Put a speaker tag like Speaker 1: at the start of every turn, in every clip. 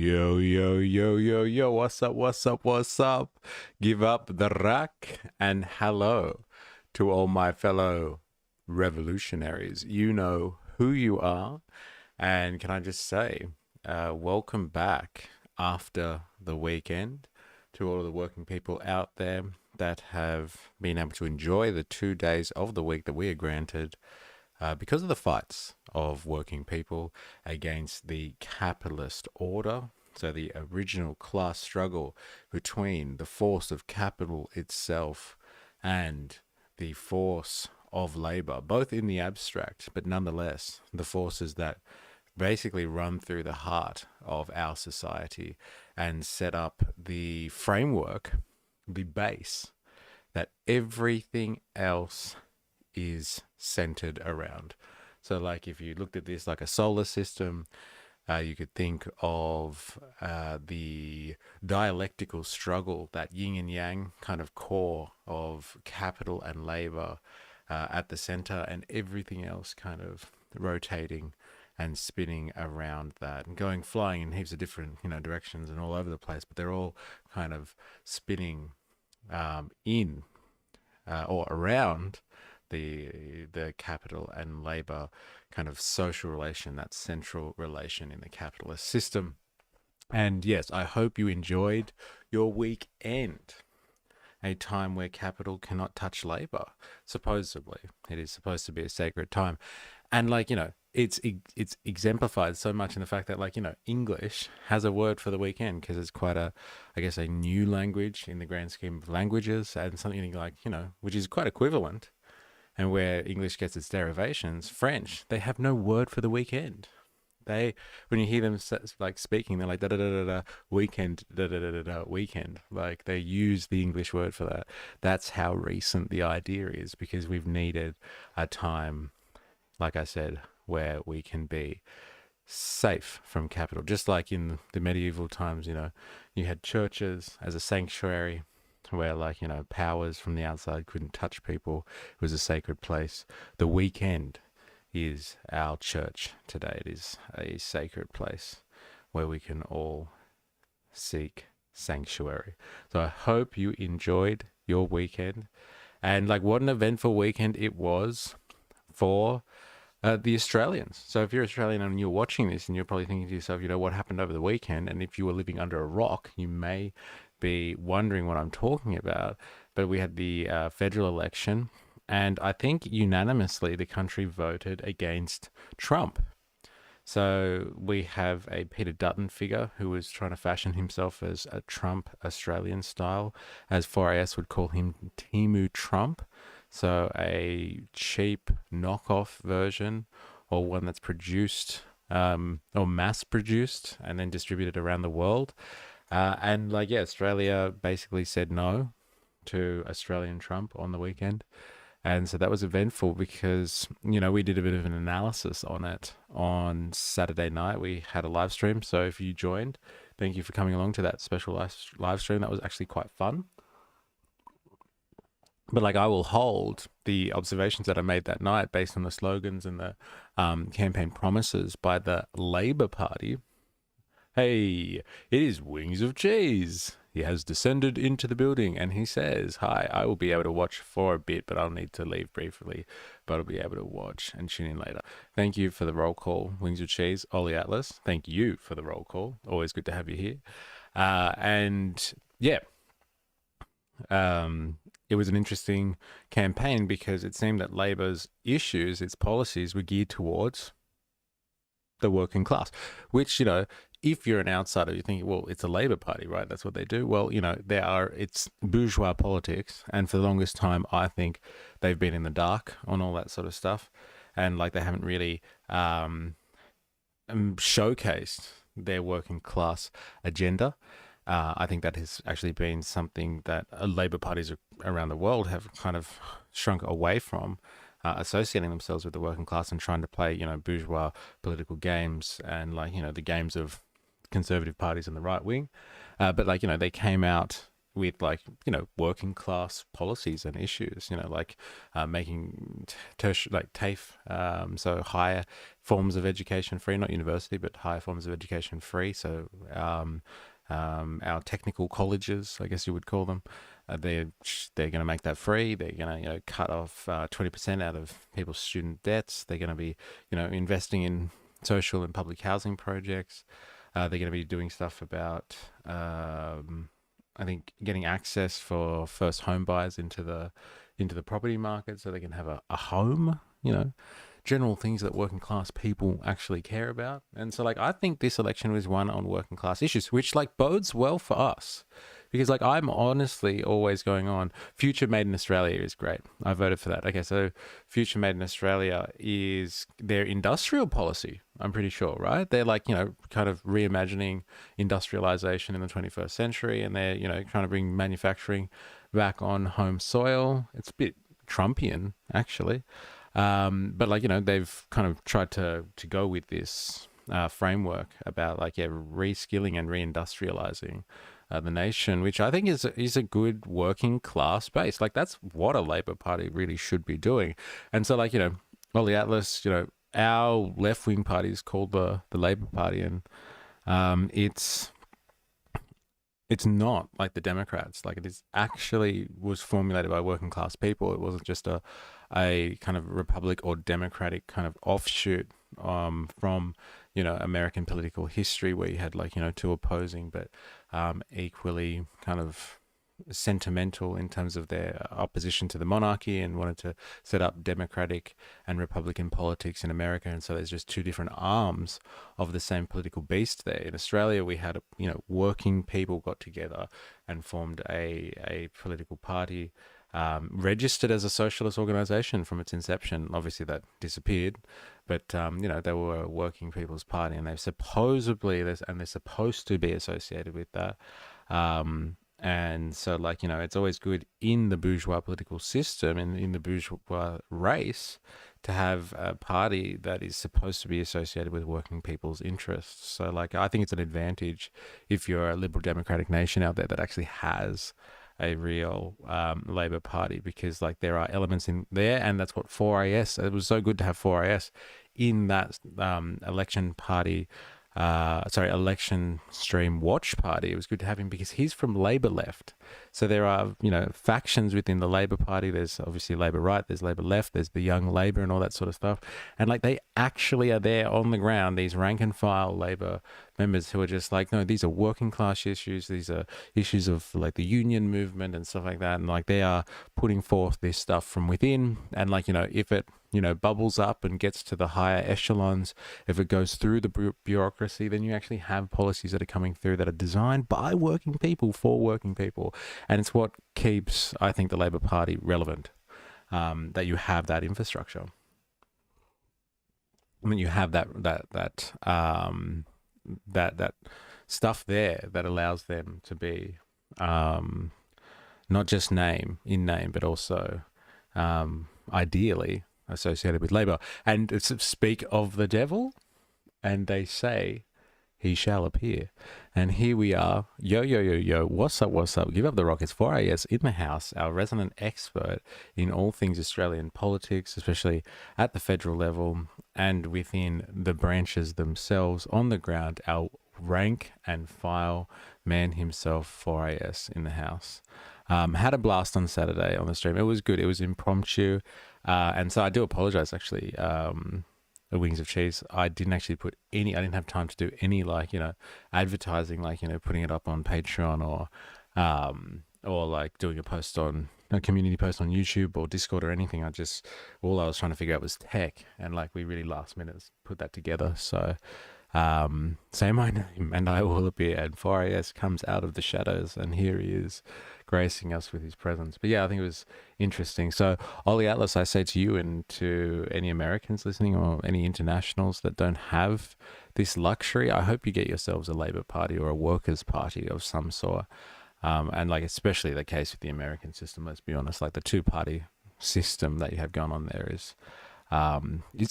Speaker 1: Yo, yo, yo, yo, yo, what's up, what's up, what's up? Give up the rack and hello to all my fellow revolutionaries. You know who you are. And can I just say, welcome back after the weekend to all of the working people out there that have been able to enjoy the 2 days of the week that we are granted because of the fights of working people against the capitalist order. So the original class struggle between the force of capital itself and the force of labor, both in the abstract, but nonetheless, the forces that basically run through the heart of our society and set up the framework, the base that everything else is centered around. So like if you looked at this like a solar system, you could think of the dialectical struggle, that yin and yang kind of core of capital and labor at the center, and everything else kind of rotating and spinning around that and going flying in heaps of different directions and all over the place, but they're all kind of spinning in or around the capital and labor kind of social relation, that central relation in the capitalist system. And yes, I hope you enjoyed your weekend, a time where capital cannot touch labor. Supposedly, it is supposed to be a sacred time. And it's exemplified so much in the fact that English has a word for the weekend, because it's quite a new language in the grand scheme of languages, and something which is quite equivalent. And where English gets its derivations, French, they have no word for the weekend. When you hear them speaking, they're like da da da da da weekend, da da da da da weekend. Like they use the English word for that. That's how recent the idea is, because we've needed a time, like I said, where we can be safe from capital. Just like in the medieval times, you had churches as a sanctuary, where powers from the outside couldn't touch people. It was a sacred place. The weekend is our church today. It is a sacred place where we can all seek sanctuary. So I hope you enjoyed your weekend, and what an eventful weekend it was for the Australians. So if you're Australian and you're watching this, and you're probably thinking to yourself, what happened over the weekend? And if you were living under a rock, you may be wondering what I'm talking about. But we had the federal election, and I think unanimously the country voted against Trump. So we have a Peter Dutton figure who was trying to fashion himself as a Trump Australian style, as 4AS would call him Timu Trump. So a cheap knockoff version, or one that's produced or mass produced and then distributed around the world. Australia basically said no to Australian Trump on the weekend. And so that was eventful because, we did a bit of an analysis on it on Saturday night. We had a live stream. So if you joined, thank you for coming along to that special live stream. That was actually quite fun. But I will hold the observations that I made that night based on the slogans and the campaign promises by the Labour Party. Hey, it is Wings of Cheese. He has descended into the building and he says, hi, I will be able to watch for a bit, but I'll need to leave briefly, but I'll be able to watch and tune in later. Thank you for the roll call, Wings of Cheese. Ollie Atlas, thank you for the roll call. Always good to have you here. It was an interesting campaign because it seemed that Labor's issues, its policies, were geared towards the working class, which, if you're an outsider, you think, well, it's a Labour Party, right? That's what they do. Well, it's bourgeois politics. And for the longest time, I think they've been in the dark on all that sort of stuff. And they haven't really showcased their working class agenda. I think that has actually been something that Labour parties around the world have kind of shrunk away from, associating themselves with the working class and trying to play, bourgeois political games and the games of conservative parties in the right wing. But they came out with like, working class policies and issues, like making like TAFE, so higher forms of education free, not university, but higher forms of education free. So our technical colleges, I guess you would call them, they're going to make that free. They're going to cut off 20% out of people's student debts. They're going to be investing in social and public housing projects. They're going to be doing stuff about I think getting access for first home buyers into the property market, so they can have a home. General things that working class people actually care about. And so like I think this election was won on working class issues, which like bodes well for us. Because like I'm honestly always going on, Future Made in Australia is great. I voted for that. Okay, so Future Made in Australia is their industrial policy, I'm pretty sure, right? They're like, kind of reimagining industrialization in the 21st century, and they're, trying to bring manufacturing back on home soil. It's a bit Trumpian, actually. But like, they've kind of tried to go with this framework about like, reskilling and reindustrializing the nation, which I think is a good working class base. Like that's what a Labor Party really should be doing. And so like, Ollie Atlas, our left-wing party is called the Labor Party, and it's not like the Democrats. Like it is actually was formulated by working class people. It wasn't just a kind of Republic or Democratic kind of offshoot from American political history, where you had like two opposing but equally kind of sentimental in terms of their opposition to the monarchy, and wanted to set up democratic and republican politics in America. And so there's just two different arms of the same political beast there. In Australia, we had working people got together and formed a political party, registered as a socialist organization from its inception. Obviously that disappeared, but they were a working people's party, and they're supposed to be associated with that. And so like, it's always good in the bourgeois political system and in the bourgeois race to have a party that is supposed to be associated with working people's interests. So like, I think it's an advantage if you're a liberal democratic nation out there that actually has a real Labor Party, because like there are elements in there, and that's what 4AS, it was so good to have 4AS in that election stream watch party. It was good to have him because he's from Labor left. So there are, factions within the Labor Party. There's obviously Labor right, there's Labor left, there's the Young Labor and all that sort of stuff. And like they actually are there on the ground, these rank and file Labor members who are just like, no, these are working class issues. These are issues of like the union movement and stuff like that. And like they are putting forth this stuff from within. And like, if it, bubbles up and gets to the higher echelons, if it goes through the bureaucracy, then you actually have policies that are coming through that are designed by working people for working people. And it's what keeps, I think, the Labor Party relevant, that you have that infrastructure. I mean, you have that stuff there that allows them to be not just in name, but also ideally associated with Labor. And it's speak of the devil, and they say he shall appear. And here we are. Yo, what's up? Give up the rockets. 4AS in the house, our resident expert in all things Australian politics, especially at the federal level and within the branches themselves on the ground, our rank and file man himself, 4AS in the house. Had a blast on Saturday on the stream. It was good. It was impromptu. And so I do apologize, actually, the Wings of Cheese. I didn't actually I didn't have time to do any advertising, putting it up on Patreon or like doing a community post on YouTube or Discord or anything. All I was trying to figure out was tech, and like we really last minute put that together. So say my name and I will appear, and 4AS comes out of the shadows, and here he is gracing us with his presence. But yeah, I think it was interesting. So Ollie Atlas, I say to you and to any Americans listening or any internationals that don't have this luxury, I hope you get yourselves a Labor Party or a Workers' Party of some sort. And like especially the case with the American system, let's be honest, like the two-party system that you have going on there is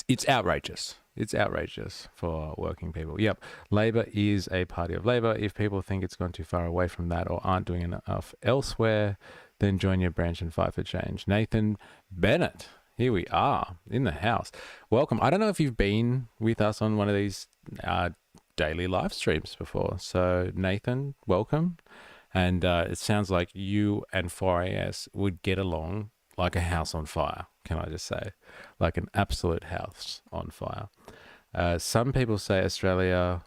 Speaker 1: it's outrageous. It's outrageous for working people. Yep. Labor is a party of labor. If people think it's gone too far away from that or aren't doing enough elsewhere, then join your branch and fight for change. Nathan Bennett, here we are in the house. Welcome. I don't know if you've been with us on one of these daily live streams before. So, Nathan, welcome. And it sounds like you and 4AS would get along like a house on fire, can I just say? Like an absolute house on fire. Some people say Australia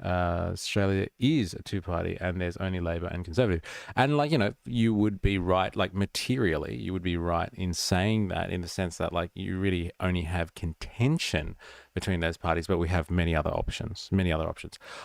Speaker 1: is a two-party and there's only Labor and Conservative. And like, you know, you would be right, like materially, you would be right in saying that, in the sense that like you really only have contention between those parties, but we have many other options.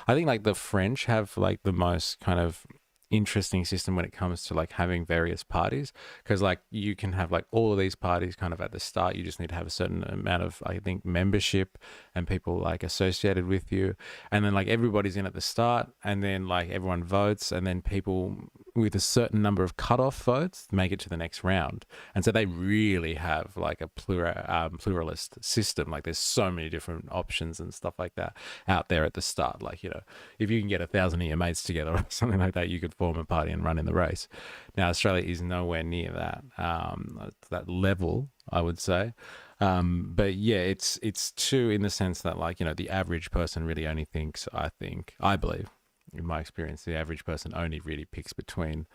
Speaker 1: I think like the French have like the most kind of interesting system when it comes to like having various parties, because like you can have like all of these parties kind of at the start. You just need to have a certain amount of, I think, membership and people like associated with you, and then like everybody's in at the start, and then like everyone votes, and then people with a certain number of cutoff votes make it to the next round. And so they really have like a pluralist system. Like there's so many different options and stuff like that out there at the start. Like, you know, if you can get 1,000 of your mates together or something like that, you could form a party and run in the race. Now, Australia is nowhere near that level, I would say. But yeah, it's true in the sense that, like, you know, the average person really only thinks, I believe, in my experience, the average person only really picks between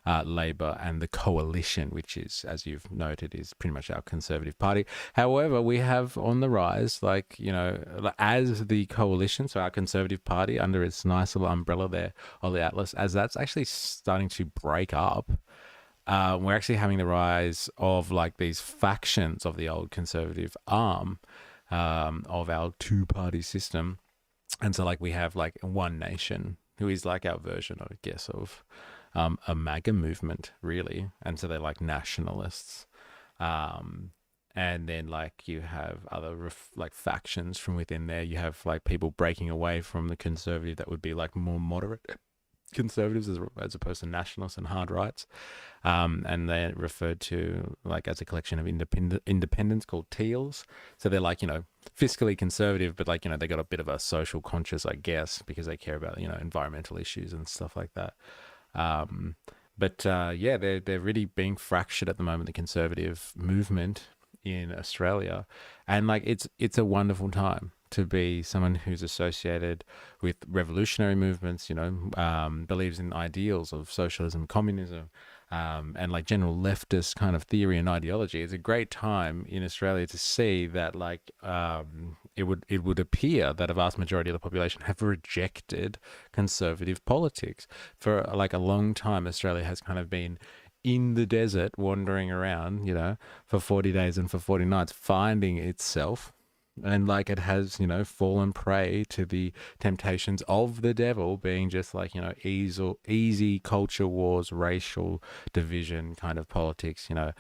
Speaker 1: Labor and the coalition, which is, as you've noted, is pretty much our Conservative Party. However, we have on the rise, like, you know, as the coalition, so our Conservative Party under its nice little umbrella there of the Atlas, as that's actually starting to break up, we're actually having the rise of like these factions of the old Conservative arm of our two-party system. And so like we have like One Nation, who is like our version, I guess, of a MAGA movement, really. And so they're like nationalists. And then like you have other like factions from within there. You have like people breaking away from the Conservative that would be like more moderate Conservatives as opposed to nationalists and hard rights. And they're referred to like as a collection of independents called Teals. So they're like, you know, fiscally conservative, but like, you know, they got a bit of a social conscience, I guess, because they care about, you know, environmental issues and stuff like that. But yeah, they're really being fractured at the moment, the conservative movement in Australia. And like it's a wonderful time to be someone who's associated with revolutionary movements, you know, believes in ideals of socialism, communism, and like general leftist kind of theory and ideology. It's a great time in Australia to see that like it would appear that a vast majority of the population have rejected conservative politics. For like a long time, Australia has kind of been in the desert, wandering around, you know, for 40 days and for 40 nights, finding itself. And like it has, you know, fallen prey to the temptations of the devil, being just like, you know, easy culture wars, racial division kind of politics, you know,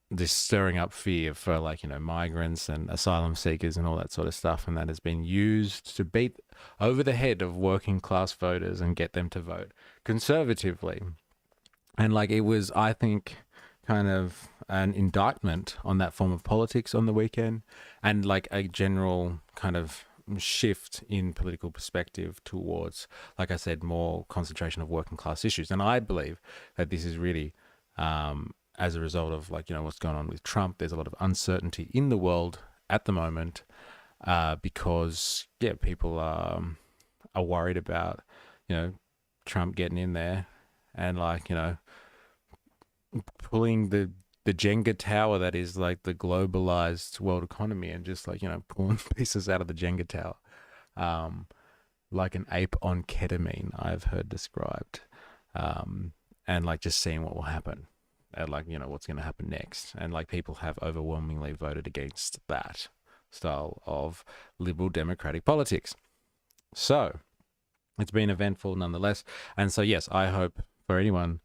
Speaker 1: this stirring up fear for like, you know, migrants and asylum seekers and all that sort of stuff. And that has been used to beat over the head of working class voters and get them to vote conservatively. And like it was, I think, kind of an indictment on that form of politics on the weekend, and like a general kind of shift in political perspective towards, like I said, more concentration of working class issues. And I believe that this is really as a result of like, you know, what's going on with Trump. There's a lot of uncertainty in the world at the moment because, yeah, people are worried about, you know, Trump getting in there and like, you know, pulling the Jenga tower that is like the globalized world economy and just like, you know, pulling pieces out of the Jenga tower, like an ape on ketamine, I've heard described, and like just seeing what will happen and like, you know, what's going to happen next. And like people have overwhelmingly voted against that style of liberal democratic politics. So it's been eventful nonetheless. And so, yes, I hope for anyone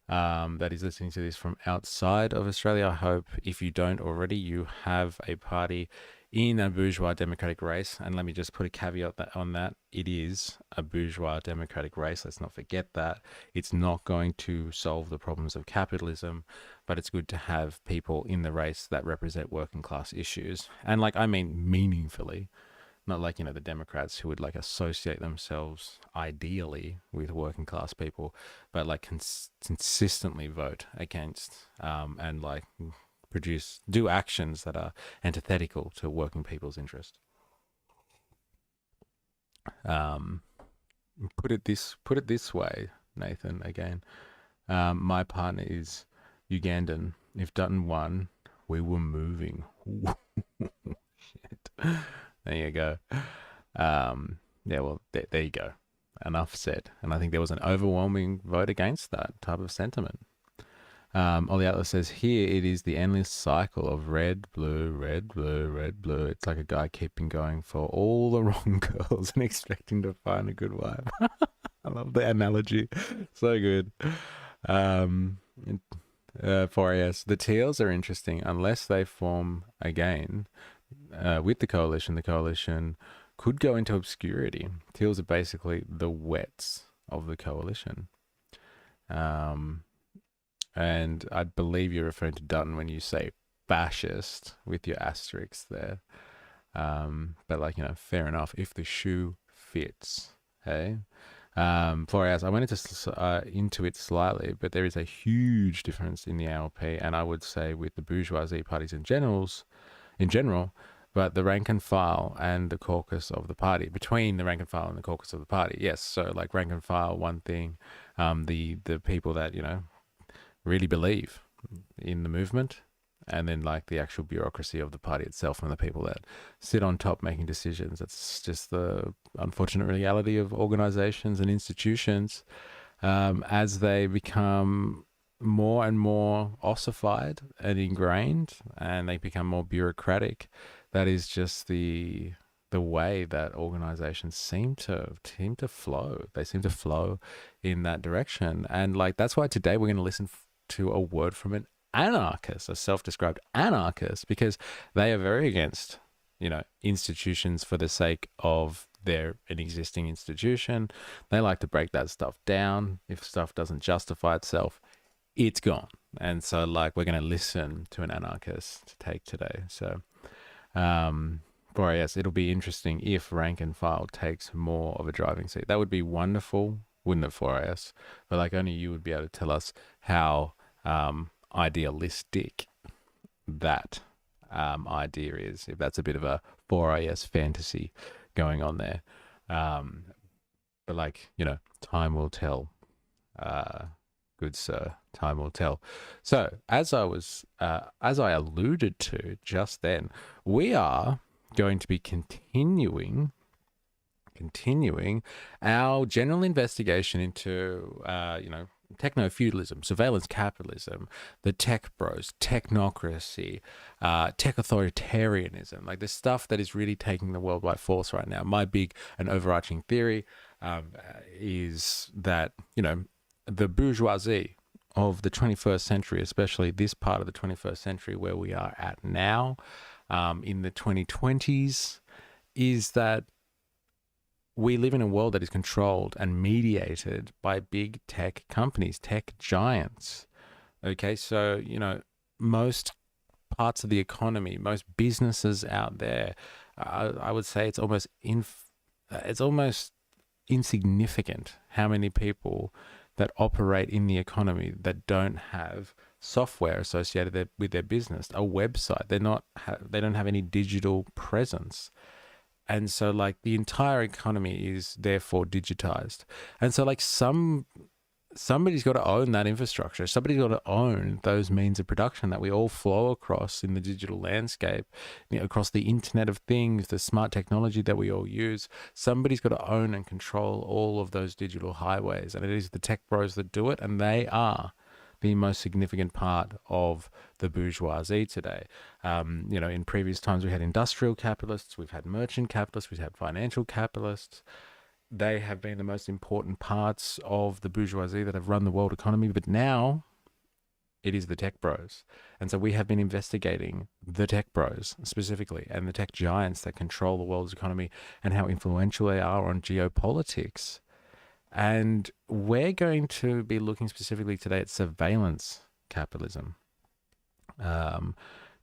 Speaker 1: that is listening to this from outside of Australia, I hope if you don't already, you have a party in a bourgeois democratic race, and let me just put a caveat on that, it is a bourgeois democratic race. Let's not forget that. It's not going to solve the problems of capitalism, but it's good to have people in the race that represent working class issues. And like, I mean, meaningfully, not like, the Democrats who would like associate themselves ideally with working class people, but like consistently vote against and like do actions that are antithetical to working people's interest. Put it this way, Nathan. Again, my partner is Ugandan. If Dutton won, we were moving. Shit. There you go. Yeah, well, there you go. Enough said. And I think there was an overwhelming vote against that type of sentiment. Ollie Atlas says, here it is the endless cycle of red, blue, red, blue, red, blue. It's like a guy keeping going for all the wrong girls and expecting to find a good wife. I love the analogy. So good. 4AS. The Teals are interesting. Unless they form again with the coalition could go into obscurity. Teals are basically the wets of the coalition. And I believe you're referring to Dutton when you say fascist with your asterisks there. But like, fair enough. If the shoe fits, hey? 4 hours. I went into it slightly, but there is a huge difference in the ALP, and I would say with the bourgeoisie parties in general, but the rank and file and the caucus of the party, between the rank and file and the caucus of the party. Yes, so like rank and file, one thing, the people that, really believe in the movement, and then like the actual bureaucracy of the party itself and the people that sit on top making decisions. That's just the unfortunate reality of organizations and institutions as they become more and more ossified and ingrained, and they become more bureaucratic. That is just the way that organizations seem to flow. They seem to flow in that direction. And like, that's why today we're going to listen to a word from an anarchist, a self-described anarchist, because they are very against, institutions for the sake of an existing institution. They like to break that stuff down. If stuff doesn't justify itself, it's gone. And so like, we're going to listen to an anarchist to take today. So, yes, it'll be interesting if rank and file takes more of a driving seat. That would be wonderful, wouldn't it, 4AS? But like, only you would be able to tell us how idealistic that idea is, if that's a bit of a 4AS fantasy going on there. But like, time will tell. Good sir, time will tell. So as I alluded to just then, we are going to be continuing our general investigation into techno-feudalism, surveillance capitalism, the tech bros, technocracy, tech authoritarianism, like the stuff that is really taking the world by force right now. My big and overarching theory is that, the bourgeoisie of the 21st century, especially this part of the 21st century where we are at now, in the 2020s, is that we live in a world that is controlled and mediated by big tech companies, tech giants. Okay, so, most parts of the economy, most businesses out there, I would say it's almost insignificant how many people that operate in the economy that don't have software associated with their business, a website. They don't have any digital presence. And so like the entire economy is therefore digitized. And so like somebody's got to own that infrastructure. Somebody's got to own those means of production that we all flow across in the digital landscape, across the Internet of Things, the smart technology that we all use. Somebody's got to own and control all of those digital highways. And it is the tech bros that do it. And they are the most significant part of the bourgeoisie today. In previous times, we had industrial capitalists, we've had merchant capitalists, we've had financial capitalists. They have been the most important parts of the bourgeoisie that have run the world economy. But now It is the tech bros. And so we have been investigating the tech bros specifically and the tech giants that control the world's economy and how influential they are on geopolitics. And we're going to be looking specifically today at surveillance capitalism.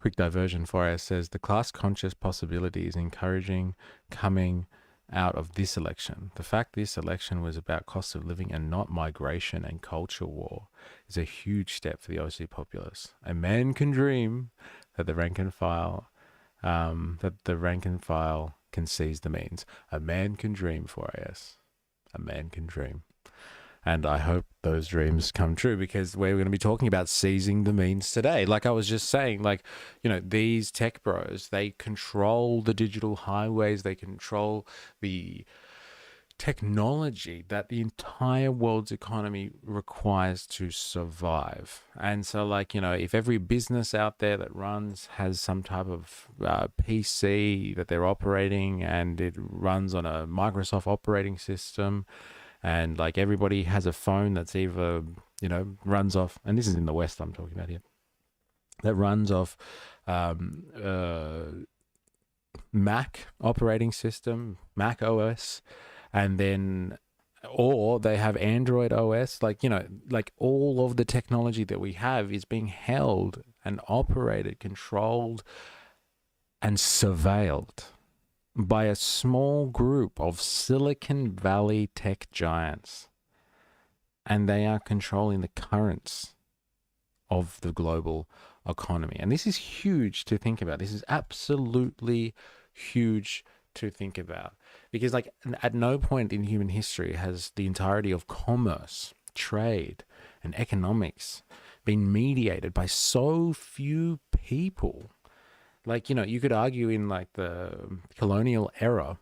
Speaker 1: Quick diversion for us says the class conscious possibility is encouraging coming out of this election. The fact this election was about cost of living and not migration and culture war is a huge step for the Aussie populace. A man can dream that the rank and file can seize the means. A man can dream for us. A man can dream. And I hope those dreams come true, because we're going to be talking about seizing the means today. Like I was just saying, like, you know, these tech bros, they control the digital highways. They control the technology that the entire world's economy requires to survive. And so, like, you know, if every business out there that runs has some type of PC that they're operating and it runs on a Microsoft operating system, and like everybody has a phone that's either, you know, runs off, and this is in the West I'm talking about here, that runs off Mac operating system, Mac OS, and then, or they have Android OS, like, you know, like all of the technology that we have is being held and operated, controlled, and surveilled by a small group of Silicon Valley tech giants. And they are controlling the currents of the global economy. And this is huge to think about. This is absolutely huge to think about. Because, like, at no point in human history has the entirety of commerce, trade, and economics been mediated by so few people. Like, you know, you could argue in like the colonial era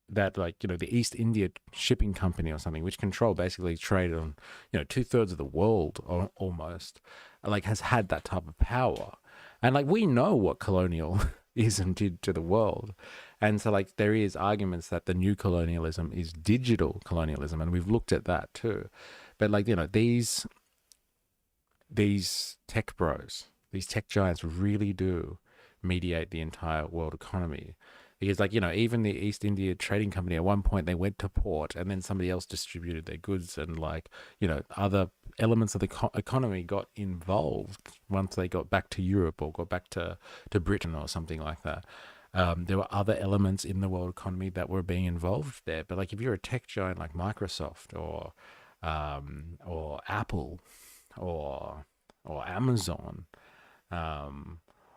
Speaker 1: that, like, you know, the East India Shipping Company or something, which controlled basically trade on, you know, 2/3 of the world or almost, like, has had that type of power. And like, we know what colonialism did to the world. And so, like, there is arguments that the new colonialism is digital colonialism, and we've looked at that too. But, like, you know, these tech bros, these tech giants really do mediate the entire world economy. Because, like, you know, even the East India Trading Company, at one point they went to port and then somebody else distributed their goods, and, like, you know, other elements of the economy got involved once they got back to Europe or got back to Britain or something like that. There were other elements in the world economy that were being involved there. But, like, if you're a tech giant like Microsoft or Apple or Amazon,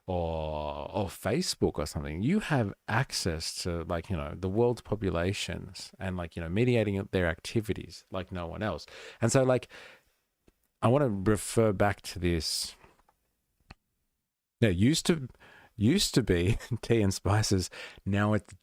Speaker 1: or Facebook or something, you have access to, like, you know, the world's populations and, like, you know, mediating their activities like no one else. And so, like, I want to refer back to this. Yeah, used to be tea and spices. Now it's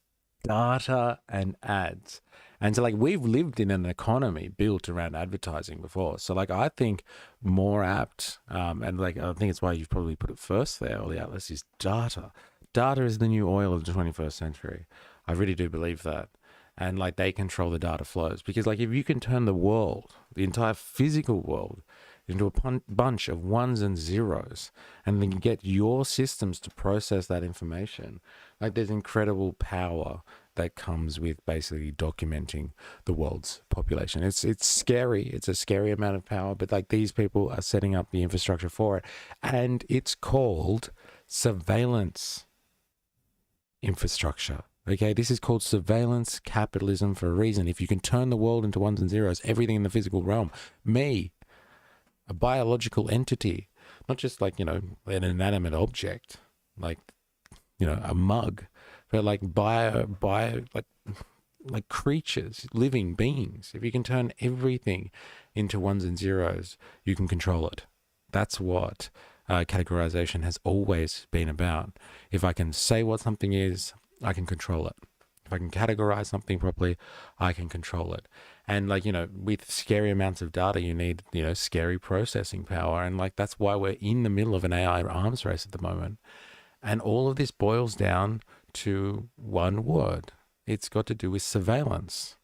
Speaker 1: data and ads. And so, like, we've lived in an economy built around advertising before. So, like, I think more apt, and, like, I think it's why you've probably put it first there, all the outlets, is data. Data is the new oil of the 21st century. I really do believe that. And, like, they control the data flows. Because, like, if you can turn the world, the entire physical world, into a bunch of ones and zeros, and then get your systems to process that information, like, there's incredible power that comes with basically documenting the world's population. It's scary. It's a scary amount of power, but, like, these people are setting up the infrastructure for it. And it's called surveillance infrastructure. Okay, this is called surveillance capitalism for a reason. If you can turn the world into ones and zeros, everything in the physical realm, me, a biological entity, not just, like, you know, an inanimate object, like, you know, a mug, but, like, like creatures, living beings. If you can turn everything into ones and zeros, you can control it. That's what categorization has always been about. If I can say what something is, I can control it. If I can categorize something properly, I can control it. And, like, you know, with scary amounts of data, you need, you know, scary processing power. And, like, that's why we're in the middle of an AI arms race at the moment. And all of this boils down to one word. It's got to do with surveillance.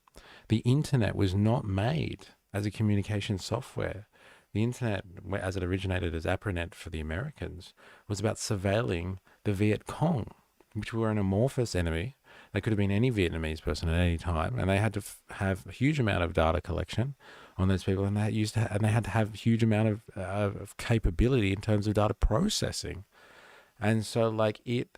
Speaker 1: The internet was not made as a communication software. the internet, as it originated as APRANET for the Americans, was about surveilling the Viet Cong, which were an amorphous enemy. They could have been any Vietnamese person at any time, and they had to have a huge amount of data collection on those people, and they had to have a huge amount of capability in terms of data processing. And so, like, it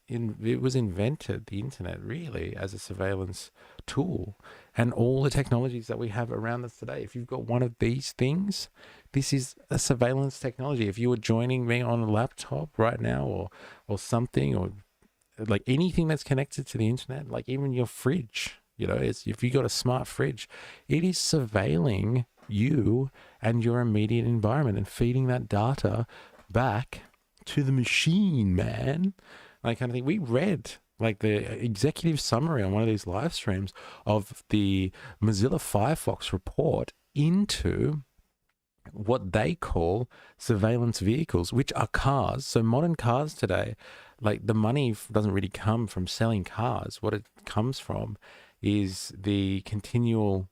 Speaker 1: was invented, the internet, really, as a surveillance tool. And all the technologies that we have around us today, if you've got one of these things, this is a surveillance technology. If you were joining me on a laptop right now, or something, or like anything that's connected to the internet, like even your fridge, if you got a smart fridge, it is surveilling you and your immediate environment and feeding that data back to the machine, man. Like, kind of thing. We read like the executive summary on one of these live streams of the Mozilla Firefox report into what they call surveillance vehicles, which are cars. So modern cars today, like, the money doesn't really come from selling cars. What it comes from is the continual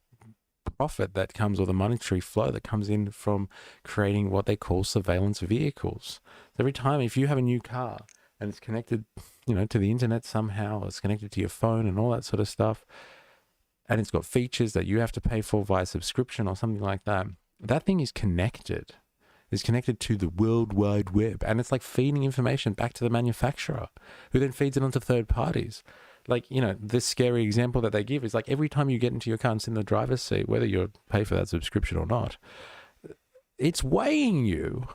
Speaker 1: profit that comes, or the monetary flow that comes in from creating what they call surveillance vehicles. So every time, if you have a new car and it's connected, to the internet somehow, or it's connected to your phone and all that sort of stuff, and it's got features that you have to pay for via subscription or something like that, that thing is connected. It's connected to the World Wide Web, and it's like feeding information back to the manufacturer, who then feeds it onto third parties. Like, this scary example that they give is like every time you get into your car and sit in the driver's seat, whether you pay for that subscription or not, it's weighing you.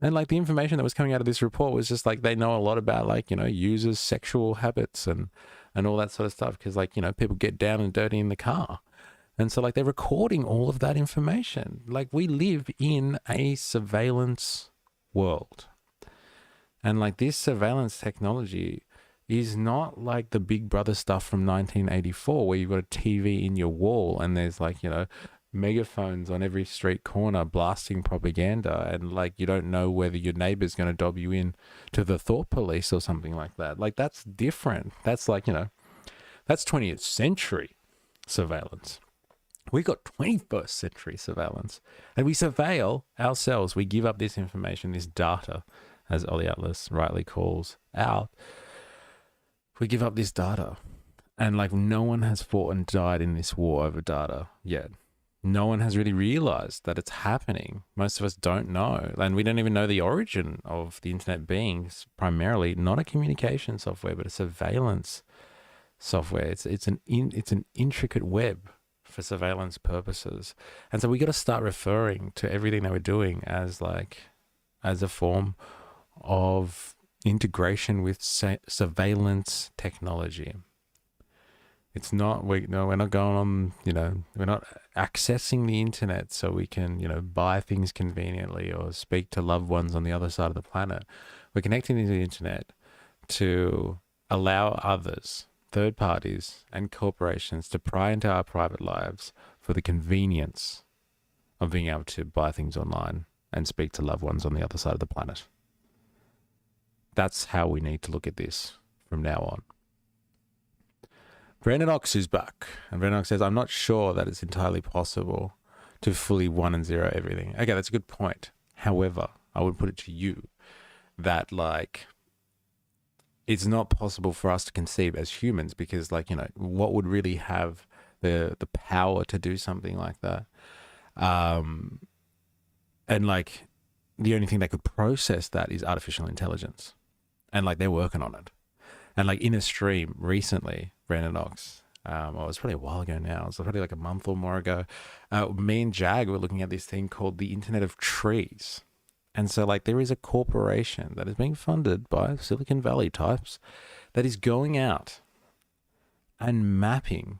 Speaker 1: And like the information that was coming out of this report was just like, they know a lot about like, users' sexual habits and all that sort of stuff. Cause like, people get down and dirty in the car. And so like they're recording all of that information. Like, we live in a surveillance world. And like this surveillance technology is not like the Big Brother stuff from 1984, where you've got a TV in your wall and there's like, megaphones on every street corner blasting propaganda, and like you don't know whether your neighbor's going to dob you in to the thought police or something like that. Like, that's different. That's like, that's 20th century surveillance. We got 21st century surveillance, and we surveil ourselves. We give up this information, this data, as Ollie Atlas rightly calls out. We give up this data, and like no one has fought and died in this war over data yet. No one has really realized that it's happening. Most of us don't know, and we don't even know the origin of the internet being primarily not a communication software, but a surveillance software. It's an intricate web for surveillance purposes, and so we got to start referring to everything that we're doing as a form of integration with surveillance technology. It's not, we're not going on, we're not accessing the internet so we can, buy things conveniently or speak to loved ones on the other side of the planet. We're connecting to the internet to allow others, third parties and corporations, to pry into our private lives for the convenience of being able to buy things online and speak to loved ones on the other side of the planet. That's how we need to look at this from now on. Brandon Ox is back, and Brandon Ox says, I'm not sure that it's entirely possible to fully 1 and 0 everything. Okay, that's a good point. However, I would put it to you that like, it's not possible for us to conceive as humans, because like, what would really have the power to do something like that? And like, the only thing that could process that is artificial intelligence. And like, they're working on it. And like in a stream recently, Brandon Ox, it was probably a while ago now, it was probably like a month or more ago, me and Jag were looking at this thing called the Internet of Trees. And so like, there is a corporation that is being funded by Silicon Valley types that is going out and mapping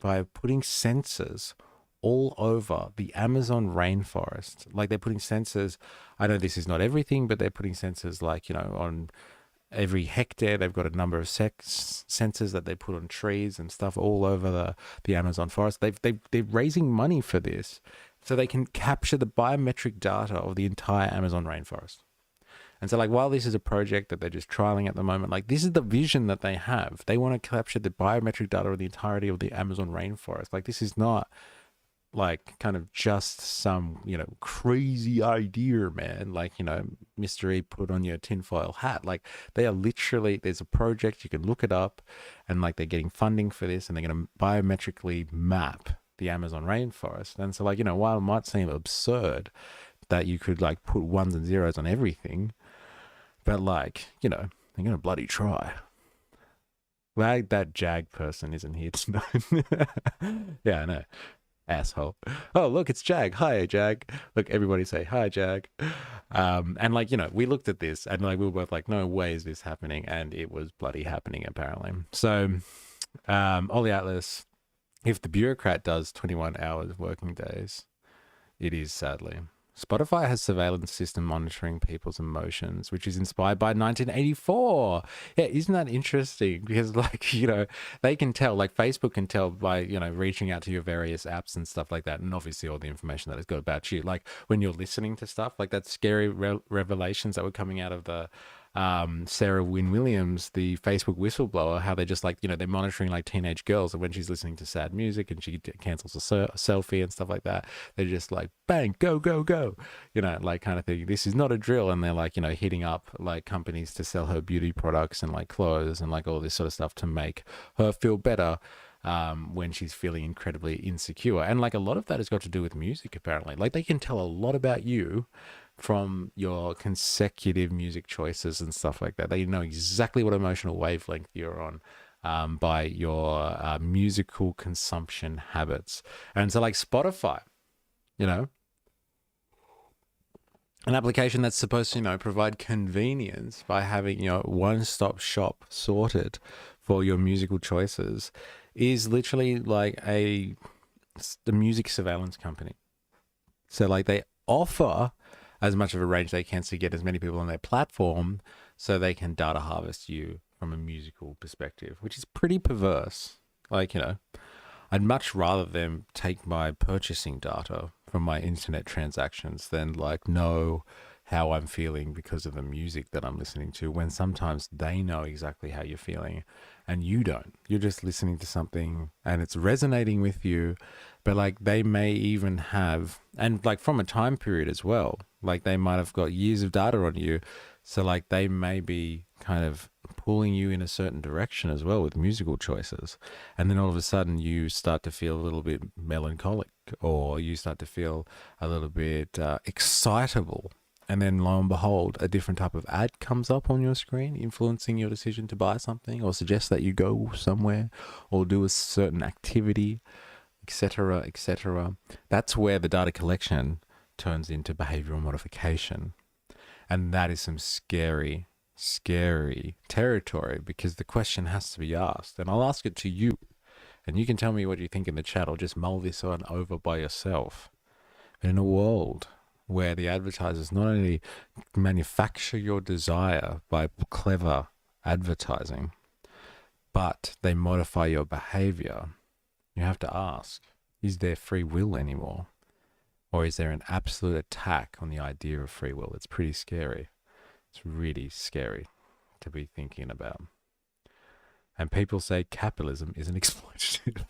Speaker 1: by putting sensors all over the Amazon rainforest. Like, they're putting sensors, I know this is not everything, but they're putting sensors like, on every hectare. They've got a number of sensors that they put on trees and stuff all over the Amazon forest. They're raising money for this so they can capture the biometric data of the entire Amazon rainforest. And so like, while this is a project that they're just trialing at the moment, like, this is the vision that they have. They want to capture the biometric data of the entirety of the Amazon rainforest. Like, this is not like kind of just some, crazy idea, man. Like, MysterE put on your tinfoil hat. Like, they are literally, there's a project, you can look it up, and like they're getting funding for this, and they're going to biometrically map the Amazon rainforest. And so, like, while it might seem absurd that you could like put ones and zeros on everything, but like, they're going to bloody try. Glad that Jag person isn't here tonight. Yeah, I know. Asshole. Oh, look, it's Jag. Hi, Jag. Look, everybody say hi, Jag. And like, we looked at this and like we were both like, no way is this happening. And it was bloody happening, apparently. So, Ollie Atlas, if the bureaucrat does 21 hours working days, it is sadly. Spotify has surveillance system monitoring people's emotions, which is inspired by 1984. Yeah, isn't that interesting? Because like, they can tell, like Facebook can tell by, reaching out to your various apps and stuff like that. And obviously all the information that is good about you. Like when you're listening to stuff, like that scary revelations that were coming out of the Sarah Wynne Williams, the Facebook whistleblower, how they just like, they're monitoring like teenage girls, and when she's listening to sad music and she cancels a selfie and stuff like that, they're just like, bang, go, go, go, like kind of thing. This is not a drill. And they're like, hitting up like companies to sell her beauty products and like clothes and like all this sort of stuff to make her feel better when she's feeling incredibly insecure. And like a lot of that has got to do with music, apparently. Like they can tell a lot about you from your consecutive music choices and stuff like that. They know exactly what emotional wavelength you're on by your musical consumption habits. And so like Spotify, an application that's supposed to, provide convenience by having, one-stop shop sorted for your musical choices, is literally like the music surveillance company. So like they offer as much of a range they can to get as many people on their platform so they can data harvest you from a musical perspective, which is pretty perverse. Like, I'd much rather them take my purchasing data from my internet transactions than like know how I'm feeling because of the music that I'm listening to, when sometimes they know exactly how you're feeling and you don't. You're just listening to something and it's resonating with you, but like they may even have, and like from a time period as well, like they might have got years of data on you. So like they may be kind of pulling you in a certain direction as well with musical choices. And then all of a sudden you start to feel a little bit melancholic, or you start to feel a little bit excitable. And then lo and behold, a different type of ad comes up on your screen, influencing your decision to buy something or suggest that you go somewhere or do a certain activity, etc., etc. That's where the data collection turns into behavioral modification. And that is some scary, scary territory, because the question has to be asked. And I'll ask it to you. And you can tell me what you think in the chat, or just mull this on over by yourself. In a world where the advertisers not only manufacture your desire by clever advertising, but they modify your behavior, you have to ask, is there free will anymore? Or is there an absolute attack on the idea of free will? It's pretty scary. It's really scary to be thinking about. And people say capitalism isn't exploitative.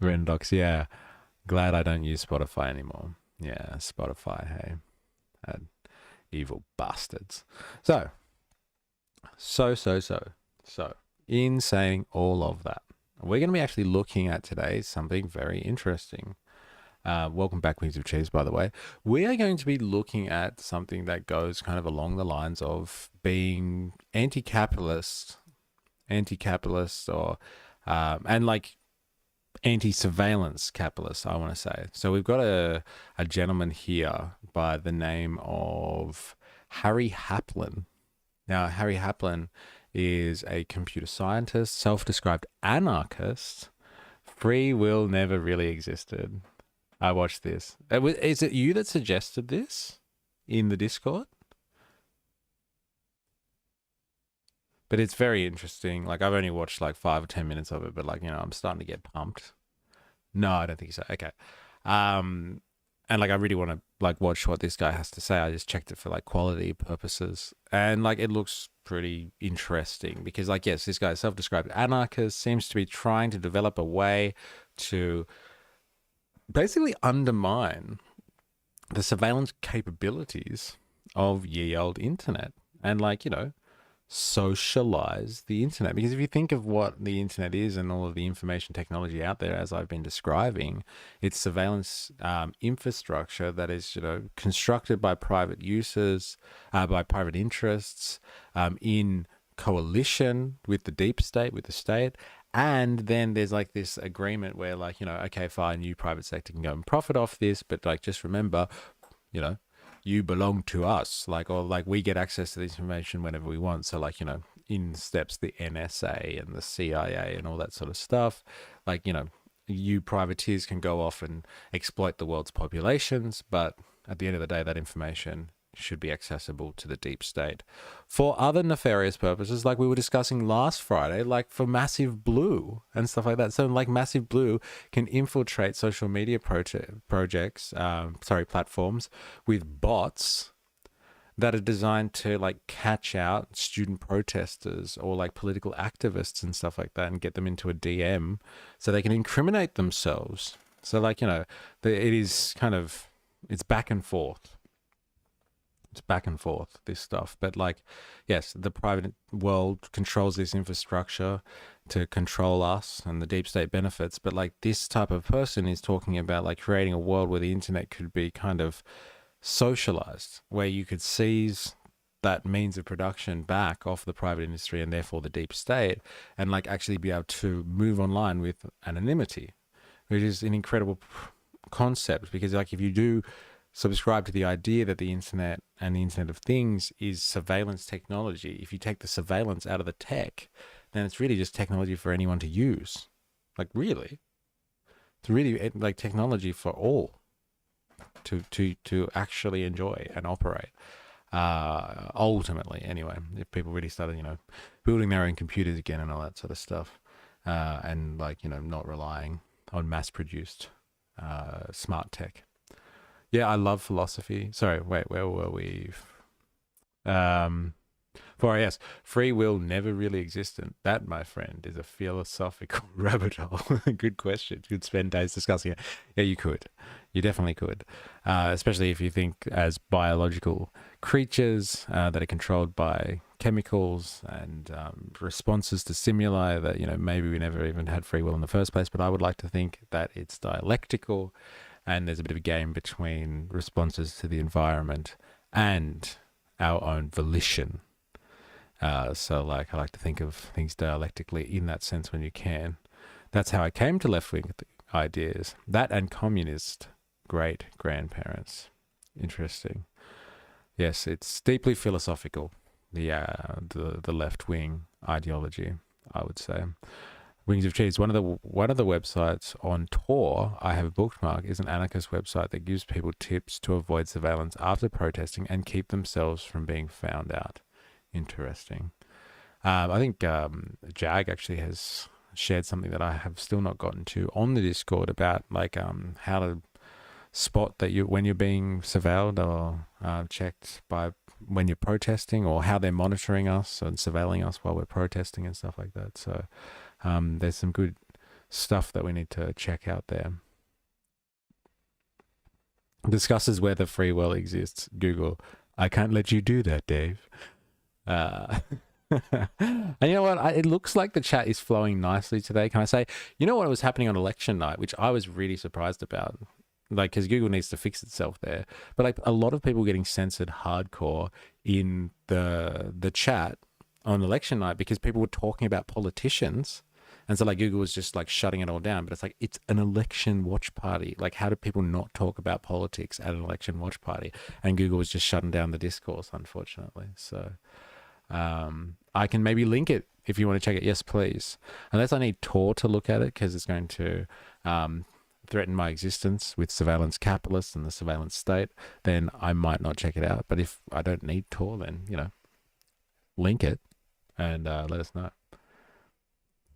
Speaker 1: Rendox, yeah. Glad I don't use Spotify anymore. Yeah, Spotify, hey. Evil bastards. So, in saying all of that, we're going to be actually looking at today something very interesting. Welcome back, Wings of Cheese, by the way. We are going to be looking at something that goes kind of along the lines of being anti-capitalist, or, and like anti-surveillance capitalist, I want to say. So we've got a gentleman here by the name of Harry Halpin. Now, Harry Halpin is a computer scientist, self-described anarchist. Free will never really existed. I watched this. Is it you that suggested this in the Discord? But it's very interesting. Like, I've only watched like 5 or 10 minutes of it, but like, I'm starting to get pumped. No, I don't think so. Okay. And like, I really want to like watch what this guy has to say. I just checked it for like quality purposes, and like, it looks pretty interesting because like, yes, this guy, self-described anarchist, seems to be trying to develop a way to basically undermine the surveillance capabilities of ye old internet and, like, socialize the internet. Because if you think of what the internet is and all of the information technology out there, as I've been describing, it's surveillance infrastructure that is, constructed by private users, by private interests, in coalition with the deep state, with the state. And then there's like this agreement where, like, okay, fine, you private sector can go and profit off this, but like, just remember, you belong to us, like, or like we get access to this information whenever we want. So, like, in steps the NSA and the CIA and all that sort of stuff. Like, you privateers can go off and exploit the world's populations, but at the end of the day, that information should be accessible to the deep state for other nefarious purposes, like we were discussing last Friday, like for Massive Blue and stuff like that. So, like, Massive Blue can infiltrate social media platforms with bots that are designed to, like, catch out student protesters or like political activists and stuff like that and get them into a DM so they can incriminate themselves. So, like, it is kind of, it's back and forth. It's back and forth, this stuff. But, like, yes, the private world controls this infrastructure to control us and the deep state benefits. But, like, this type of person is talking about, like, creating a world where the internet could be kind of socialized, where you could seize that means of production back off the private industry and therefore the deep state, and, like, actually be able to move online with anonymity, which is an incredible concept. Because, like, if you do subscribe to the idea that the internet and the Internet of Things is surveillance technology, if you take the surveillance out of the tech, then it's really just technology for anyone to use. Like, really, it's really like technology for all to actually enjoy and operate. Ultimately, anyway, if people really started, building their own computers again and all that sort of stuff, and, like, not relying on mass-produced smart tech. Yeah, I love philosophy. Sorry, wait, where were we? Yes, free will never really existed. That, my friend, is a philosophical rabbit hole. Good question. You could spend days discussing it. Yeah, you could. You definitely could. Especially if you think as biological creatures that are controlled by chemicals and responses to stimuli that, maybe we never even had free will in the first place. But I would like to think that it's dialectical, and there's a bit of a game between responses to the environment and our own volition. So, like, I like to think of things dialectically in that sense when you can. That's how I came to left-wing ideas. That and communist great-grandparents. Interesting. Yes, it's deeply philosophical, the left-wing ideology, I would say. Wings of Cheese. One of the websites on Tor I have bookmarked is an anarchist website that gives people tips to avoid surveillance after protesting and keep themselves from being found out. Interesting. I think Jag actually has shared something that I have still not gotten to on the Discord about, like, how to spot that when you're being surveilled or checked by when you're protesting, or how they're monitoring us and surveilling us while we're protesting and stuff like that. So there's some good stuff that we need to check out there. Discusses whether free will exists. Google. I can't let you do that, Dave. And you know what? It looks like the chat is flowing nicely today. Can I say, what was happening on election night, which I was really surprised about, like, because Google needs to fix itself there. But, like, a lot of people getting censored hardcore in the chat on election night because people were talking about politicians. And so, like, Google was just, like, shutting it all down. But it's like, it's an election watch party. Like, how do people not talk about politics at an election watch party? And Google was just shutting down the discourse, unfortunately. So I can maybe link it if you want to check it. Yes, please. Unless I need Tor to look at it, because it's going to threaten my existence with surveillance capitalists and the surveillance state, then I might not check it out. But if I don't need Tor, then, link it and let us know.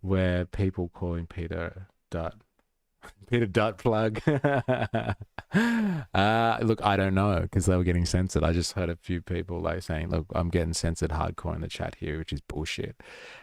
Speaker 1: Where people calling Peter Dutt. Peter Dutt plug. Look, I don't know, because they were getting censored. I just heard a few people, like, saying, look, I'm getting censored hardcore in the chat here, which is bullshit.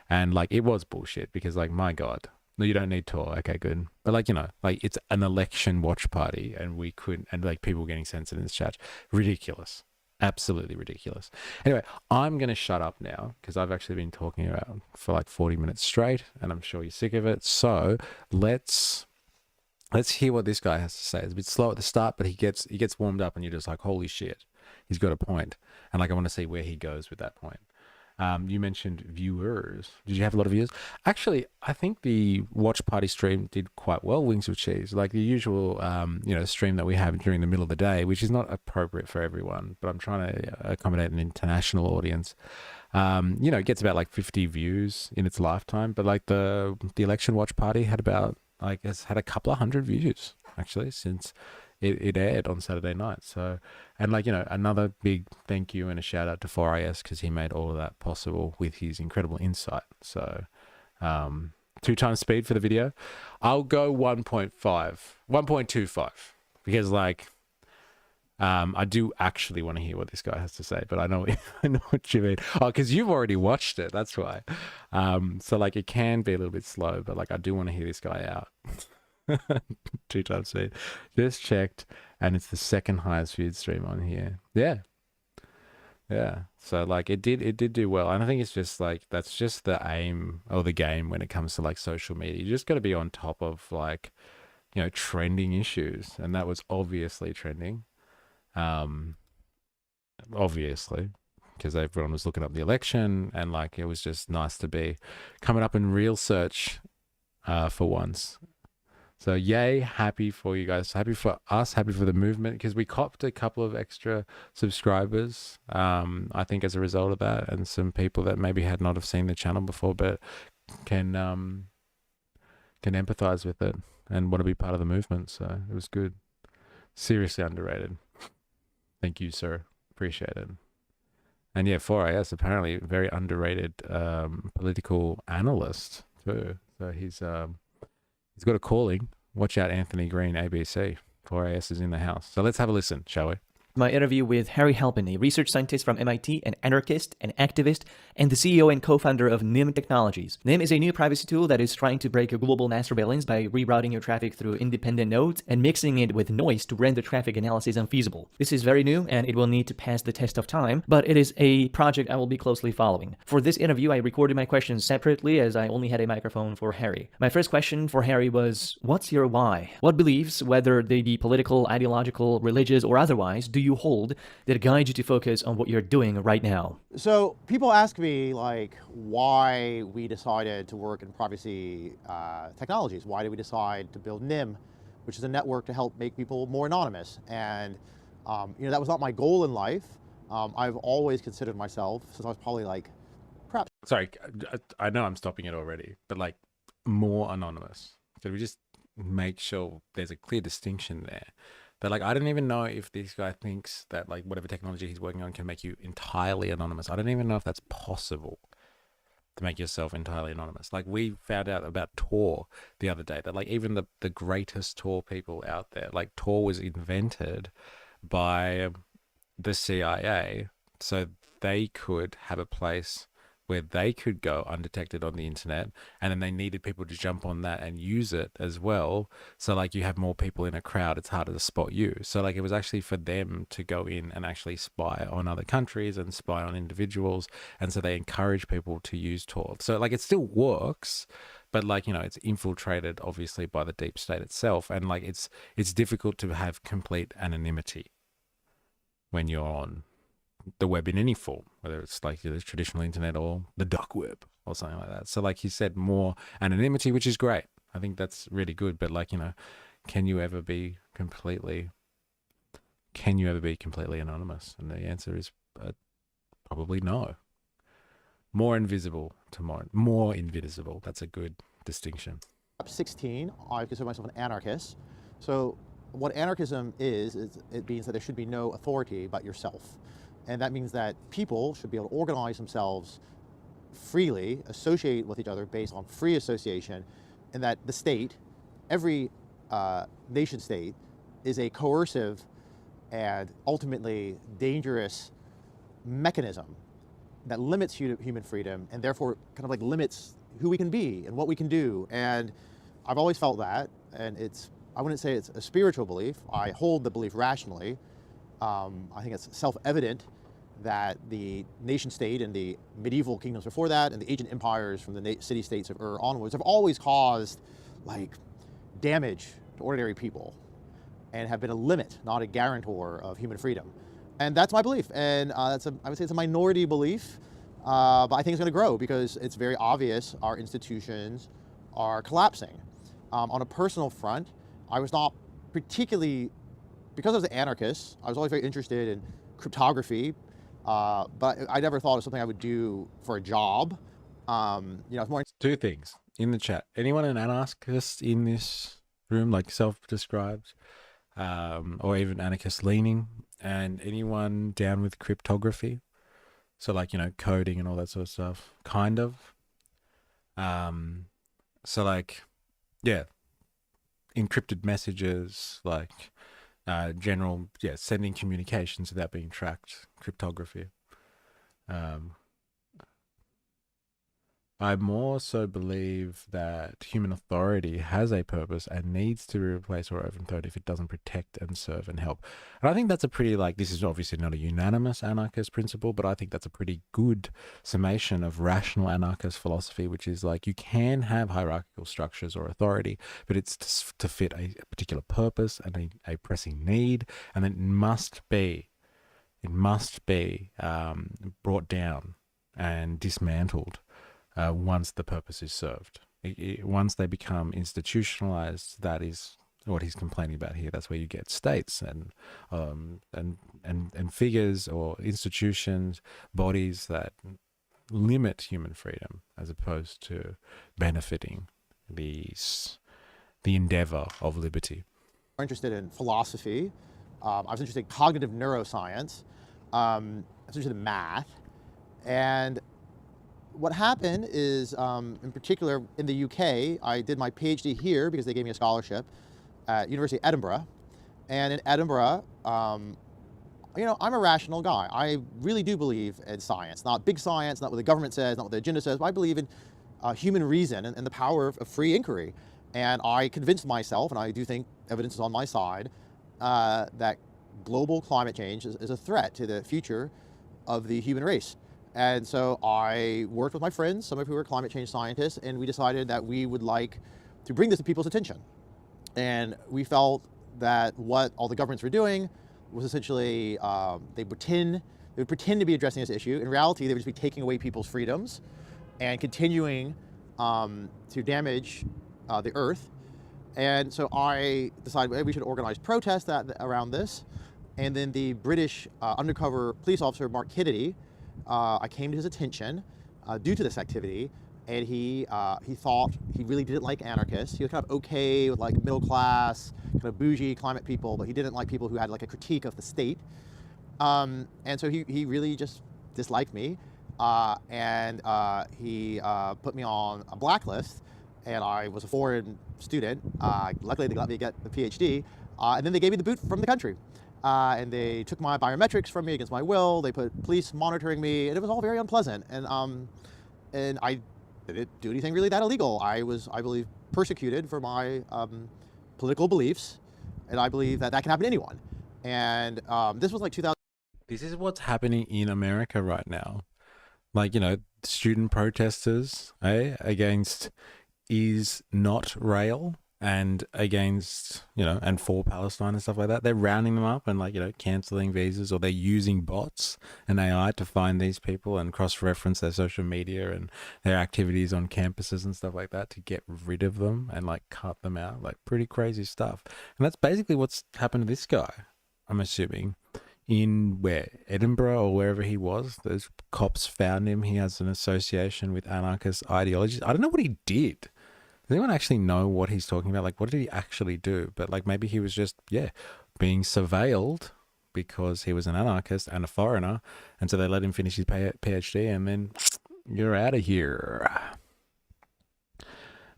Speaker 1: And, like, it was bullshit because, like, my God, No, you don't need Tor. Okay, good. But like, like it's an election watch party and we couldn't, and like people getting censored in this chat. Ridiculous. Absolutely ridiculous. Anyway, I'm going to shut up now because I've actually been talking about for like 40 minutes straight and I'm sure you're sick of it. So let's hear what this guy has to say. It's a bit slow at the start, but he gets warmed up and you're just like, holy shit, he's got a point. And like, I want to see where he goes with that point. You mentioned viewers. Did you have a lot of viewers? Actually, I think the watch party stream did quite well, Wings with Cheese. Like the usual, stream that we have during the middle of the day, which is not appropriate for everyone, but I'm trying to accommodate an international audience. It gets about like 50 views in its lifetime, but like the election watch party had about, has had a couple of hundred views actually since it aired on Saturday night. So, and another big thank you and a shout out to 4IS because he made all of that possible with his incredible insight. So, 2 times speed for the video. I'll go 1.25 because I do actually want to hear what this guy has to say, but I know what you mean. Oh, because you've already watched it. That's why. So it can be a little bit slow, but I do want to hear this guy out. 2 times speed. Just checked, and it's the second highest viewed stream on here. Yeah. So it did do well, and I think it's just that's just the aim or the game when it comes to social media. You just got to be on top of trending issues, and that was obviously trending. Obviously, because everyone was looking up the election, and it was just nice to be coming up in real search for once. So yay, happy for you guys, happy for us, happy for the movement, because we copped a couple of extra subscribers, I think as a result of that, and some people that maybe had not have seen the channel before, but can empathize with it and want to be part of the movement. So it was good. Seriously underrated. Thank you, sir. Appreciate it. And yeah, 4IS, apparently very underrated political analyst too. So he's got a calling. Watch out, Anthony Green, ABC. 4AS is in the house. So let's have a listen, shall we?
Speaker 2: My interview with Harry Halpin, a research scientist from MIT, an anarchist, an activist, and the CEO and co-founder of NIM Technologies. NIM is a new privacy tool that is trying to break global mass surveillance by rerouting your traffic through independent nodes and mixing it with noise to render traffic analysis unfeasible. This is very new and it will need to pass the test of time, but it is a project I will be closely following. For this interview, I recorded my questions separately as I only had a microphone for Harry. My first question for Harry was, what's your why? What beliefs, whether they be political, ideological, religious, or otherwise, do you hold that guide you to focus on what you're doing right now?
Speaker 3: So people ask me why we decided to work in privacy technologies. Why did we decide to build NIM, which is a network to help make people more anonymous? And that was not my goal in life. I've always considered myself, since I was probably perhaps.
Speaker 1: Sorry, I know I'm stopping it already, but more anonymous. Could we just make sure there's a clear distinction there? That I don't even know if this guy thinks that whatever technology he's working on can make you entirely anonymous. I don't even know if that's possible to make yourself entirely anonymous. We found out about Tor the other day, that even the greatest Tor people out there, Tor was invented by the CIA so they could have a place where they could go undetected on the internet, and then they needed people to jump on that and use it as well. So you have more people in a crowd, it's harder to spot you. So it was actually for them to go in and actually spy on other countries and spy on individuals. And so they encourage people to use Tor. So it still works, but it's infiltrated obviously by the deep state itself. And it's difficult to have complete anonymity when you're on the web in any form, whether it's the traditional internet or the dark web or something like that. So he said, more anonymity, which is great. I think that's really good. But can you ever be completely anonymous? And the answer is probably no. More invisible to more invisible. That's a good distinction.
Speaker 3: 16, I consider myself an anarchist. So what anarchism is it means that there should be no authority but yourself. And that means that people should be able to organize themselves freely, associate with each other based on free association, and that the state, every nation state, is a coercive and ultimately dangerous mechanism that limits human freedom and therefore kind of limits who we can be and what we can do. And I've always felt that, and I wouldn't say it's a spiritual belief. I hold the belief rationally. I think it's self-evident that the nation state and the medieval kingdoms before that and the ancient empires from the city-states of Ur onwards have always caused like damage to ordinary people and have been a limit, not a guarantor of human freedom. And that's my belief. And I would say it's a minority belief, but I think it's going to grow because it's very obvious our institutions are collapsing. On a personal front, I was not particularly, because I was an anarchist, I was always very interested in cryptography, but I never thought it was something I would do for a job. It's more.
Speaker 1: Two things in the chat. Anyone an anarchist in this room, like self-described, or even anarchist leaning, and anyone down with cryptography? So like, coding and all that sort of stuff, kind of. So like, yeah, encrypted messages, like general, sending communications without being tracked, cryptography. I more so believe that human authority has a purpose and needs to replace or overthrow it if it doesn't protect and serve and help. And I think that's a pretty, this is obviously not a unanimous anarchist principle, but I think that's a pretty good summation of rational anarchist philosophy, which is you can have hierarchical structures or authority, but it's to fit a particular purpose and a pressing need, and it must be brought down and dismantled once the purpose is served. Once they become institutionalized, that is what he's complaining about here. That's where you get states and figures or institutions, bodies that limit human freedom as opposed to benefiting the endeavor of liberty.
Speaker 3: I'm interested in philosophy. I was interested in cognitive neuroscience. I was interested in math. And what happened is, in particular, in the UK, I did my PhD here because they gave me a scholarship at University of Edinburgh. And in Edinburgh, I'm a rational guy. I really do believe in science, not big science, not what the government says, not what the agenda says, but I believe in human reason and the power of free inquiry. And I convinced myself, and I do think evidence is on my side, that global climate change is a threat to the future of the human race. And so I worked with my friends, some of who are climate change scientists, and we decided that we would like to bring this to people's attention. And we felt that what all the governments were doing was essentially they would pretend to be addressing this issue. In reality, they would just be taking away people's freedoms and continuing to damage the earth. And so I decided we should organize protests around this. And then the British undercover police officer, Mark Kennedy, I came to his attention due to this activity, and he thought he really didn't like anarchists. He was kind of okay with middle class, kind of bougie climate people, but he didn't like people who had a critique of the state. And so he really just disliked me, and he put me on a blacklist. And I was a foreign student. Luckily, they let me get the PhD, and then they gave me the boot from the country. And they took my biometrics from me against my will. They put police monitoring me, and it was all very unpleasant. And I didn't do anything really that illegal. I was, I believe, persecuted for my political beliefs, and I believe that can happen to anyone. And this was 2000.
Speaker 1: This is what's happening in America right now. Student protesters, against is not rail. And against, and for Palestine and stuff like that, they're rounding them up and canceling visas, or they're using bots and AI to find these people and cross-reference their social media and their activities on campuses and stuff like that to get rid of them and cut them out. Pretty crazy stuff. And that's basically what's happened to this guy, I'm assuming, in Edinburgh or wherever he was. Those cops found him. He has an association with anarchist ideologies. I don't know what he did. Does anyone actually know what he's talking about? What did he actually do? But maybe he was just, being surveilled because he was an anarchist and a foreigner. And so they let him finish his PhD and then you're out of here.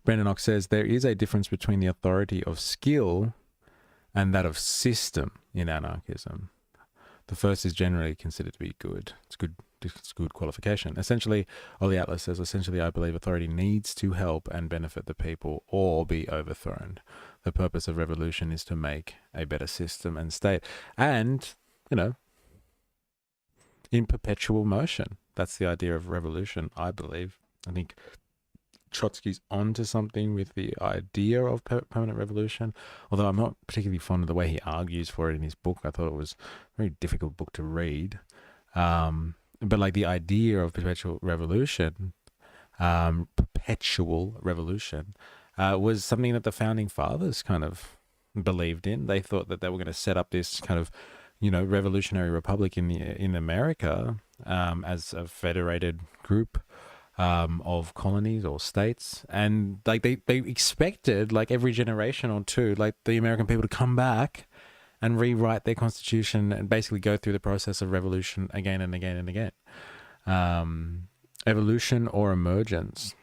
Speaker 1: Brendan Ox says, there is a difference between the authority of skill and that of system in anarchism. The first is generally considered to be good. It's good qualification. Essentially, the Atlas says, essentially, I believe authority needs to help and benefit the people or be overthrown. The purpose of revolution is to make a better system and state. And, in perpetual motion. That's the idea of revolution, I believe. I think Trotsky's onto something with the idea of permanent revolution, although I'm not particularly fond of the way he argues for it in his book. I thought it was a very difficult book to read. But like the idea of perpetual revolution was something that the founding fathers kind of believed in. They thought that they were going to set up this kind of, revolutionary republic in America as a federated group of colonies or states, and like they expected like every generation or two, like the American people to come back and rewrite their constitution and basically go through the process of revolution again and again and again. Evolution or emergence.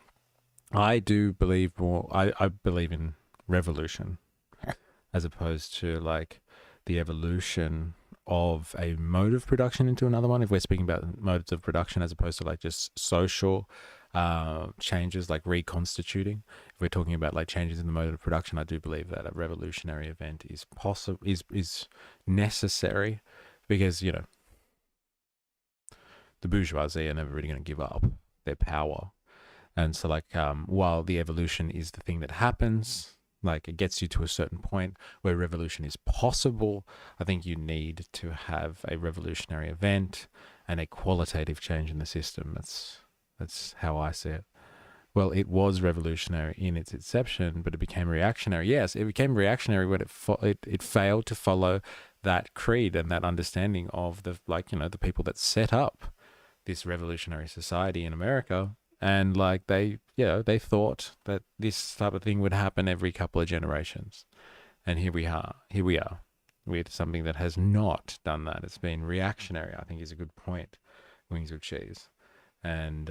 Speaker 1: I do believe more. I believe in revolution as opposed to like the evolution of a mode of production into another one, if we're speaking about modes of production as opposed to like just social changes like reconstituting. If we're talking about like changes in the mode of production, I do believe that a revolutionary event is possible, is necessary, because the bourgeoisie are never really going to give up their power. And so like while the evolution is the thing that happens, like it gets you to a certain point where revolution is possible, I think you need to have a revolutionary event and a qualitative change in the system. That's how I see it. Well, it was revolutionary in its inception, but it became reactionary. Yes, it became reactionary when it failed to follow that creed and that understanding of the people that set up this revolutionary society in America. And like they thought that this type of thing would happen every couple of generations. And here we are with something that has not done that. It's been reactionary, I think is a good point. Wings of cheese. And,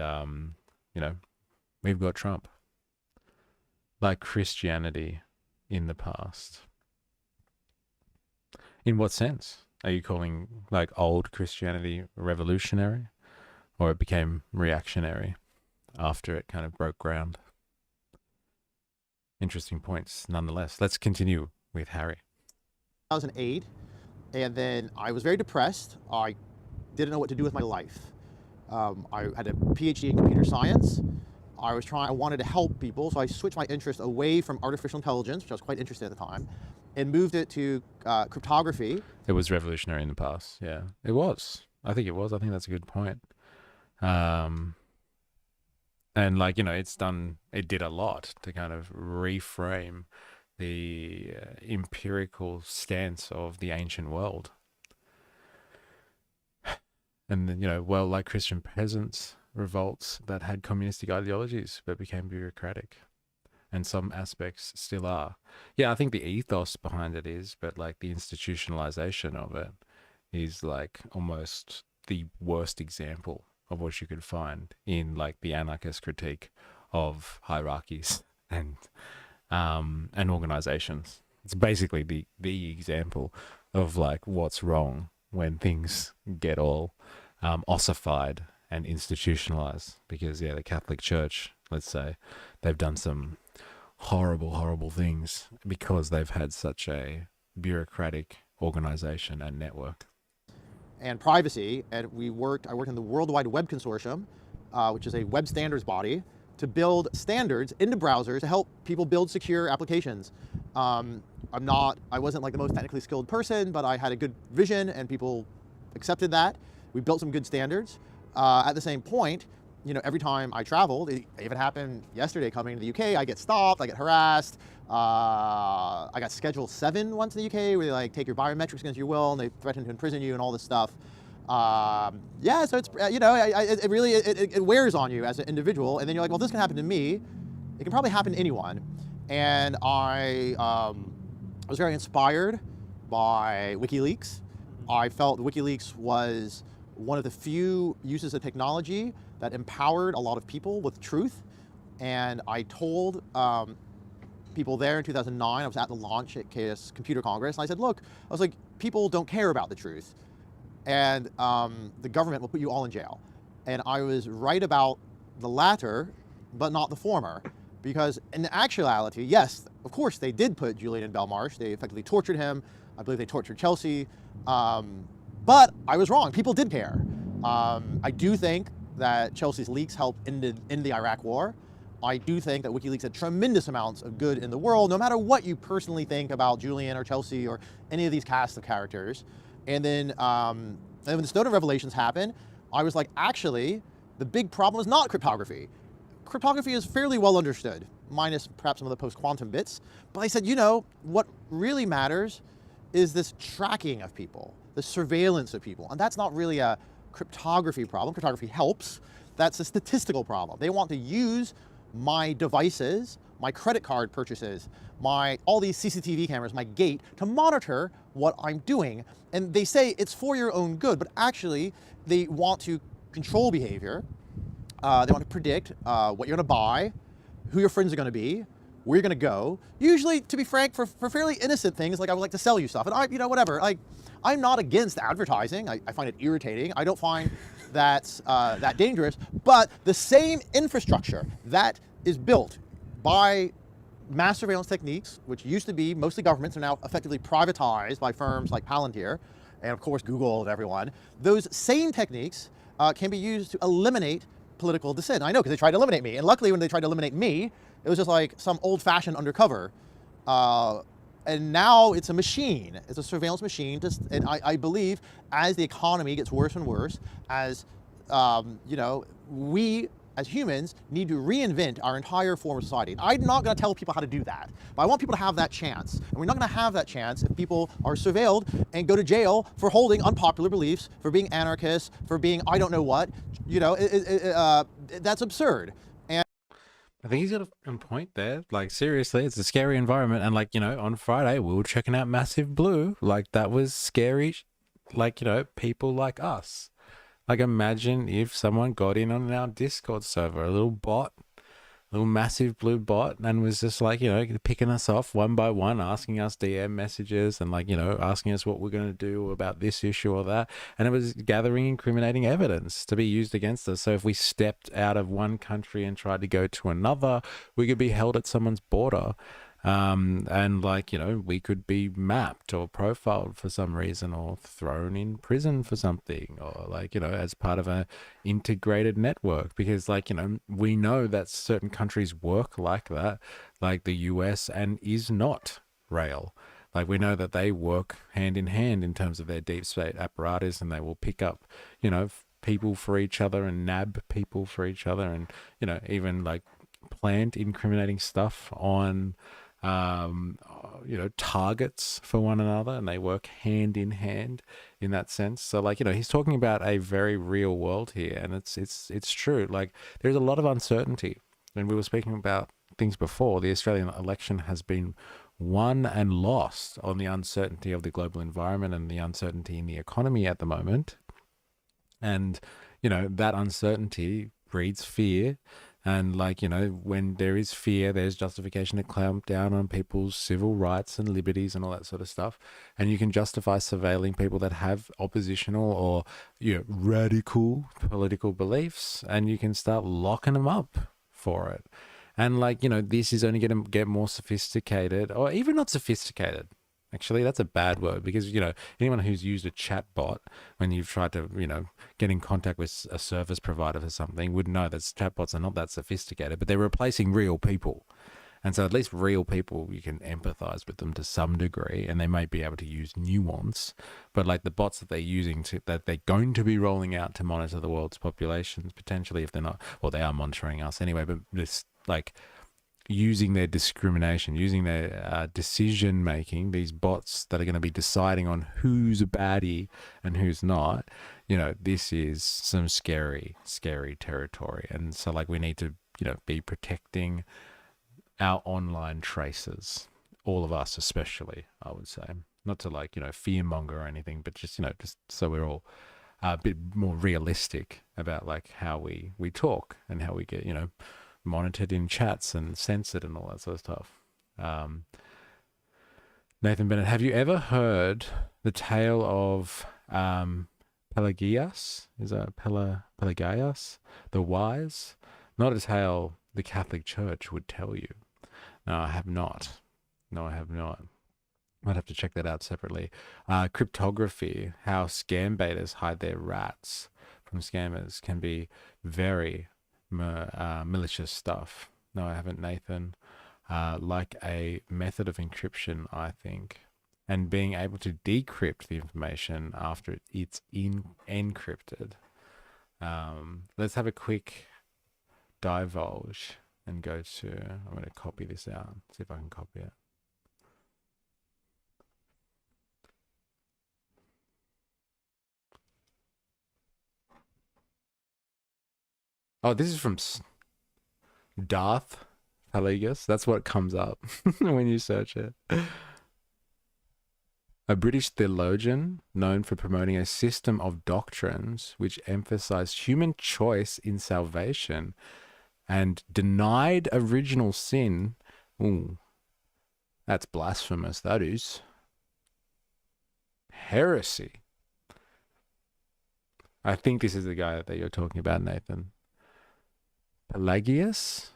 Speaker 1: we've got Trump. Like Christianity in the past. In what sense? Are you calling like old Christianity revolutionary? Or it became reactionary after it kind of broke ground? Interesting points nonetheless. Let's continue with Harry.
Speaker 3: 2008, and then I was very depressed. I didn't know what to do with my life. I had a PhD in computer science. I wanted to help people, so I switched my interest away from artificial intelligence, which I was quite interested at the time, and moved it to cryptography.
Speaker 1: It was revolutionary in the past. Yeah, it was. I think it was. I think that's a good point. And like, it did a lot to kind of reframe the empirical stance of the ancient world. And, like Christian peasants revolts that had communistic ideologies but became bureaucratic. And some aspects still are. Yeah, I think the ethos behind it is, but like the institutionalization of it is like almost the worst example of what you could find in like the anarchist critique of hierarchies and organizations. It's basically the example of like what's wrong when things get all ossified and institutionalized. Because the Catholic Church, let's say, they've done some horrible things because they've had such a bureaucratic organization and network.
Speaker 3: And privacy, and I worked in the World Wide Web Consortium, which is a web standards body, to build standards into browsers to help people build secure applications. I wasn't like the most technically skilled person, but I had a good vision and people accepted that. We built some good standards. At the same point, every time I traveled, it even happened yesterday coming to the UK, I get stopped, I get harassed. I got Schedule 7 once in the UK, where they like take your biometrics against your will and they threaten to imprison you and all this stuff. So it's, it really wears on you as an individual. And then you're like, well, this can happen to me. It can probably happen to anyone. And I was very inspired by WikiLeaks. I felt WikiLeaks was one of the few uses of technology that empowered a lot of people with truth. And I told people there in 2009, I was at the launch at KS Computer Congress, and I said, look, people don't care about the truth. and the government will put you all in jail. And I was right about the latter, but not the former. Because in actuality, yes, of course, they did put Julian in Belmarsh. They effectively tortured him. I believe they tortured Chelsea. But I was wrong. People did care. I do think that Chelsea's leaks helped in the Iraq War. I do think that WikiLeaks had tremendous amounts of good in the world, no matter what you personally think about Julian or Chelsea or any of these cast of characters. And then when the Snowden revelations happened, I was like, actually, the big problem is not cryptography. Cryptography is fairly well understood, minus perhaps some of the post-quantum bits. But I said, you know, what really matters is this tracking of people, the surveillance of people. And that's not really a cryptography problem. Cryptography helps. That's a statistical problem. They want to use my devices, my credit card purchases, all these CCTV cameras, my gate, to monitor what I'm doing. And they say it's for your own good, but actually they want to control behavior. They want to predict what you're going to buy, who your friends are going to be, where you're going to go. Usually, to be frank, for fairly innocent things, like I would like to sell you stuff. And whatever. Like, I'm not against advertising. I find it irritating. I don't find that dangerous. But the same infrastructure that is built by mass surveillance techniques, which used to be mostly governments, are now effectively privatized by firms like Palantir, and of course Google and everyone. Those same techniques can be used to eliminate political dissent. I know, because they tried to eliminate me. And luckily, when they tried to eliminate me, it was just like some old-fashioned undercover. And now it's a machine. It's a surveillance machine. And I believe as the economy gets worse and worse, as we as humans need to reinvent our entire form of society. And I'm not going to tell people how to do that, but I want people to have that chance. And we're not going to have that chance if people are surveilled and go to jail for holding unpopular beliefs, for being anarchists, for being I don't know what. That's absurd. And
Speaker 1: I think he's got a point there. Like, seriously, it's a scary environment. And, like, on Friday, we were checking out Massive Blue. Like, that was scary. Like, people like us. Like, imagine if someone got in on our Discord server, a little bot, a little Massive Blue bot, and was just like, picking us off one by one, asking us DM messages and, like, asking us what we're going to do about this issue or that. And it was gathering incriminating evidence to be used against us. So if we stepped out of one country and tried to go to another, we could be held at someone's border. And like, we could be mapped or profiled for some reason or thrown in prison for something or like, as part of a integrated network because like, we know that certain countries work like that, like the US and is not rail. Like we know that they work hand in hand in terms of their deep state apparatus and they will pick up, people for each other and nab people for each other and, even like plant incriminating stuff on targets for one another and they work hand in hand in that sense. So like, he's talking about a very real world here and it's true. Like there's a lot of uncertainty and we were speaking about things before. The Australian election has been won and lost on the uncertainty of the global environment and the uncertainty in the economy at the moment. And, that uncertainty breeds fear. And like, when there is fear, there's justification to clamp down on people's civil rights and liberties and all that sort of stuff. And you can justify surveilling people that have oppositional or, radical political beliefs and you can start locking them up for it. And like, this is only going to get more sophisticated or even not sophisticated. Actually, that's a bad word because, anyone who's used a chat bot when you've tried to, get in contact with a service provider for something would know that chatbots are not that sophisticated, but they're replacing real people. And so at least real people, you can empathize with them to some degree and they might be able to use nuance. But like the bots that they're using that they're going to be rolling out to monitor the world's populations, potentially if they're not, well, they are monitoring us anyway, but this like using their discrimination, using their decision making, these bots that are going to be deciding on who's a baddie and who's not, this is some scary, scary territory. And so like we need to, be protecting our online traces, all of us especially, I would say. Not to like, fearmonger or anything, but just, just so we're all a bit more realistic about like how we talk and how we get, monitored in chats and censored and all that sort of stuff. Nathan Bennett, have you ever heard the tale of Pelagius? Is that Pelagius? The wise? Not as how the Catholic Church would tell you. No, I have not. No, I have not. I'd have to check that out separately. Cryptography, how scam baiters hide their rats from scammers, can be very malicious stuff. No, I haven't, Nathan. Like a method of encryption, I think. And being able to decrypt the information after it's encrypted. Let's have a quick divulge and go to, I'm going to copy this out, see if I can copy it. Oh, this is from Darth Pelagius. That's what comes up when you search it. A British theologian known for promoting a system of doctrines which emphasized human choice in salvation and denied original sin. Ooh, that's blasphemous, that is. Heresy. I think this is the guy that you're talking about, Nathan. Pelagius,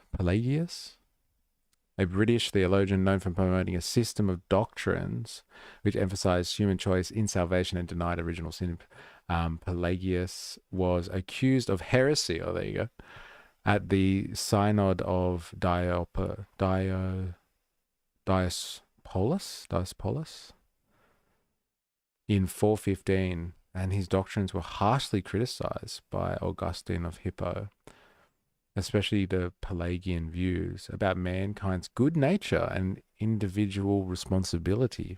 Speaker 1: a British theologian known for promoting a system of doctrines which emphasized human choice in salvation and denied original sin. Pelagius was accused of heresy, oh, there you go, at the Synod of Diospolis in 415, and his doctrines were harshly criticized by Augustine of Hippo, especially the Pelagian views about mankind's good nature and individual responsibility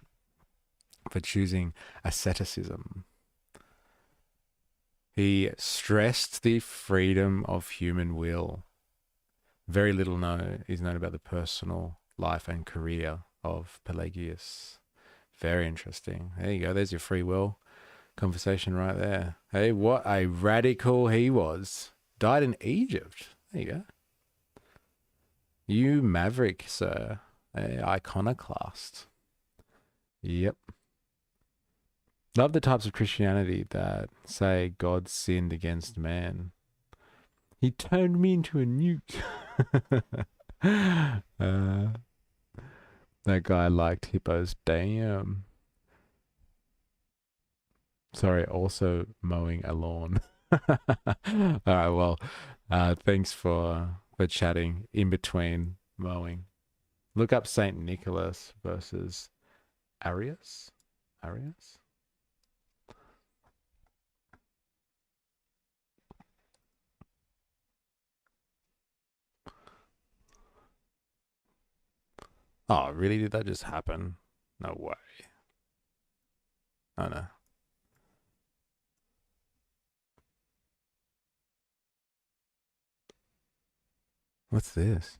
Speaker 1: for choosing asceticism. He stressed the freedom of human will. Very little is known about the personal life and career of Pelagius. Very interesting. There you go. There's your free will conversation right there. Hey, what a radical he was. Died in Egypt. There you go. You maverick, sir. A iconoclast. Yep. Love the types of Christianity that say God sinned against man. He turned me into a nuke. That guy liked hippos. Damn. Sorry, also mowing a lawn. All right, well, thanks for chatting in between mowing. Look up Saint Nicholas versus Arius. Arius? Oh, really? Did that just happen? No way. Oh, no. What's this?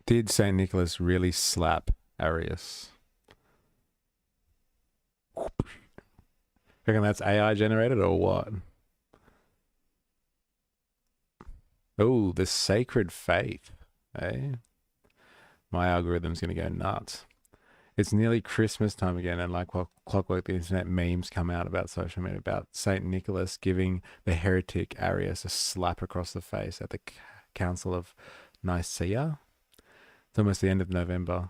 Speaker 1: Did Saint Nicholas really slap Arius? Reckon that's AI generated or what? Oh, the sacred faith. Eh? My algorithm's going to go nuts. It's nearly Christmas time again, and like clockwork, the internet memes come out about social media about Saint Nicholas giving the heretic Arius a slap across the face at the Council of Nicaea. It's almost the end of November.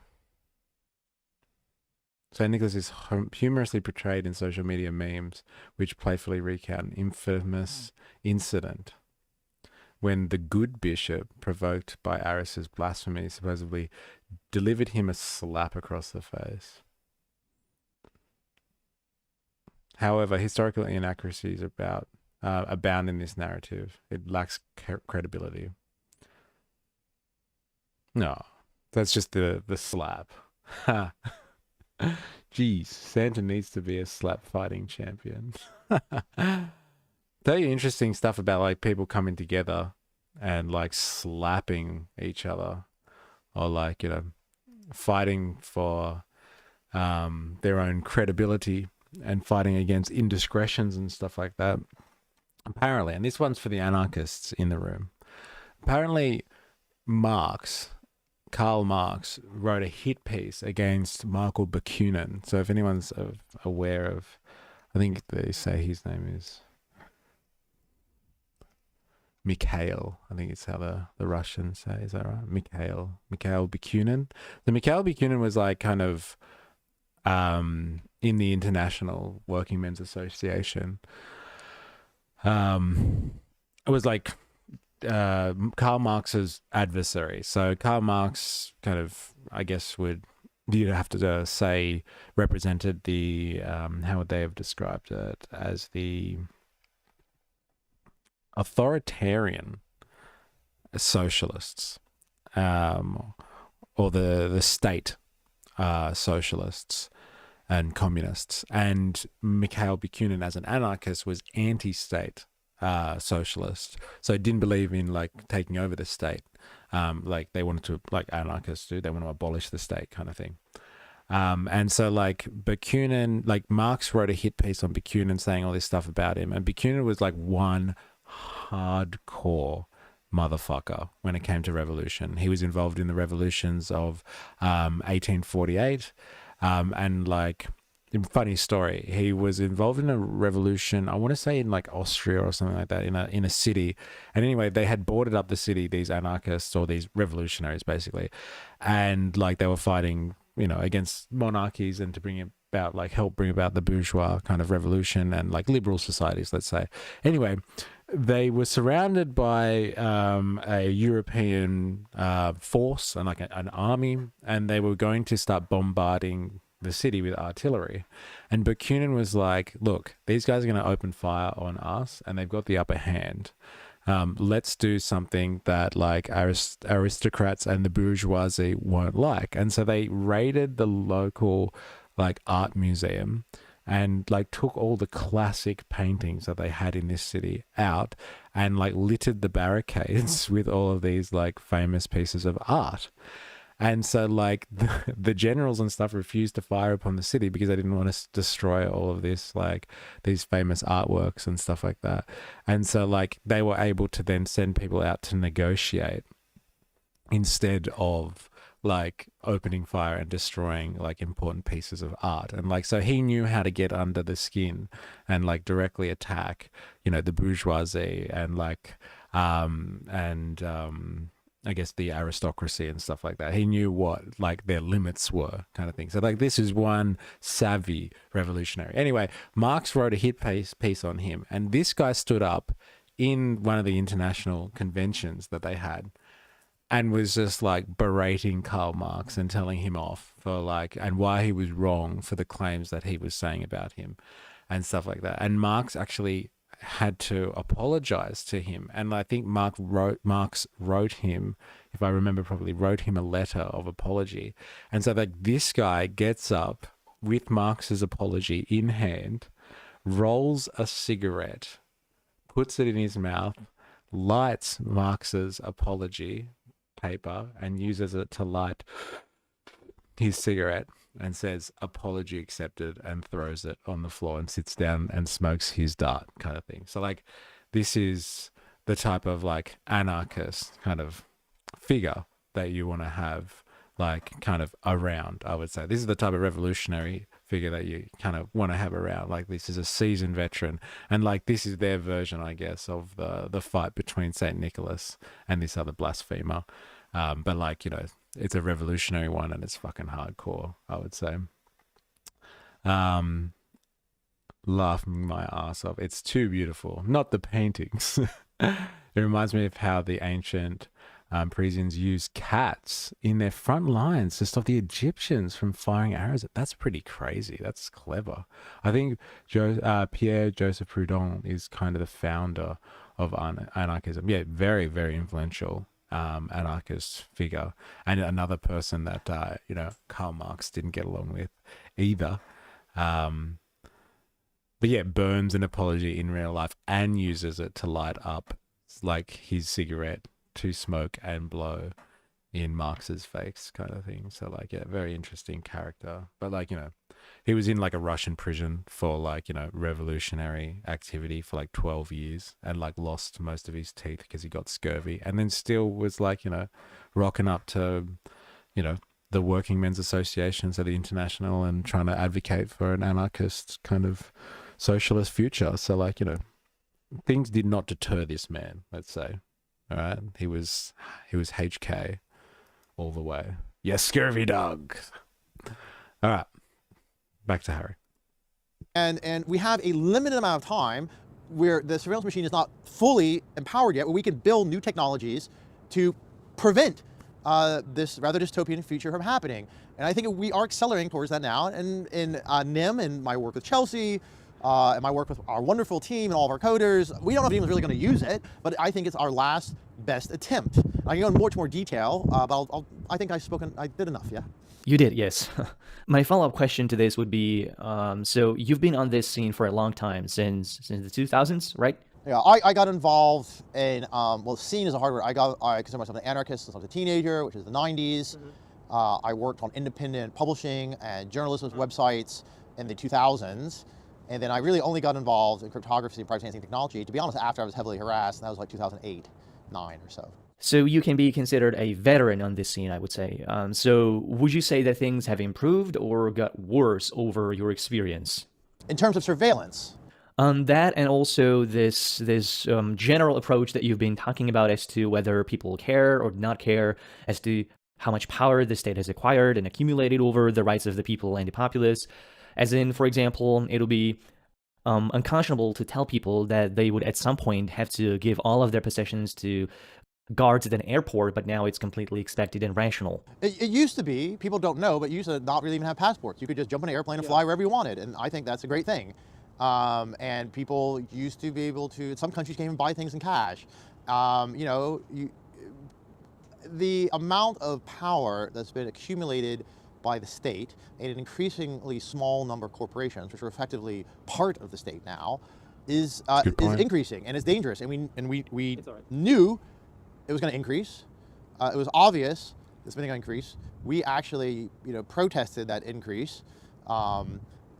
Speaker 1: St. Nicholas is humorously portrayed in social media memes, which playfully recount an infamous incident when the good bishop, provoked by Arius's blasphemy, supposedly delivered him a slap across the face. However, historical inaccuracies abound in this narrative. It lacks credibility. No, that's just the slap. Ha. Jeez, Santa needs to be a slap fighting champion. Tell you interesting stuff about like people coming together and like slapping each other, or like, you know, fighting for their own credibility and fighting against indiscretions and stuff like that. Apparently, and this one's for the anarchists in the room, apparently Karl Marx wrote a hit piece against Michael Bakunin. So if anyone's aware of, I think they say his name is Mikhail. I think it's how the Russians say. Is that right? Mikhail Bakunin. The Mikhail Bakunin was like kind of in the International Working Men's Association. It was like Karl Marx's adversary. So Karl Marx kind of, I guess, you'd have to say represented the, how would they have described it, as the authoritarian socialists, or the state socialists and communists. And Mikhail Bakunin, as an anarchist, was anti-state socialist, so didn't believe in like taking over the state, like they wanted to, like anarchists do, they want to abolish the state kind of thing. And so like Bakunin, like Marx wrote a hit piece on Bakunin saying all this stuff about him, and Bakunin was like one hardcore motherfucker when it came to revolution. He was involved in the revolutions of 1848, and like, funny story, he was involved in a revolution, I want to say in like Austria or something like that, in a city. And anyway, they had boarded up the city, these anarchists, or these revolutionaries basically, and like they were fighting, you know, against monarchies and to bring about, like, help bring about the bourgeois kind of revolution and like liberal societies, let's say. Anyway, they were surrounded by a European force and like an army, and they were going to start bombarding the city with artillery. And Bakunin was like, look, these guys are going to open fire on us and they've got the upper hand. Let's do something that like aristocrats and the bourgeoisie won't like. And so they raided the local like art museum and like took all the classic paintings that they had in this city out and like littered the barricades with all of these like famous pieces of art. And so like the generals and stuff refused to fire upon the city because they didn't want to destroy all of this, like these famous artworks and stuff like that. And so like they were able to then send people out to negotiate instead of like opening fire and destroying like important pieces of art. And like, so he knew how to get under the skin and like directly attack, you know, the bourgeoisie and like, I guess the aristocracy and stuff like that. He knew what like their limits were, kind of thing. So like this is one savvy revolutionary. Anyway, Marx wrote a hit piece on him, and this guy stood up in one of the international conventions that they had and was just like berating Karl Marx and telling him off for like, and why he was wrong for the claims that he was saying about him and stuff like that. And Marx actually had to apologize to him, and I think Marx wrote him, if I remember properly, wrote him a letter of apology. And so like this guy gets up with Marx's apology in hand, rolls a cigarette, puts it in his mouth, lights Marx's apology paper and uses it to light his cigarette, and says apology accepted, and throws it on the floor and sits down and smokes his dart, kind of thing. So like this is the type of like anarchist kind of figure that you want to have like kind of around, I would say. This is the type of revolutionary figure that you kind of want to have around. Like this is a seasoned veteran, and like this is their version, I guess, of the fight between Saint Nicholas and this other blasphemer. But like, you know, it's a revolutionary one and it's fucking hardcore, I would say. Laughing my ass off. It's too beautiful. Not the paintings. It reminds me of how the ancient Parisians used cats in their front lines to stop the Egyptians from firing arrows. That's pretty crazy. That's clever. I think Pierre Joseph Proudhon is kind of the founder of anarchism. Yeah, very, very influential anarchist figure, and another person that you know, Karl Marx didn't get along with either. But yeah, burns an apology in real life and uses it to light up like his cigarette to smoke and blow in Marx's face kind of thing. So like, yeah, very interesting character. But like, he was in like a Russian prison for like, revolutionary activity for like 12 years and like lost most of his teeth because he got scurvy, and then still was like, rocking up to, the working men's associations at the International and trying to advocate for an anarchist kind of socialist future. So like, things did not deter this man, let's say. All right. He was HK all the way. Yes, scurvy dog. All right. Back to Harry.
Speaker 3: And we have a limited amount of time where the surveillance machine is not fully empowered yet, where we can build new technologies to prevent this rather dystopian future from happening. And I think we are accelerating towards that now. And in NIM and my work with Chelsea, and my work with our wonderful team and all of our coders, we don't know if anyone's really going to use it, but I think it's our last best attempt. I can go into much more detail, but I think I did enough, yeah?
Speaker 2: You did, yes. My follow-up question to this would be, so you've been on this scene for a long time, since the 2000s, right?
Speaker 3: Yeah, I got involved in, well, scene is a hard word. I consider myself an anarchist since I was a teenager, which is the 90s. I worked on independent publishing and journalism websites in the 2000s. And then I really only got involved in cryptography and privacy enhancing technology, to be honest, after I was heavily harassed, and that was like 2008, 9 or so.
Speaker 2: So you can be considered a veteran on this scene, I would say. So would you say that things have improved or got worse over your experience?
Speaker 3: In terms of surveillance?
Speaker 2: That, and also this general approach that you've been talking about as to whether people care or not care, as to how much power the state has acquired and accumulated over the rights of the people and the populace. As in, for example, it'll be unconscionable to tell people that they would at some point have to give all of their possessions to guards at an airport, but now it's completely expected and rational.
Speaker 3: It used to be, people don't know, but you used to not really even have passports. You could just jump on an airplane and fly wherever you wanted, and I think that's a great thing. And people used to be able to, some countries can't even buy things in cash. The amount of power that's been accumulated by the state and an increasingly small number of corporations, which are effectively part of the state now, is increasing, and it's dangerous. And we knew it was going to increase. It was obvious it's been going to increase. We actually, protested that increase.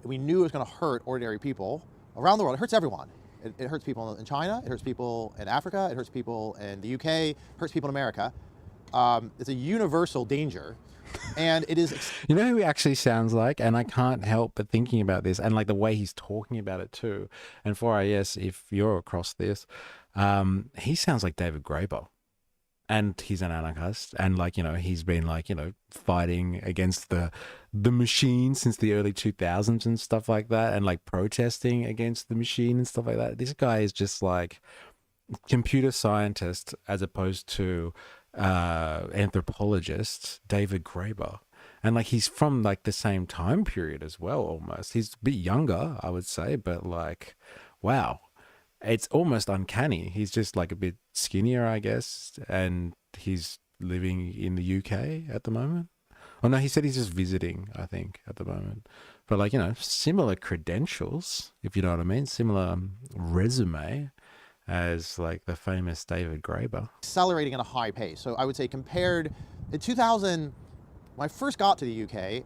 Speaker 3: We knew it was going to hurt ordinary people around the world. It hurts everyone. It hurts people in China. It hurts people in Africa. It hurts people in the UK. It hurts people in America. It's a universal danger. And it is.
Speaker 1: You know who he actually sounds like? And I can't help but thinking about this, and like the way he's talking about it too. And for IS, if you're across this, he sounds like David Graeber. And he's an anarchist, and like, he's been like, fighting against the machine since the early 2000s and stuff like that, and like protesting against the machine and stuff like that. This guy is just like computer scientist as opposed to anthropologist David Graeber. And like, he's from like the same time period as well, almost. He's a bit younger, I would say, but like, wow. It's almost uncanny. He's just like a bit skinnier, I guess, and he's living in the UK at the moment. Oh no, he said he's just visiting, I think, at the moment. But like, similar credentials, if you know what I mean, similar resume as like the famous David Graeber.
Speaker 3: Accelerating at a high pace. So I would say compared in 2000, when I first got to the UK,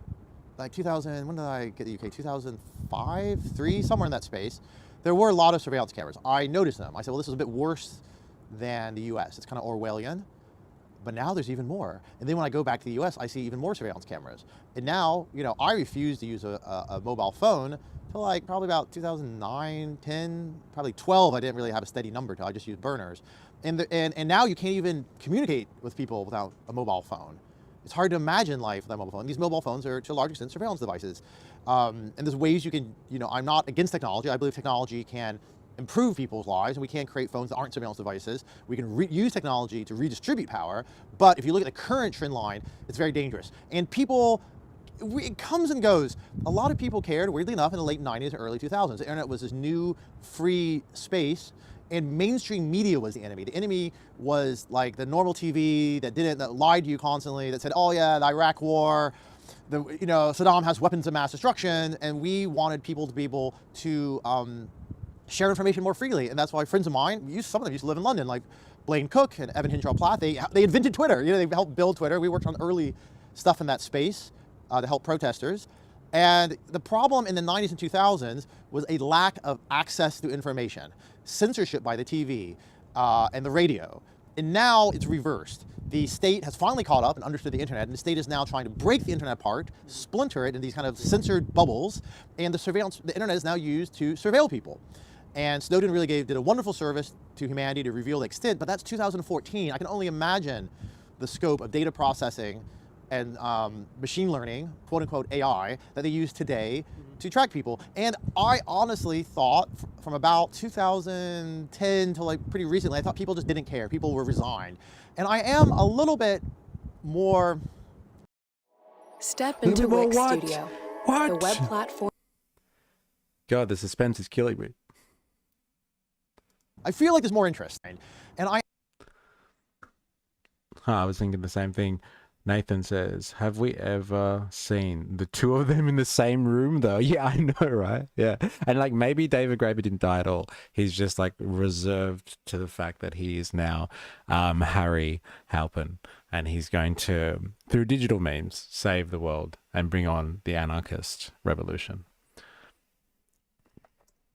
Speaker 3: like 2000, when did I get to the UK? 2005, 3, somewhere in that space. There were a lot of surveillance cameras. I noticed them. I said, well, this is a bit worse than the US. It's kind of Orwellian. But now there's even more. And then when I go back to the US, I see even more surveillance cameras. And now, I refused to use a mobile phone till like probably about 2009, 10, probably 12. I didn't really have a steady number till I just used burners. And now you can't even communicate with people without a mobile phone. It's hard to imagine life without a mobile phone. These mobile phones are, to a large extent, surveillance devices. And there's ways you can, I'm not against technology. I believe technology can improve people's lives, and we can create phones that aren't surveillance devices. We can use technology to redistribute power. But if you look at the current trend line, it's very dangerous. And people, it comes and goes. A lot of people cared, weirdly enough, in the late 90s and early 2000s. The internet was this new, free space, and mainstream media was the enemy. The enemy was like the normal TV that lied to you constantly, that said, oh yeah, the Iraq war, Saddam has weapons of mass destruction, and we wanted people to be able to share information more freely. And that's why friends of mine, some of them used to live in London, like Blaine Cook and Evan Hinshaw Platt, they invented Twitter. You know, they helped build Twitter. We worked on early stuff in that space to help protesters. And the problem in the 90s and 2000s was a lack of access to information, censorship by the TV and the radio. And now it's reversed. The state has finally caught up and understood the internet, and the state is now trying to break the internet apart, splinter it in these kind of censored bubbles, and the internet is now used to surveil people. And Snowden really did a wonderful service to humanity to reveal the extent, but that's 2014. I can only imagine the scope of data processing and machine learning, quote unquote AI, that they use today to track people. And I honestly thought from about 2010 to like pretty recently, I thought people just didn't care. People were resigned. And I am a little bit more...
Speaker 4: Step into Wix
Speaker 1: what?
Speaker 4: Studio,
Speaker 1: What?
Speaker 4: the web platform.
Speaker 1: God, the suspense is killing me.
Speaker 3: I feel like there's more interest. And
Speaker 1: I was thinking the same thing. Nathan says, have we ever seen the two of them in the same room though? Yeah, I know, right? Yeah. And like maybe David Graeber didn't die at all. He's just like reserved to the fact that he is now Harry Halpin, and he's going to, through digital means, save the world and bring on the anarchist revolution.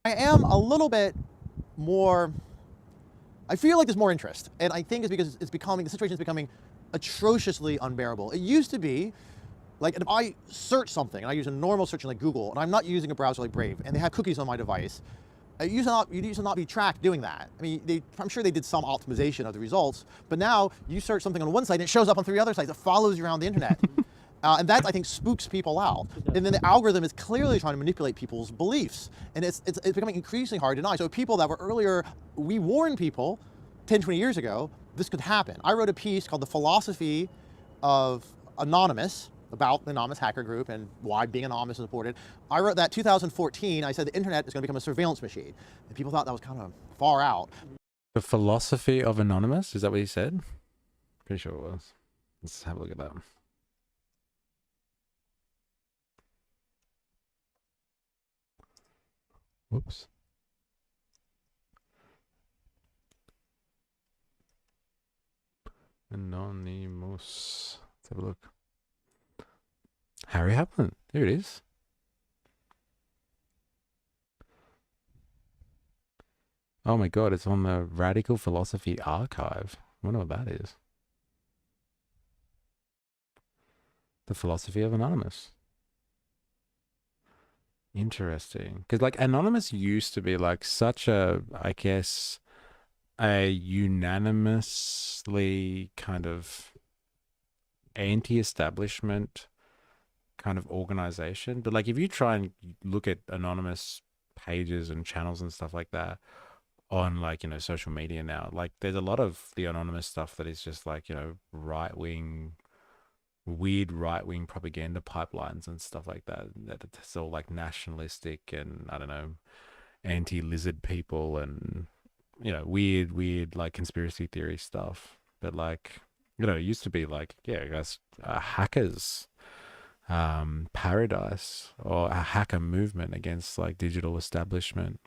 Speaker 3: I am a little bit more... I feel like there's more interest. And I think it's because the situation is becoming atrociously unbearable. It used to be, like if I search something, and I use a normal search like Google, and I'm not using a browser like Brave, and they have cookies on my device, you used to not be tracked doing that. I mean, I'm sure they did some optimization of the results, but now you search something on one site and it shows up on 3 other sites. It follows you around the internet. And that, I think, spooks people out. And then the algorithm is clearly trying to manipulate people's beliefs. And it's becoming increasingly hard to deny. So people that were earlier, we warned people 10, 20 years ago, this could happen. I wrote a piece called The Philosophy of Anonymous, about the anonymous hacker group and why being anonymous is important. I wrote that 2014. I said the internet is going to become a surveillance machine. And people thought that was kind of far out.
Speaker 1: The Philosophy of Anonymous? Is that what he said? Pretty sure it was. Let's have a look at that. Whoops. Anonymous. Let's have a look. Harry Halpin. Here it is. Oh my god, it's on the Radical Philosophy Archive. I wonder what that is. The Philosophy of Anonymous. Interesting. Because like Anonymous used to be like such a, I guess, a unanimously kind of anti-establishment kind of organization. But like if you try and look at anonymous pages and channels and stuff like that on like, you know, social media now, like there's a lot of the anonymous stuff that is just like, you know, weird right-wing propaganda pipelines and stuff like that. That's all like nationalistic and I don't know, anti-lizard people and, you know, weird like conspiracy theory stuff. But like, you know, it used to be like, yeah, I guess hackers paradise or a hacker movement against like digital establishment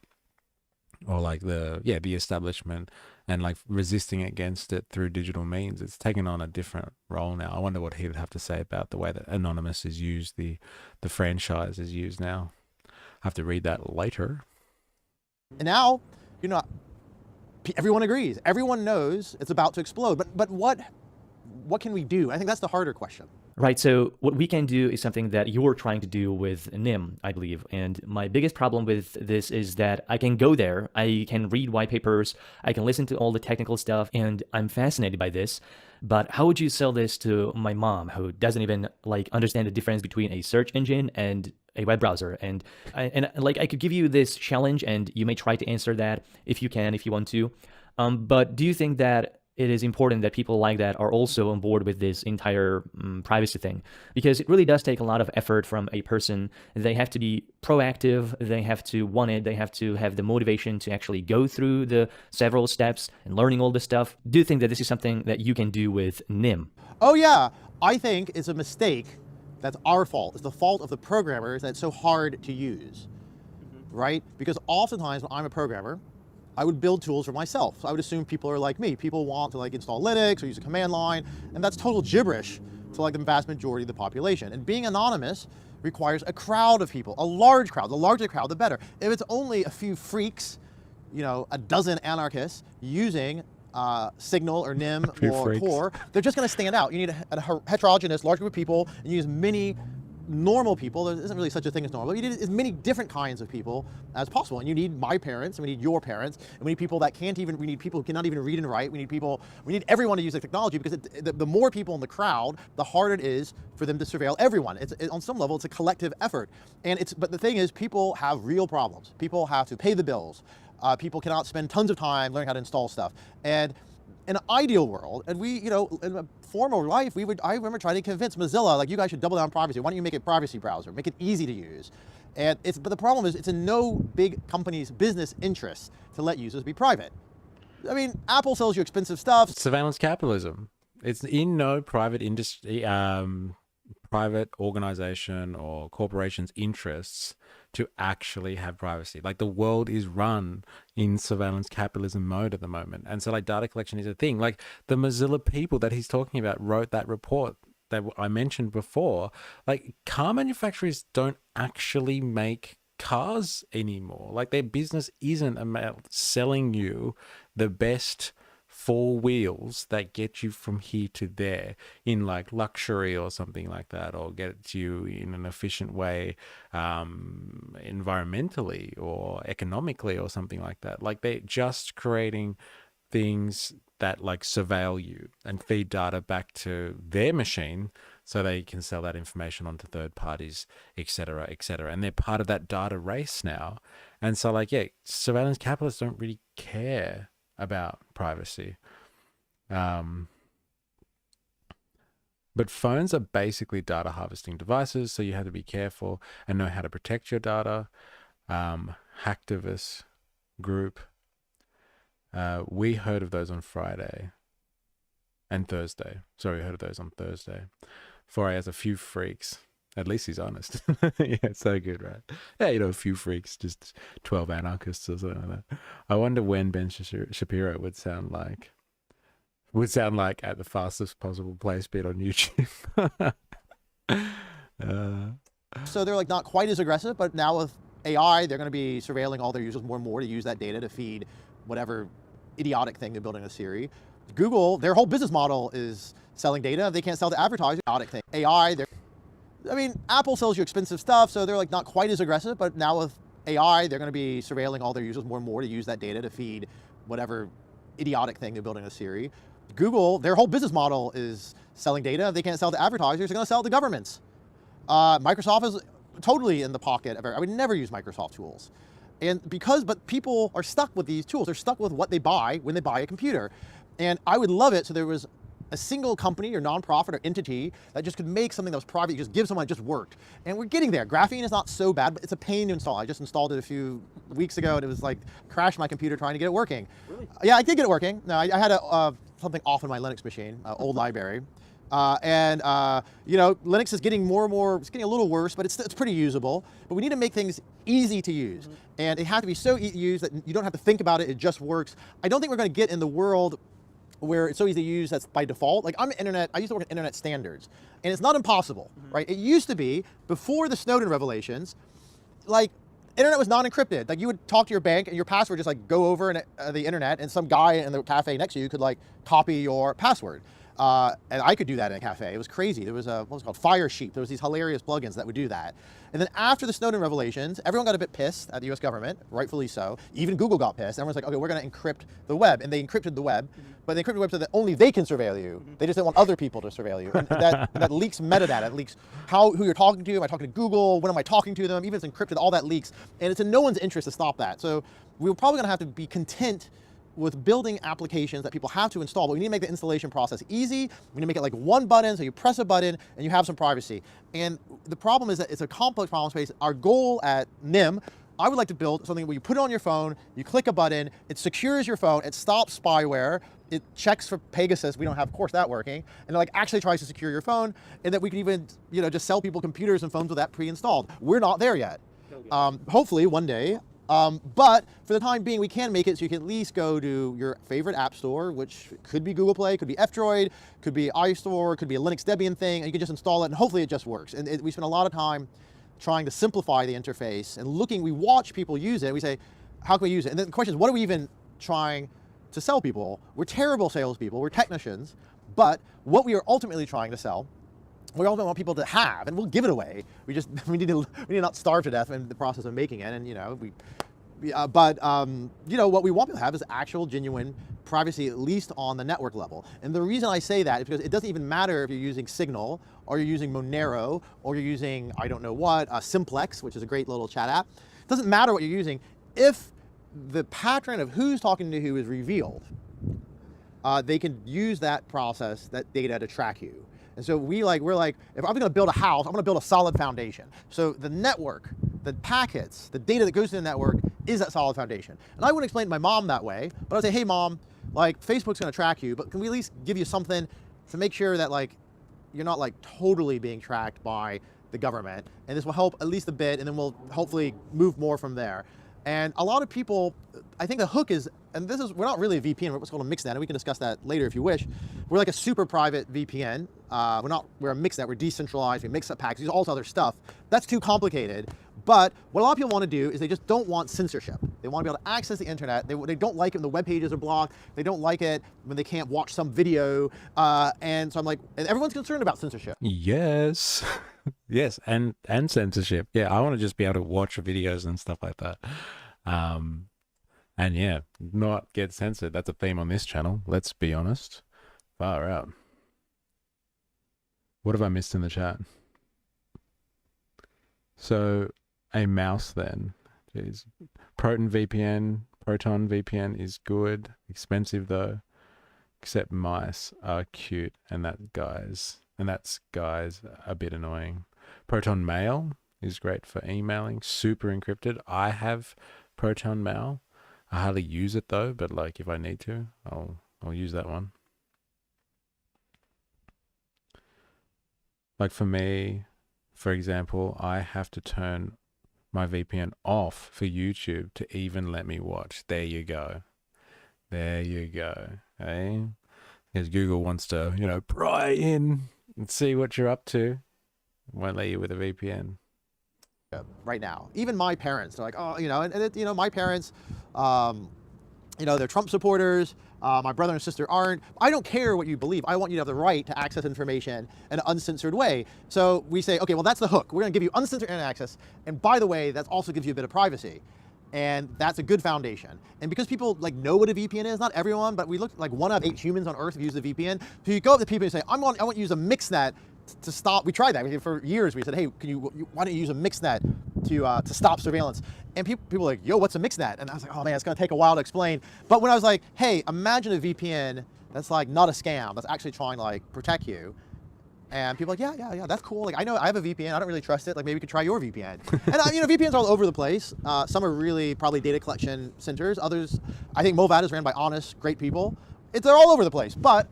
Speaker 1: or like the establishment and like resisting against it through digital means. It's taken on a different role now. I wonder what he would have to say about the way that Anonymous is used, the franchise is used now. I have to read that later.
Speaker 3: And now, you know, everyone agrees. Everyone knows it's about to explode. But what can we do? I think that's the harder question.
Speaker 2: Right, so what we can do is something that you're trying to do with NIM, I believe. And my biggest problem with this is that I can go there, I can read white papers, I can listen to all the technical stuff, and I'm fascinated by this. But how would you sell this to my mom, who doesn't even like understand the difference between a search engine and a web browser? And like I could give you this challenge, and you may try to answer that if you can, if you want to. But do you think that it is important that people like that are also on board with this entire privacy thing? Because it really does take a lot of effort from a person. They have to be proactive, they have to want it, they have to have the motivation to actually go through the several steps and learning all this stuff. Do you think that this is something that you can do with NIM?
Speaker 3: Oh yeah, I think it's a mistake that's our fault. It's the fault of the programmers that it's so hard to use, right? Because oftentimes when I'm a programmer, I would build tools for myself. So I would assume people are like me. People want to like install Linux or use a command line, and that's total gibberish to like the vast majority of the population. And being anonymous requires a crowd of people, a large crowd. The larger the crowd, the better. If it's only a few freaks, you know, a dozen anarchists using Signal or NIM or Tor, they're just going to stand out. You need a heterogeneous, large group of people, and you use many normal people. There isn't really such a thing as normal. You need as many different kinds of people as possible. And you need my parents, and we need your parents, and we need people that can't even, we need people who cannot even read and write. We need everyone to use the technology, because the more people in the crowd, the harder it is for them to surveil everyone. On some level, it's a collective effort. But the thing is, people have real problems. People have to pay the bills. People cannot spend tons of time learning how to install stuff. And in an ideal world, and we, you know, in a former life, I remember trying to convince Mozilla, like, you guys should double down on privacy. Why don't you make it a privacy browser? Make it easy to use. But the problem is, it's in no big company's business interest to let users be private. I mean, Apple sells you expensive stuff.
Speaker 1: Surveillance capitalism. It's in no private industry, private organization or corporation's interests to actually have privacy. Like, the world is run in surveillance capitalism mode at the moment. And so like data collection is a thing. Like the Mozilla people that he's talking about wrote that report that I mentioned before. Like, car manufacturers don't actually make cars anymore. Like, their business isn't about selling you the best four wheels that get you from here to there in like luxury or something like that, or get you in an efficient way environmentally or economically or something like that. Like, they're just creating things that like surveil you and feed data back to their machine so they can sell that information on to third parties, etc., etc. And they're part of that data race now. And so like, yeah, surveillance capitalists don't really care about privacy. But phones are basically data harvesting devices, so you have to be careful and know how to protect your data. Hacktivist group, we heard of those on Friday and Thursday. Sorry, we heard of those on Thursday. 4A has a few freaks. At least he's honest. Yeah, it's so good, right? Yeah, you know, a few freaks, just 12 anarchists or something like that. I wonder when Ben Shapiro would sound like at the fastest possible play speed on YouTube.
Speaker 3: So they're like not quite as aggressive, but now with AI, they're going to be surveilling all their users more and more to use that data to feed whatever idiotic thing they're building a Siri. Google, their whole business model is selling data. They can't sell to advertisers. Idiotic thing. AI, I mean, Apple sells you expensive stuff, so they're like not quite as aggressive, but now with AI, they're going to be surveilling all their users more and more to use that data to feed whatever idiotic thing they're building a Siri. Google, their whole business model is selling data. They can't sell to advertisers. They're going to sell it to governments. Microsoft is totally in the pocket of I would never use Microsoft tools. But people are stuck with these tools. They're stuck with what they buy when they buy a computer. And I would love it so there was a single company or nonprofit or entity that just could make something that was private, you just give someone, it just worked. And we're getting there. Graphene is not so bad, but it's a pain to install. I just installed it a few weeks ago, and it was like crashed my computer trying to get it working. Really? Yeah, I did get it working. No, I had something off in my Linux machine, old library. You know, Linux is getting more and more, it's getting a little worse, but it's pretty usable. But we need to make things easy to use. And it has to be so easy to use that you don't have to think about it, it just works. I don't think we're going to get in the world where it's so easy to use that's by default. Like, I used to work at internet standards, and it's not impossible, right? It used to be, before the Snowden revelations, like, internet was non-encrypted. Like, you would talk to your bank and your password just like go over the internet, and some guy in the cafe next to you could like copy your password. And I could do that in a cafe. It was crazy. There was what was it called, Fire Sheep. There was these hilarious plugins that would do that. And then after the Snowden revelations, everyone got a bit pissed at the US government, rightfully so. Even Google got pissed. Everyone's like, okay, we're going to encrypt the web. And they encrypted the web, but they encrypted the web so that only they can surveil you. They just didn't want other people to surveil you. And that leaks metadata. It leaks who you're talking to. Am I talking to Google? When am I talking to them? Even if it's encrypted, all that leaks. And it's in no one's interest to stop that. So we're probably going to have to be content with building applications that people have to install, but we need to make the installation process easy. We need to make it like one button, so you press a button and you have some privacy. And the problem is that it's a complex problem space. Our goal at NIM, I would like to build something where you put it on your phone, you click a button, it secures your phone, it stops spyware, it checks for Pegasus. We don't have, of course, that working, and it like actually tries to secure your phone, and that we can even, you know, just sell people computers and phones with that pre-installed. We're not there yet. Hopefully one day But for the time being, we can make it so you can at least go to your favorite app store, which could be Google Play, could be F-Droid, could be iStore, could be a Linux Debian thing, and you can just install it, and hopefully it just works. And we spend a lot of time trying to simplify the interface and we watch people use it, and we say, how can we use it? And then the question is, what are we even trying to sell people? We're terrible salespeople, we're technicians, but what we are ultimately trying to sell, we all want people to have, and we'll give it away. We need to not starve to death in the process of making it, and what we want people to have is actual, genuine privacy, at least on the network level. And the reason I say that is because it doesn't even matter if you're using Signal, or you're using Monero, or you're using, I don't know what, Simplex, which is a great little chat app. It doesn't matter what you're using. If the pattern of who's talking to who is revealed, they can use that process, that data, to track you. And so we're like, if I'm gonna build a house, I'm gonna build a solid foundation. So the network, the packets, the data that goes to the network is that solid foundation. And I wouldn't explain to my mom that way, but I'd say, hey mom, like Facebook's gonna track you, but can we at least give you something to make sure that like, you're not like totally being tracked by the government. And this will help at least a bit, and then we'll hopefully move more from there. And a lot of people, I think the hook is, and we're not really a VPN, we're what's called a mixnet, and we can discuss that later if you wish. We're like a super private VPN. We're a mixnet, we're decentralized, we mix up packets, all this other stuff. That's too complicated. But what a lot of people want to do is they just don't want censorship. They want to be able to access the internet. They don't like it when the web pages are blocked. They don't like it when they can't watch some video. And so I'm like, and everyone's concerned about censorship.
Speaker 1: Yes. Yes, and censorship. Yeah, I want to just be able to watch videos and stuff like that. And yeah, not get censored. That's a theme on this channel. Let's be honest. Far out. What have I missed in the chat? So a mouse then. Jeez. Proton VPN is good. Expensive though. Except mice are cute, and that's guys a bit annoying. Proton Mail is great for emailing, super encrypted. I have Proton Mail. I hardly use it though, but like if I need to, I'll use that one. Like for me, for example, I have to turn my VPN off for YouTube to even let me watch. There you go. There you go. Hey, because Google wants to, pry in and see what you're up to. Won't let you with a VPN.
Speaker 3: Right now, even my parents, they're like, oh, my parents, they're Trump supporters. My brother and sister aren't. I don't care what you believe. I want you to have the right to access information in an uncensored way. So we say, okay, well, that's the hook. We're going to give you uncensored internet access. And by the way, that also gives you a bit of privacy. And that's a good foundation. And because people know what a VPN is, not everyone, but we look like 1 out of 8 humans on Earth have used a VPN. So you go up to people and say, I want to use a mixnet to stop. We tried that for years. We said, hey, why don't you use a mixnet to stop surveillance? And people were like, yo, what's a mixnet? And I was like, oh man, it's going to take a while to explain. But when I was like, hey, imagine a VPN that's like not a scam, that's actually trying to protect you. And people are like, yeah, that's cool. I know I have a VPN. I don't really trust it. Maybe you could try your VPN. And VPNs are all over the place. Some are really probably data collection centers. Others, I think Movat is ran by honest, great people. They're all over the place. But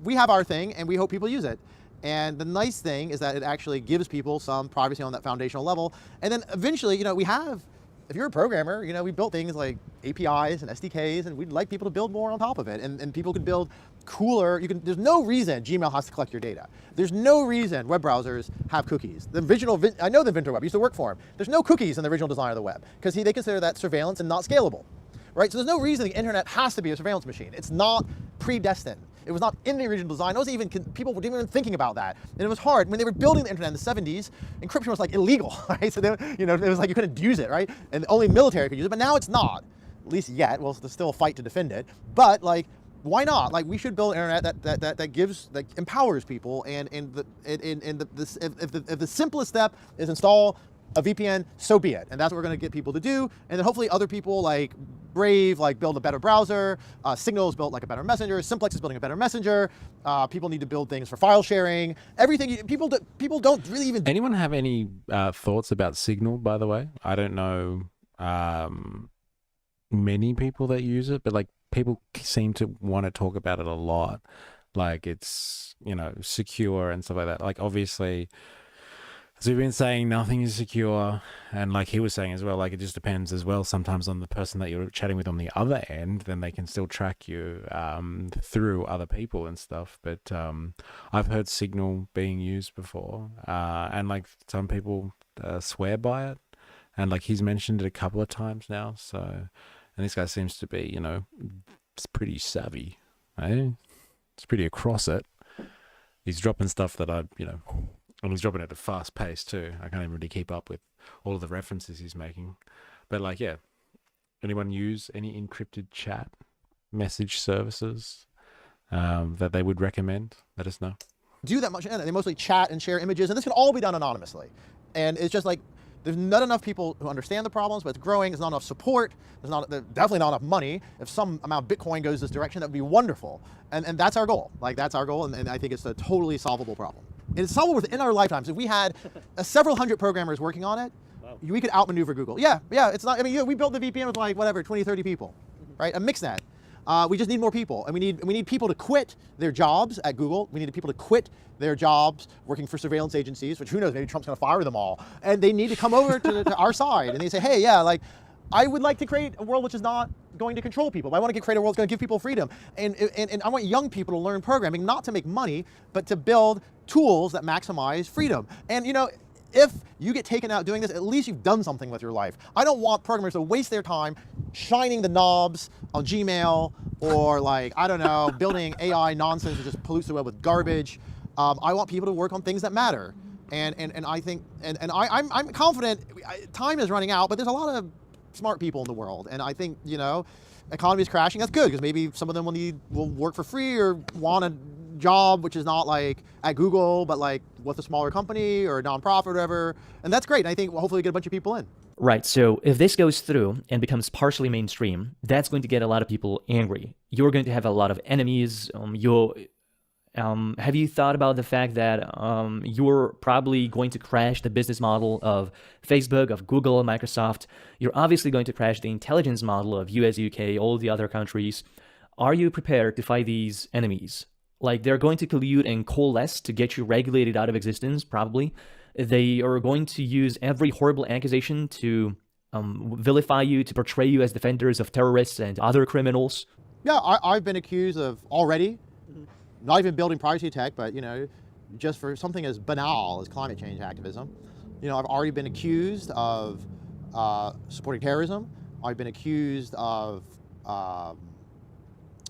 Speaker 3: we have our thing, and we hope people use it. And the nice thing is that it actually gives people some privacy on that foundational level. And then eventually, we have, if you're a programmer, we built things like APIs and SDKs, and we'd like people to build more on top of it. And people could build cooler, there's no reason Gmail has to collect your data. There's no reason web browsers have cookies. The original, I know the inventor web, I used to work for him. There's no cookies in the original design of the web, because they consider that surveillance and not scalable, right? So there's no reason the internet has to be a surveillance machine. It's not predestined. It was not in the original design. It wasn't even, people weren't even thinking about that. And it was hard. When they were building the internet in the 70s, encryption was illegal, right? So it was you couldn't use it, right? And only military could use it, but now it's not, at least yet. Well, there's still a fight to defend it. But why not? We should build an internet that empowers people. And if the simplest step is install a VPN, so be it. And that's what we're going to get people to do. And then hopefully other people like Brave build a better browser. Signal is built a better messenger. Simplex is building a better messenger. People need to build things for file sharing. Everything. People don't really even.
Speaker 1: Anyone have any thoughts about Signal? By the way, I don't know many people that use it, but people seem to want to talk about it a lot. It's secure and stuff like that. Obviously, So we've been saying nothing is secure, and like he was saying as well, like it just depends as well sometimes on the person that you're chatting with on the other end. Then they can still track you through other people and stuff. But I've heard Signal being used before, and like some people swear by it, and like he's mentioned it a couple of times now. So, and this guy seems to be, it's pretty savvy, eh? It's pretty across it. He's dropping stuff that and he's dropping it at a fast pace too. I can't even really keep up with all of the references he's making. But like, yeah, anyone use any encrypted chat message services that they would recommend? Let us know.
Speaker 3: Do that much, and they mostly chat and share images, and this can all be done anonymously. And it's just like, there's not enough people who understand the problems, but it's growing. There's not enough support. There's definitely not enough money. If some amount of Bitcoin goes this direction, that would be wonderful. And that's our goal. Like, that's our goal, and I think it's a totally solvable problem. It's solvable within our lifetimes. If we had several hundred programmers working on it, we could outmaneuver Google. Yeah, it's not, we built the VPN with like, whatever, 20, 30 people, right? A mixnet. We just need more people, and we need people to quit their jobs at Google. We need people to quit their jobs working for surveillance agencies, which who knows, maybe Trump's gonna fire them all. And they need to come over to our side, and they say, hey, yeah, like, I would like to create a world which is not going to control people. I want to create a world that's going to give people freedom. And I want young people to learn programming, not to make money, but to build tools that maximize freedom. And if you get taken out doing this, at least you've done something with your life. I don't want programmers to waste their time shining the knobs on Gmail or like, I don't know, building AI nonsense that just pollutes the web with garbage. I want people to work on things that matter. And I think, I'm confident, time is running out, but there's a lot of smart people in the world. And I think, economy is crashing. That's good, because maybe some of them will work for free or want a job which is not like at Google, but like with a smaller company or a nonprofit or whatever. And that's great. And I think we'll hopefully get a bunch of people in.
Speaker 2: Right. So if this goes through and becomes partially mainstream, that's going to get a lot of people angry. You're going to have a lot of enemies. Have you thought about the fact that you're probably going to crash the business model of Facebook, of Google, Microsoft? You're obviously going to crash the intelligence model of US, UK, all the other countries. Are you prepared to fight these enemies? Like, they're going to collude and coalesce to get you regulated out of existence, probably. They are going to use every horrible accusation to vilify you, to portray you as defenders of terrorists and other criminals.
Speaker 3: Yeah, I've been accused of already, not even building privacy tech, but just for something as banal as climate change activism. I've already been accused of supporting terrorism. I've been accused of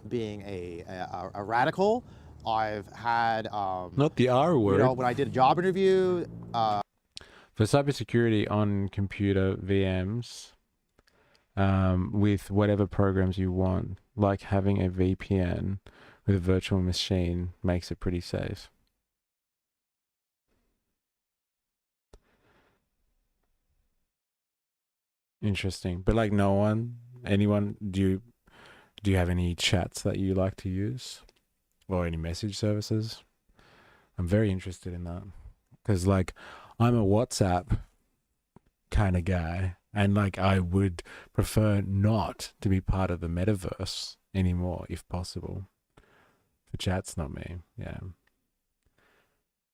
Speaker 3: being a radical. I've had
Speaker 1: not the R word.
Speaker 3: When I did a job interview.
Speaker 1: For cybersecurity on computer VMs, with whatever programs you want, like having a VPN with a virtual machine makes it pretty safe. Interesting. But like anyone, do you have any chats that you like to use? Or any message services? I'm very interested in that. Because like, I'm a WhatsApp kind of guy. And like, I would prefer not to be part of the metaverse anymore, if possible. For chat's not me. Yeah.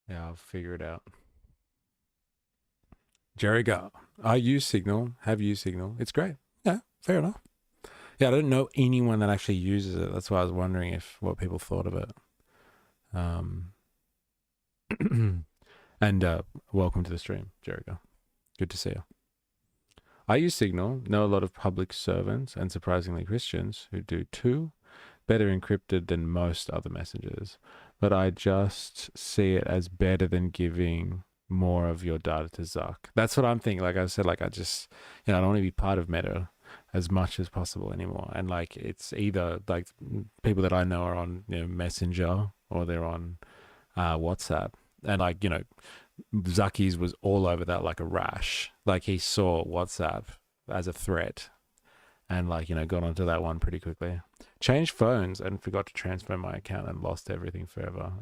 Speaker 1: Yeah, I'll figure it out. Jericho, I use Signal. Have used Signal. It's great. Yeah, fair enough. Yeah, I don't know anyone that actually uses it. That's why I was wondering what people thought of it. And welcome to the stream, Jericho. Good to see you. I use Signal, know a lot of public servants and surprisingly Christians who do too, better encrypted than most other messengers, but I just see it as better than giving more of your data to Zuck. That's what I'm thinking. Like I said, like I just, I don't want to be part of Meta as much as possible anymore. And like, it's either like people that I know are on Messenger or they're on WhatsApp. And like, Zucky's was all over that like a rash. Like he saw WhatsApp as a threat and like, got onto that one pretty quickly. Changed phones and forgot to transfer my account and lost everything forever.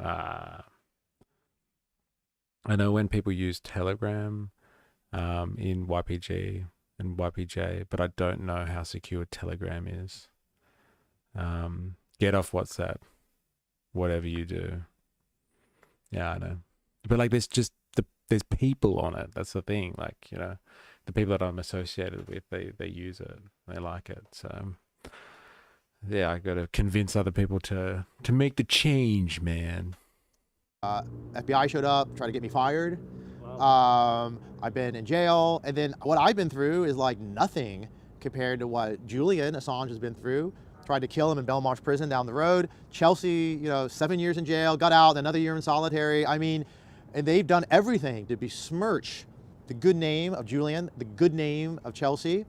Speaker 1: I know when people use Telegram in YPG and YPJ, but I don't know how secure Telegram is. Get off WhatsApp, whatever you do. Yeah, I know. But like, there's just there's people on it. That's the thing. Like, you know, the people that I'm associated with, they use it, they like it. So yeah, I got to convince other people to make the change, man.
Speaker 3: FBI showed up, tried to get me fired. I've been in jail, and then what I've been through is like nothing compared to what Julian Assange has been through. Tried to kill him in Belmarsh prison down the road. Chelsea, you know, 7 years in jail, got out, another year in solitary. I mean, and they've done everything to besmirch the good name of Julian, the good name of Chelsea,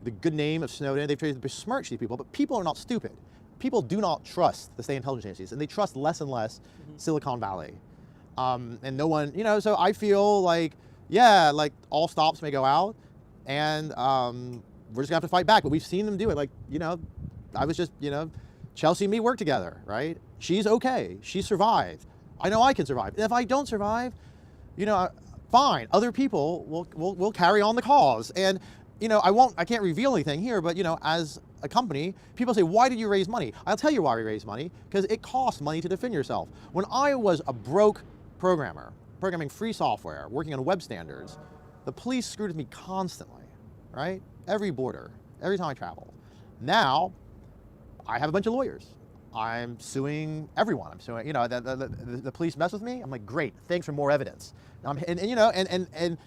Speaker 3: the good name of Snowden. They've tried to besmirch these people, but people are not stupid. People do not trust the state intelligence agencies, and they trust less and less Silicon Valley. And no one, you know, so I feel like, yeah, like all stops may go out, and we're just gonna have to fight back, but we've seen them do it. Like, you know, I was just, you know, Chelsea and me work together, right? She's okay, she survived. I know I can survive. If I don't survive, you know, fine, other people will carry on the cause. And, you know, I can't reveal anything here, but, you know, as a company, people say, why did you raise money? I'll tell you why we raised money, because it costs money to defend yourself. When I was a broke programmer, programming free software, working on web standards, the police screwed with me constantly, right? Every border, every time I travel. Now, I have a bunch of lawyers. I'm suing everyone. I'm suing, you know, the police mess with me. I'm like, great, thanks for more evidence. And you know, and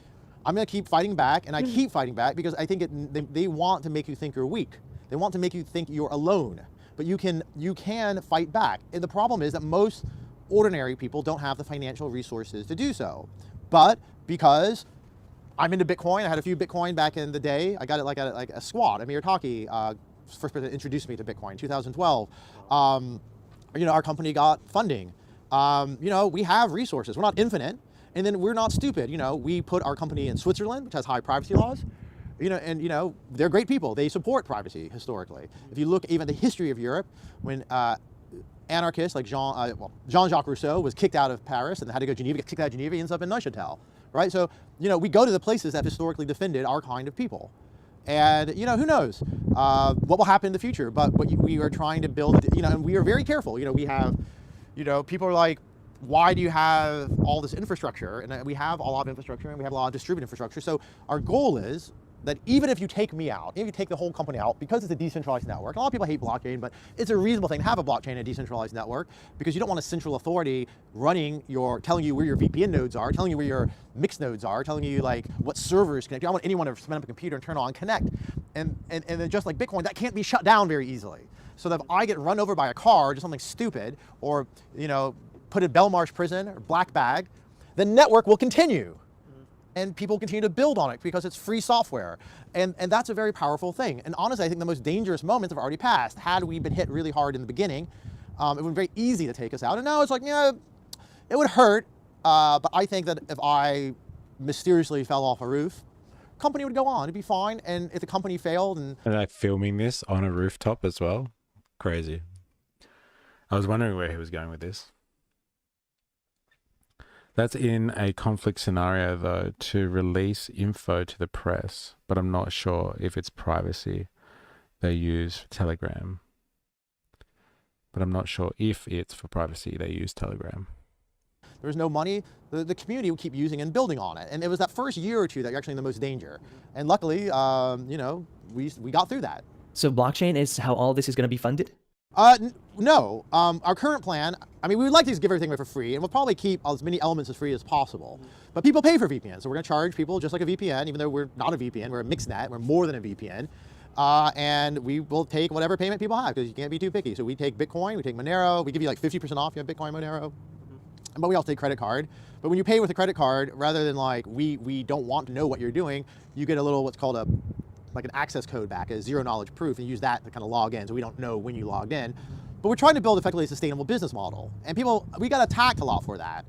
Speaker 3: I'm gonna keep fighting back, and I keep fighting back because I think they want to make you think you're weak. They want to make you think you're alone, but you can fight back. And the problem is that most ordinary people don't have the financial resources to do so. But because I'm into Bitcoin, I had a few Bitcoin back in the day. I got it like a squad. Amir Taki, first person that introduced me to Bitcoin in 2012. You know, our company got funding. You know, we have resources. We're not infinite, and then we're not stupid. You know, we put our company in Switzerland, which has high privacy laws. You know, and you know, they're great people. They support privacy historically. If you look even at the history of Europe, when anarchists like Jean-Jacques Rousseau was kicked out of Paris and had to go to Geneva, get kicked out of Geneva, he ends up in Neuchâtel, right? So, you know, we go to the places that have historically defended our kind of people. And, you know, who knows what will happen in the future, but we are trying to build, you know, and we are very careful. You know, we have, you know, people are like, why do you have all this infrastructure? And we have a lot of infrastructure, and we have a lot of distributed infrastructure. So our goal is that even if you take me out, if you take the whole company out, because it's a decentralized network, a lot of people hate blockchain, but it's a reasonable thing to have a blockchain and a decentralized network, because you don't want a central authority running telling you where your VPN nodes are, telling you where your mixed nodes are, telling you like what servers connect. I want anyone to spin up a computer and turn on connect. And then just like Bitcoin, that can't be shut down very easily. So that if I get run over by a car, or something stupid, or, you know, put in Belmarsh prison or black bag, the network will continue. And people continue to build on it because it's free software. And that's a very powerful thing. And honestly, I think the most dangerous moments have already passed. Had we been hit really hard in the beginning, it would be very easy to take us out. And now it's like, yeah, it would hurt. But I think that if I mysteriously fell off a roof, company would go on, it'd be fine. And if the company failed and
Speaker 1: like filming this on a rooftop as well. Crazy. I was wondering where he was going with this. That's in a conflict scenario, though, to release info to the press, but I'm not sure if it's privacy. They use Telegram, but I'm not sure if it's for privacy. They use Telegram.
Speaker 3: there was no money, the community would keep using and building on it. And it was that first year or two that you're actually in the most danger. And luckily, you know, we got through that.
Speaker 2: So blockchain is how all this is going to be funded?
Speaker 3: No, our current plan, I mean, we would like to just give everything away for free, and we'll probably keep as many elements as free as possible. But people pay for VPN, so we're gonna charge people just like a VPN, even though we're not a VPN, we're a mixed net, we're more than a VPN. And we will take whatever payment people have, because you can't be too picky. So we take Bitcoin, we take Monero, we give you like 50% off if you have Bitcoin, Monero. But we also take credit card. But when you pay with a credit card, rather than like, we don't want to know what you're doing, you get a little, what's called like an access code back, a zero knowledge proof, and use that to kind of log in, so we don't know when you logged in. But we're trying to build effectively a sustainable business model. And people, we got attacked a lot for that.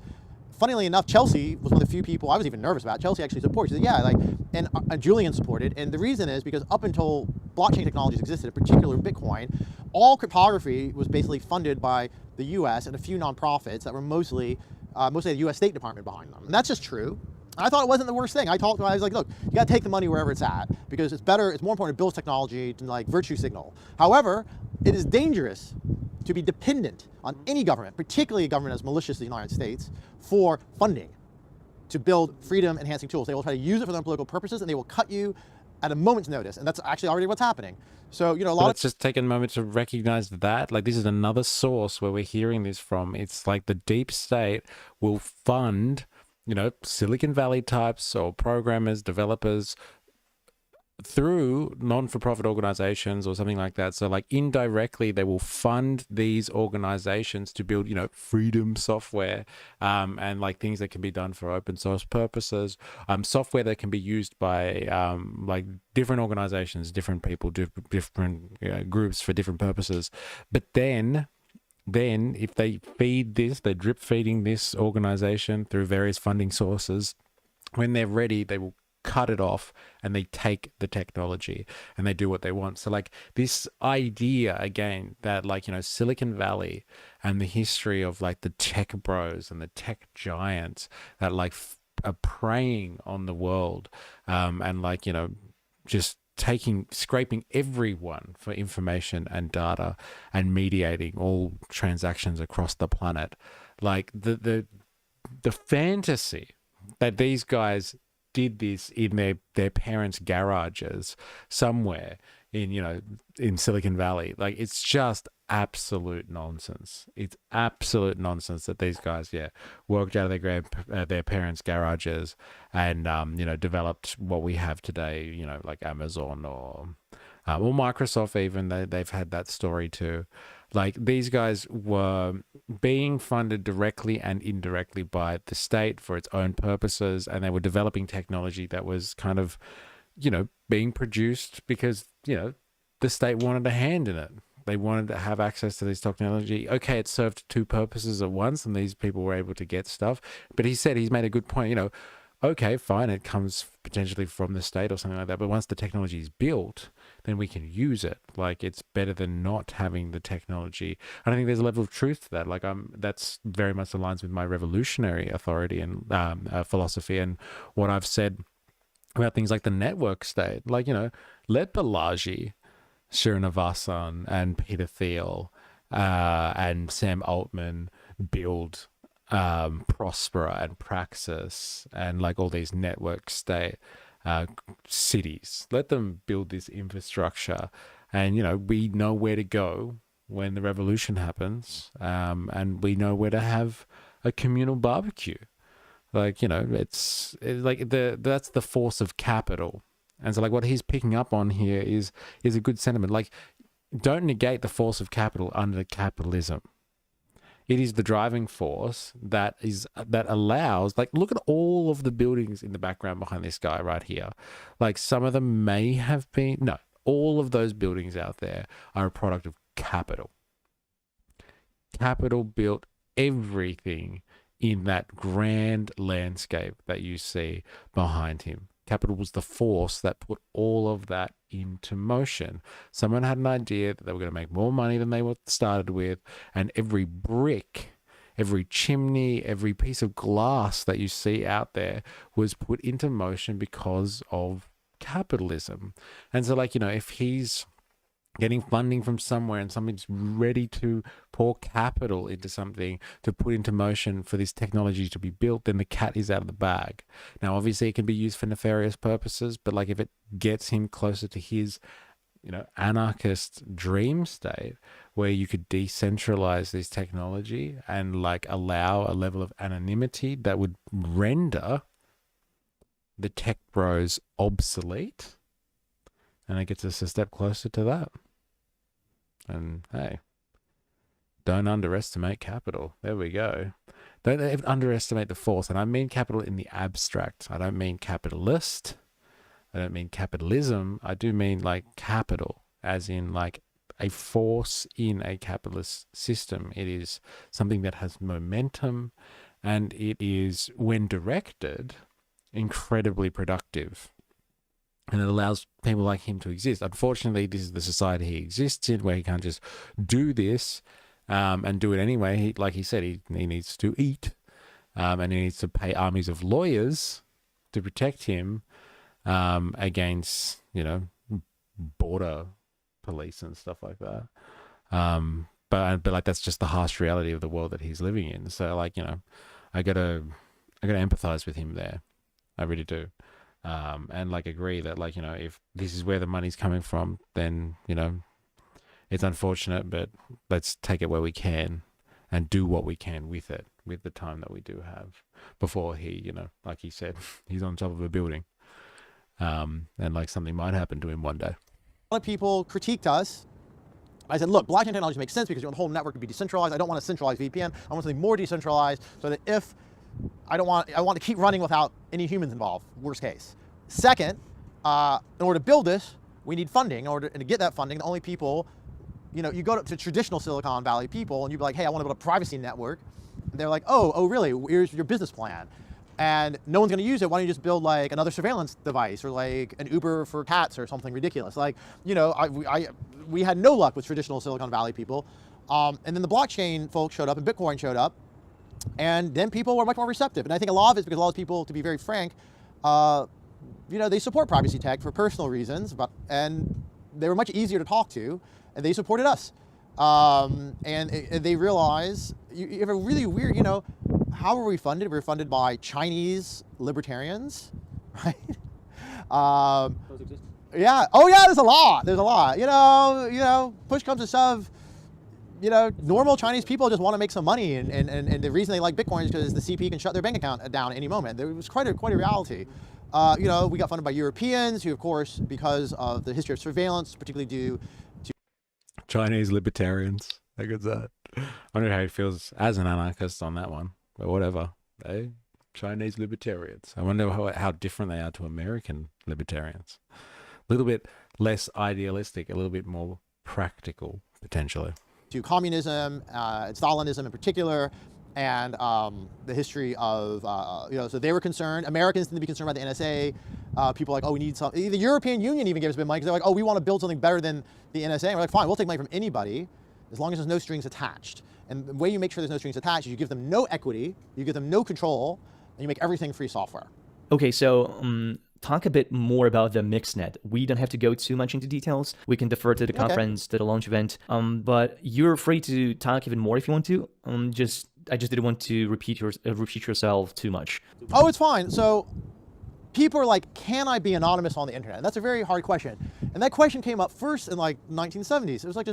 Speaker 3: Funnily enough, Chelsea was one of the few people I was even nervous about. Chelsea actually supports. She said, yeah, like, and Julian supported. And the reason is because up until blockchain technologies existed, in particular Bitcoin, all cryptography was basically funded by the US and a few nonprofits that were mostly the US State Department behind them. And that's just true. I thought it wasn't the worst thing. I was like, look, you gotta take the money wherever it's at, because it's better, it's more important to build technology than like virtue signal. However, it is dangerous to be dependent on any government, particularly a government as malicious as the United States, for funding. to build freedom enhancing tools. They will try to use it for their own political purposes, and they will cut you at a moment's notice. And that's actually already what's happening. So, you know, a lot
Speaker 1: Let's just take a moment to recognize that. Like, this is another source where we're hearing this from. It's like the deep state will fund, you know, Silicon Valley types or programmers, developers through non-for-profit organizations or something like that. So like indirectly they will fund these organizations to build, you know, freedom software, and like things that can be done for open source purposes, software that can be used by like different organizations, different people, different groups for different purposes. But then if they feed this, they're drip feeding this organization through various funding sources, when they're ready, they will cut it off and they take the technology and they do what they want. So like this idea again that, like, you know, Silicon Valley and the history of like the tech bros and the tech giants that like are preying on the world, and like, you know, just scraping everyone for information and data and mediating all transactions across the planet. Like the fantasy that these guys did this in their parents' garages somewhere in, you know, in Silicon Valley. Like, it's just absolute nonsense. It's absolute nonsense that these guys, worked out of their parents' garages and, you know, developed what we have today, you know, like Amazon or Microsoft even. They've had that story too. Like, these guys were being funded directly and indirectly by the state for its own purposes, and they were developing technology that was kind of, you know, being produced because, you know, the state wanted a hand in it. They wanted to have access to this technology. Okay, it served two purposes at once, and these people were able to get stuff. But he's made a good point, you know, okay, fine, it comes potentially from the state or something like that, but once the technology is built, then we can use it. Like, it's better than not having the technology. And I think there's a level of truth to that. Like, that's very much aligns with my revolutionary authority and philosophy and what I've said about things like the network state. Like, you know, let Balaji, Srinivasan, and Peter Thiel and Sam Altman build Prospera and Praxis and like all these network state cities. Let them build this infrastructure, and, you know, we know where to go when the revolution happens, and we know where to have a communal barbecue. Like, you know, it's like that's the force of capital. And so like what he's picking up on here is a good sentiment. Like, don't negate the force of capital under capitalism. It is the driving force that allows, like, look at all of the buildings in the background behind this guy right here. Like, some of them may have been, no, all of those buildings out there are a product of capital. Capital built everything in that grand landscape that you see behind him. Capital was the force that put all of that into motion. Someone had an idea that they were going to make more money than they were started with, and every brick, every chimney, every piece of glass that you see out there was put into motion because of capitalism. And so, like, you know, if he's getting funding from somewhere and somebody's ready to pour capital into something to put into motion for this technology to be built, then the cat is out of the bag. Now, obviously it can be used for nefarious purposes, but like if it gets him closer to his, you know, anarchist dream state where you could decentralize this technology and like allow a level of anonymity that would render the tech bros obsolete, and it gets us a step closer to that. And hey, don't underestimate capital. There we go. Don't underestimate the force. And I mean capital in the abstract. I don't mean capitalist. I don't mean capitalism. I do mean like capital, as in like a force in a capitalist system. It is something that has momentum, and it is, when directed, incredibly productive. And it allows people like him to exist. Unfortunately, this is the society he exists in, where he can't just do this and do it anyway. Like he said, he needs to eat, and he needs to pay armies of lawyers to protect him against, you know, border police and stuff like that. But like that's just the harsh reality of the world that he's living in. So like, you know, I gotta I gotta empathize with him there. I really do. And like agree that, like, if this is where the money's coming from, then, it's unfortunate, but let's take it where we can and do what we can with it, with the time that we do have before he, like he said, he's on top of a building. And like something might happen to him one day.
Speaker 3: A lot of people critiqued us. I said, look, blockchain technology makes sense because the whole network could be decentralized. I don't want a centralized VPN. I want something more decentralized so that if I want to keep running without any humans involved, worst case. Second, in order to build this, we need funding. And to get that funding, the only people, you go to traditional Silicon Valley people and you'd be like, hey, I want to build a privacy network. And they're like, oh, really? Here's your business plan. And no one's going to use it. Why don't you just build like another surveillance device or like an Uber for cats or something ridiculous? Like, we had no luck with traditional Silicon Valley people. And then the blockchain folks showed up and Bitcoin showed up. And then people were much more receptive. And I think a lot of it's because a lot of people, to be very frank, they support privacy tech for personal reasons, and they were much easier to talk to, and they supported us. And they realize, you have a really weird, how were we funded? We were funded by Chinese libertarians, right?
Speaker 2: Those exist?
Speaker 3: Yeah. Oh yeah, there's a lot. Push comes to shove, normal Chinese people just want to make some money, and the reason they like Bitcoin is because the CP can shut their bank account down at any moment. It was quite a reality. We got funded by Europeans who, of course, because of the history of surveillance, particularly due to
Speaker 1: Chinese libertarians. How good's that? I wonder how he feels as an anarchist on that one. But whatever. Chinese libertarians. I wonder how different they are to American libertarians. A little bit less idealistic, a little bit more practical, potentially.
Speaker 3: To communism, Stalinism in particular, and the history of, so they were concerned. Americans tend to be concerned about the NSA. People are like, oh, we need some. The European Union even gave us a bit of money because they're like, oh, we want to build something better than the NSA. And we're like, fine, we'll take money from anybody as long as there's no strings attached. And the way you make sure there's no strings attached is you give them no equity, you give them no control, and you make everything free software.
Speaker 2: Okay, so talk a bit more about the MixNet. We don't have to go too much into details. We can defer to the conference, to the launch event. But you're free to talk even more if you want to. I just didn't want to repeat yourself too much.
Speaker 3: Oh, it's fine. So people are like, can I be anonymous on the internet? And that's a very hard question. And that question came up first in like 1970s. It was like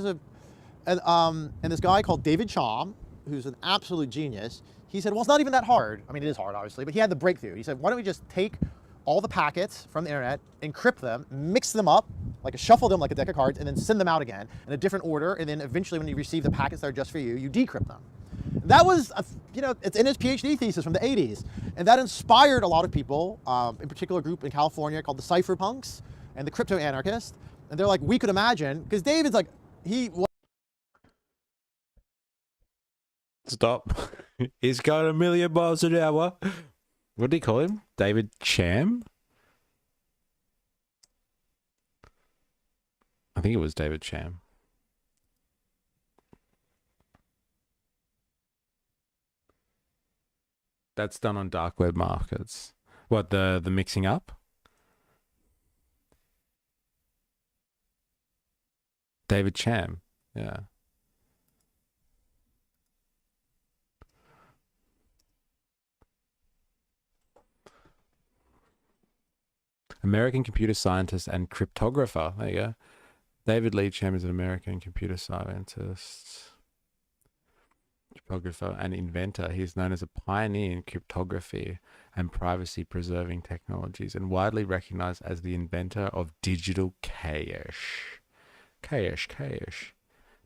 Speaker 3: and this guy called David Chaum, who's an absolute genius, he said, well, it's not even that hard. I mean, it is hard, obviously, but he had the breakthrough. He said, why don't we just take all the packets from the internet, encrypt them, mix them up, shuffle them like a deck of cards, and then send them out again in a different order. And then eventually when you receive the packets that are just for you, you decrypt them. That was, it's in his PhD thesis from the 80s. And that inspired a lot of people, in particular a group in California called the Cypherpunks and the Crypto Anarchists. And they're like, we could imagine, because David's like,
Speaker 1: Stop. He's got 1,000,000 miles an hour. What did he call him? David Cham? I think it was David Cham. That's done on dark web markets. What, the mixing up? David Cham. Yeah. American computer scientist and cryptographer. There you go. David Lee Cham is an American computer scientist, cryptographer, and inventor. He is known as a pioneer in cryptography and privacy-preserving technologies, and widely recognized as the inventor of digital cash. Cash.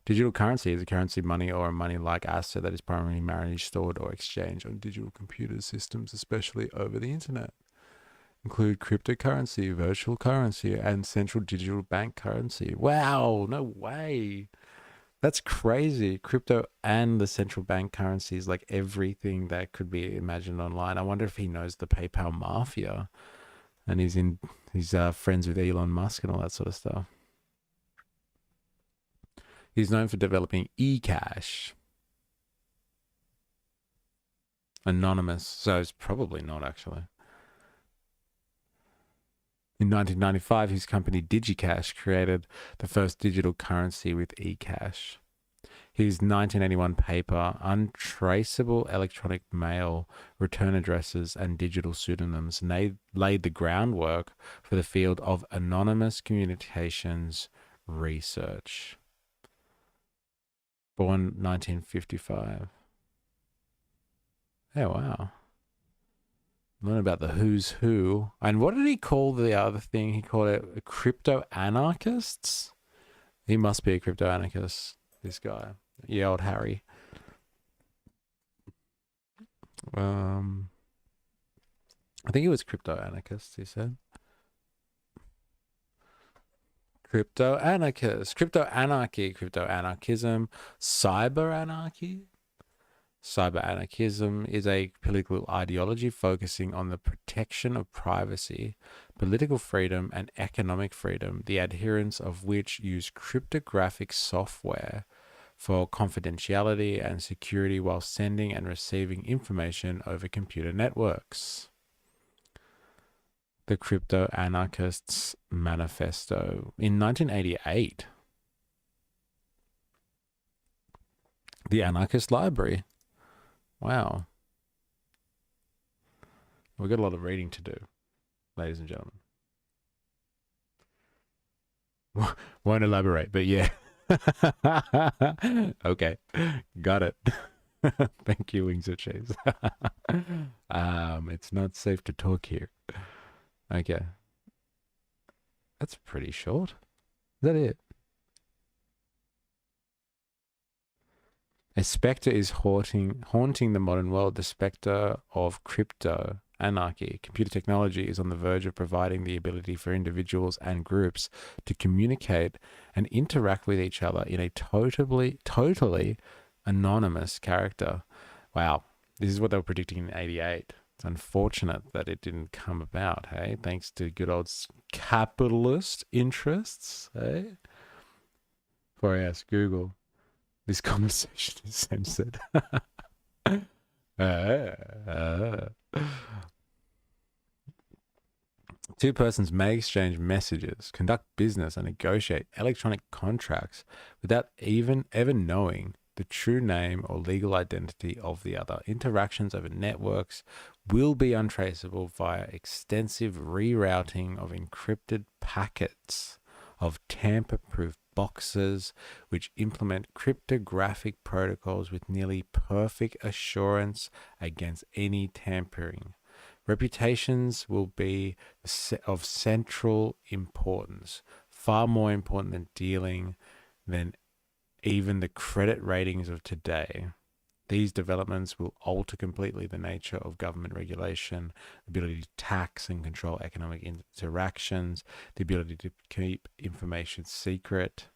Speaker 1: Digital currency is a currency, money, or a money-like asset that is primarily managed, stored, or exchanged on digital computer systems, especially over the internet. Include cryptocurrency, virtual currency, and central digital bank currency. Wow, no way. That's crazy. Crypto and the central bank currencies, like everything that could be imagined online. I wonder if he knows the PayPal mafia and he's friends with Elon Musk and all that sort of stuff. He's known for developing eCash. Anonymous, so it's probably not actually. In 1995, his company DigiCash created the first digital currency with eCash. His 1981 paper, Untraceable Electronic Mail, Return Addresses, and Digital Pseudonyms, laid the groundwork for the field of anonymous communications research. Born 1955. Oh, wow. Learn about the who's who. And what did he call the other thing? He called it crypto anarchists. He must be a crypto anarchist, this guy. Yeah, old Harry. I think it was crypto anarchist, he said. Crypto anarchist, crypto anarchy, crypto anarchism, cyber anarchy. Cyber anarchism is a political ideology focusing on the protection of privacy, political freedom, and economic freedom, the adherents of which use cryptographic software for confidentiality and security while sending and receiving information over computer networks. The Crypto Anarchists Manifesto in 1988. The Anarchist Library. Wow. We've got a lot of reading to do, ladies and gentlemen. Won't elaborate, but yeah. Okay, got it. Thank you, Wings of Cheese. It's not safe to talk here. Okay. That's pretty short. Is that it? A spectre is haunting the modern world. The spectre of crypto anarchy. Computer technology is on the verge of providing the ability for individuals and groups to communicate and interact with each other in a totally anonymous character. Wow. This is what they were predicting in 88. It's unfortunate that it didn't come about, hey? Thanks to good old capitalist interests, hey? Before I ask Google, this conversation is censored. Two persons may exchange messages, conduct business, and negotiate electronic contracts without even ever knowing the true name or legal identity of the other. Interactions over networks will be untraceable via extensive rerouting of encrypted packets of tamper-proof boxes which implement cryptographic protocols with nearly perfect assurance against any tampering. Reputations will be of central importance, far more important than even the credit ratings of today. These developments will alter completely the nature of government regulation, the ability to tax and control economic interactions, the ability to keep information secret,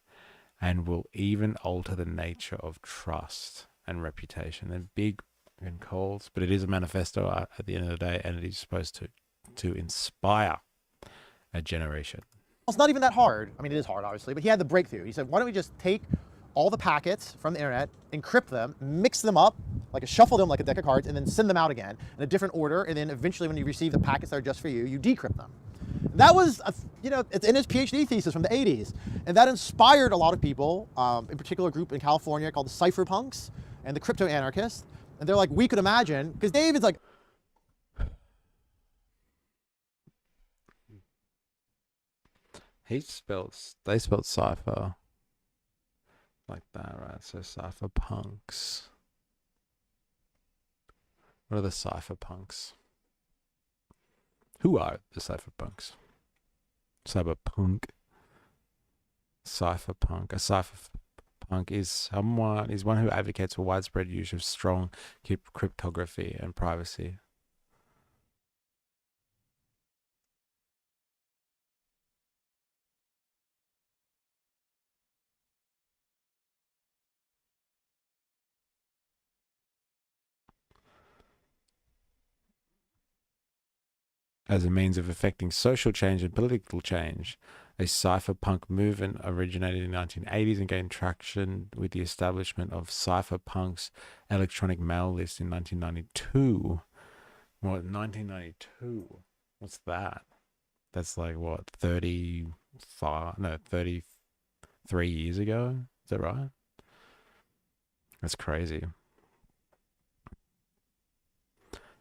Speaker 1: and will even alter the nature of trust and reputation. They're big calls, but it is a manifesto at the end of the day, and it is supposed to inspire a generation.
Speaker 3: It's not even that hard. I mean, it is hard, obviously, but he had the breakthrough. He said, why don't we just take all the packets from the internet, encrypt them, mix them up, shuffle them like a deck of cards, and then send them out again in a different order. And then eventually when you receive the packets that are just for you, you decrypt them. That was, it's in his PhD thesis from the 80s. And that inspired a lot of people, in particular a group in California called the cypherpunks and the crypto anarchists. And they're like, we could imagine, because David's like,
Speaker 1: they spelled cipher like that, right? So cypherpunks. What are the cypherpunks? Who are the cypherpunks? Cyberpunk. Cypherpunk. A cypherpunk is one who advocates for widespread use of strong cryptography and privacy. As a means of effecting social change and political change. A cypherpunk movement originated in the 1980s and gained traction with the establishment of Cypherpunk's electronic mail list in 1992. What, 1992? What's that? That's 33 years ago? Is that right? That's crazy.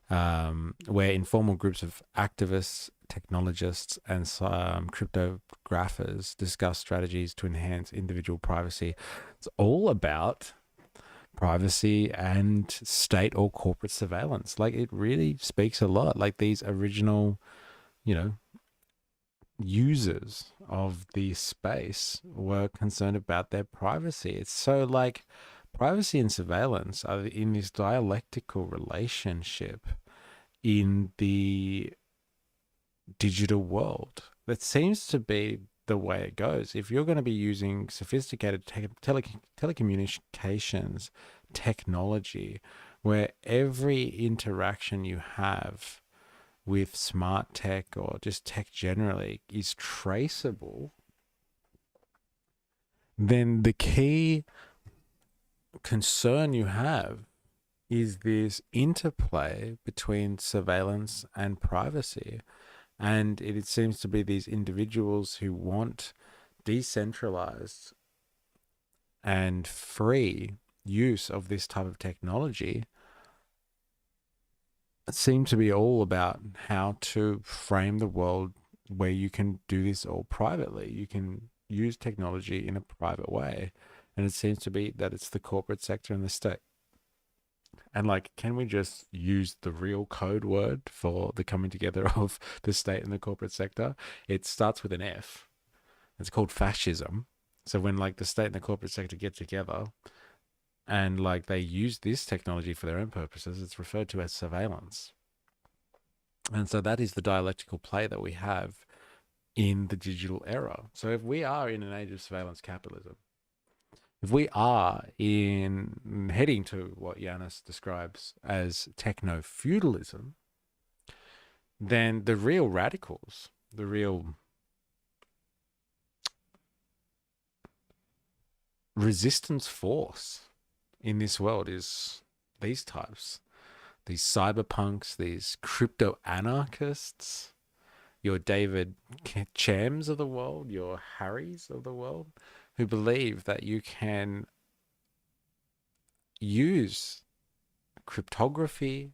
Speaker 1: Where informal groups of activists, technologists, and cryptographers discuss strategies to enhance individual privacy. It's all about privacy and state or corporate surveillance. Like, it really speaks a lot. Like, these original, users of the space were concerned about their privacy. It's so like privacy and surveillance are in this dialectical relationship in the digital world. That seems to be the way it goes. If you're going to be using sophisticated telecommunications technology, where every interaction you have with smart tech or just tech generally is traceable, then the key concern you have is this interplay between surveillance and privacy. And it seems to be these individuals who want decentralized and free use of this type of technology seem to be all about how to frame the world where you can do this all privately. You can use technology in a private way. And it seems to be that it's the corporate sector and the state. And like, can we just use the real code word for the coming together of the state and the corporate sector? It starts with an F. It's called fascism. So when like the state and the corporate sector get together and like they use this technology for their own purposes, it's referred to as surveillance. And so that is the dialectical play that we have in the digital era. So if we are in an age of surveillance capitalism, if we are in heading to what Yanis describes as techno-feudalism, then the real radicals, the real resistance force in this world is these types, these cyberpunks, these crypto anarchists, your David Chams of the world, your Harrys of the world, who believe that you can use cryptography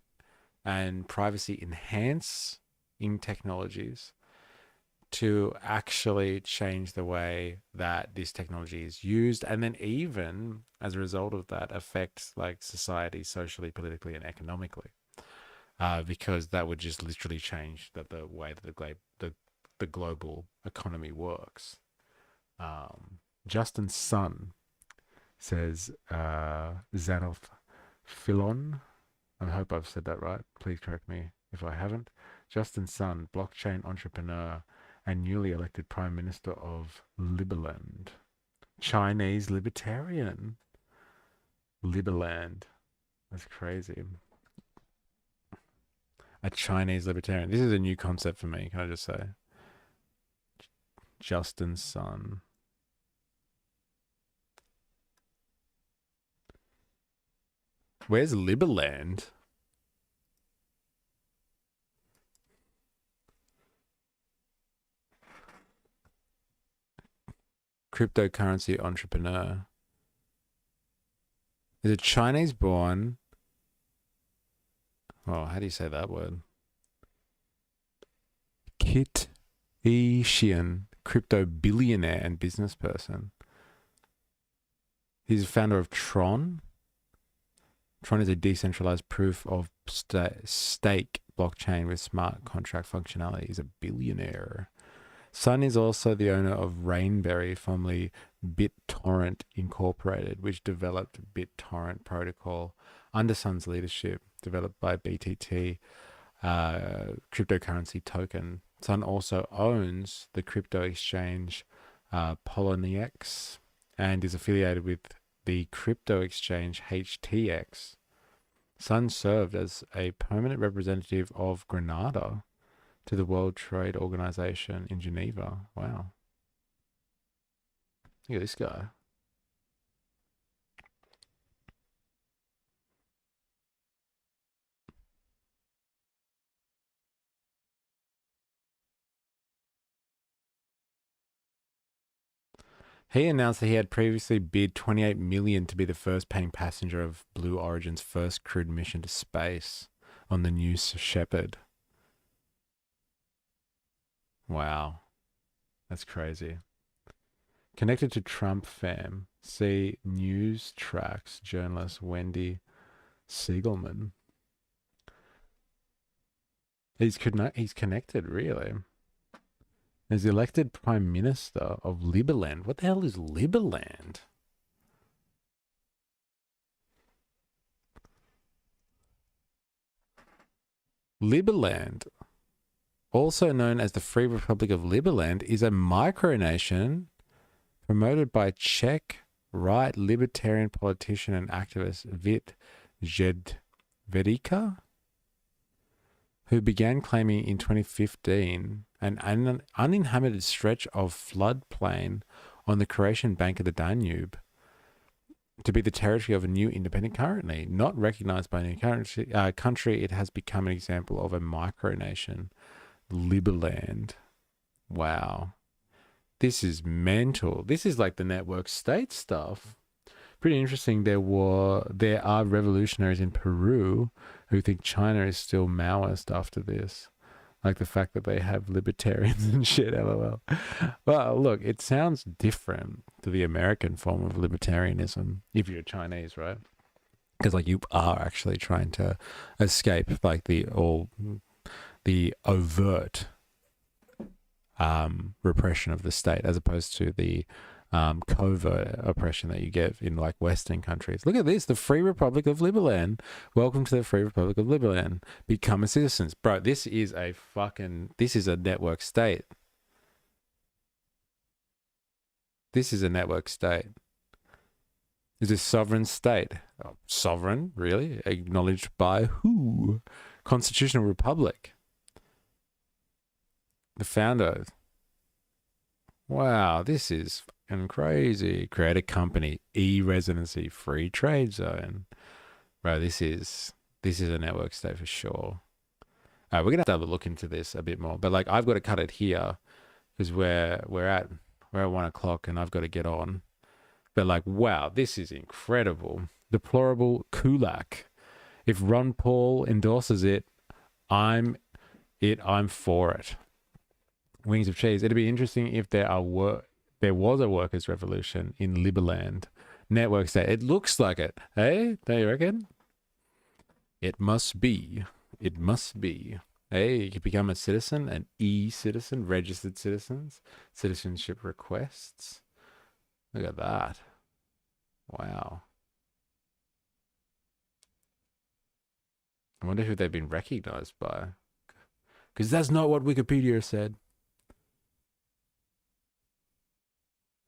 Speaker 1: and privacy enhancing technologies to actually change the way that this technology is used, and then even as a result of that affect like society socially, politically, and economically, because that would just literally change the way that the global economy works. Justin Sun says, Xanoth Philon, I hope I've said that right, please correct me if I haven't. Justin Sun, blockchain entrepreneur and newly elected Prime Minister of Liberland. Chinese libertarian. Liberland. That's crazy. A Chinese libertarian. This is a new concept for me, can I just say? Justin Sun. Where's Liberland? Cryptocurrency entrepreneur. Is it Chinese born? Oh, how do you say that word? Kit Xian, crypto billionaire and business person. He's a founder of Tron. Tron is a decentralized proof of stake blockchain with smart contract functionality. He's a billionaire. Sun is also the owner of Rainberry, formerly BitTorrent Incorporated, which developed BitTorrent protocol under Sun's leadership, developed by BTT cryptocurrency token. Sun also owns the crypto exchange Poloniex and is affiliated with the crypto exchange HTX. Sun served as a permanent representative of Grenada to the World Trade Organization in Geneva. Wow. Look at this guy. He announced that he had previously bid $28 million to be the first paying passenger of Blue Origin's first crewed mission to space on the New Shepard. Wow. That's crazy. Connected to Trump fam, see News Tracks journalist Wendy Siegelman. He's connected, really. He's elected Prime Minister of Liberland. What the hell is Liberland? Liberland, also known as the Free Republic of Liberland, is a micronation promoted by Czech right libertarian politician and activist Vít Jedvedika, who began claiming in 2015 an uninhabited stretch of floodplain on the Croatian bank of the Danube to be the territory of a new independent currently. Not recognized by any country, it has become an example of a micronation, Liberland. Wow. This is mental. This is like the network state stuff. Pretty interesting. There are revolutionaries in Peru who think China is still Maoist after this. Like the fact that they have libertarians and shit, lol. Well, look, it sounds different to the American form of libertarianism if you're Chinese, right? Because like you are actually trying to escape like the overt repression of the state, as opposed to the covert oppression that you get in like Western countries. Look at this, the Free Republic of Liberland. Welcome to the Free Republic of Liberland. Become a citizen. Bro, this is a network state. This is a network state. It's a sovereign state. Oh, sovereign, really? Acknowledged by who? Constitutional Republic. The founder. Wow, this is fucking crazy. Create a company, e-residency, free trade zone. Bro, this is a network state for sure. All right, we're gonna have to have a look into this a bit more. But like, I've got to cut it here because we're at 1 o'clock and I've got to get on. But like, wow, this is incredible. Deplorable Kulak. If Ron Paul endorses it, I'm for it. Wings of cheese. It'd be interesting if there was a workers' revolution in Liberland. Network state. It looks like it. Hey, don't you reckon? It must be. It must be. Hey, you can become a citizen, an e-citizen, registered citizens, citizenship requests. Look at that. Wow. I wonder who they've been recognized by. Because that's not what Wikipedia said.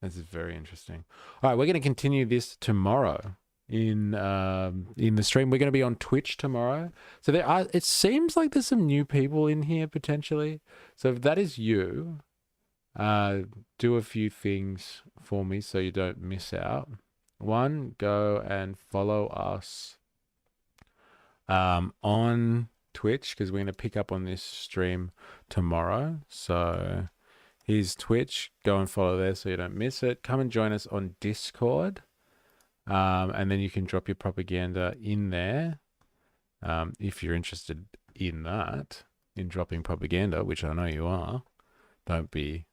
Speaker 1: This is very interesting. All right, we're going to continue this tomorrow in the stream. We're going to be on Twitch tomorrow. So it seems like there's some new people in here potentially. So if that is you, do a few things for me so you don't miss out. One, go and follow us on Twitch, because we're going to pick up on this stream tomorrow. So here's Twitch. Go and follow there so you don't miss it. Come and join us on Discord. And then you can drop your propaganda in there. If you're interested in that, in dropping propaganda, which I know you are. Don't be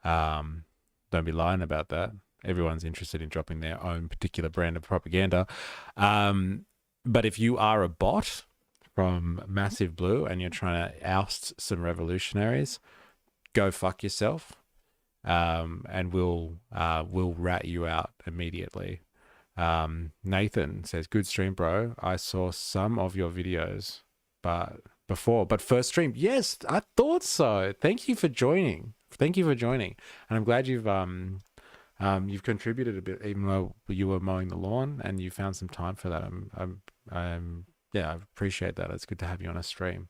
Speaker 1: lying about that. Everyone's interested in dropping their own particular brand of propaganda. But if you are a bot from Massive Blue and you're trying to oust some revolutionaries, go fuck yourself, and we'll rat you out immediately. Nathan says, good stream, bro. I saw some of your videos but first stream. Yes, I thought so. Thank you for joining. And I'm glad you've contributed a bit, even though you were mowing the lawn and you found some time for that. I appreciate that. It's good to have you on a stream.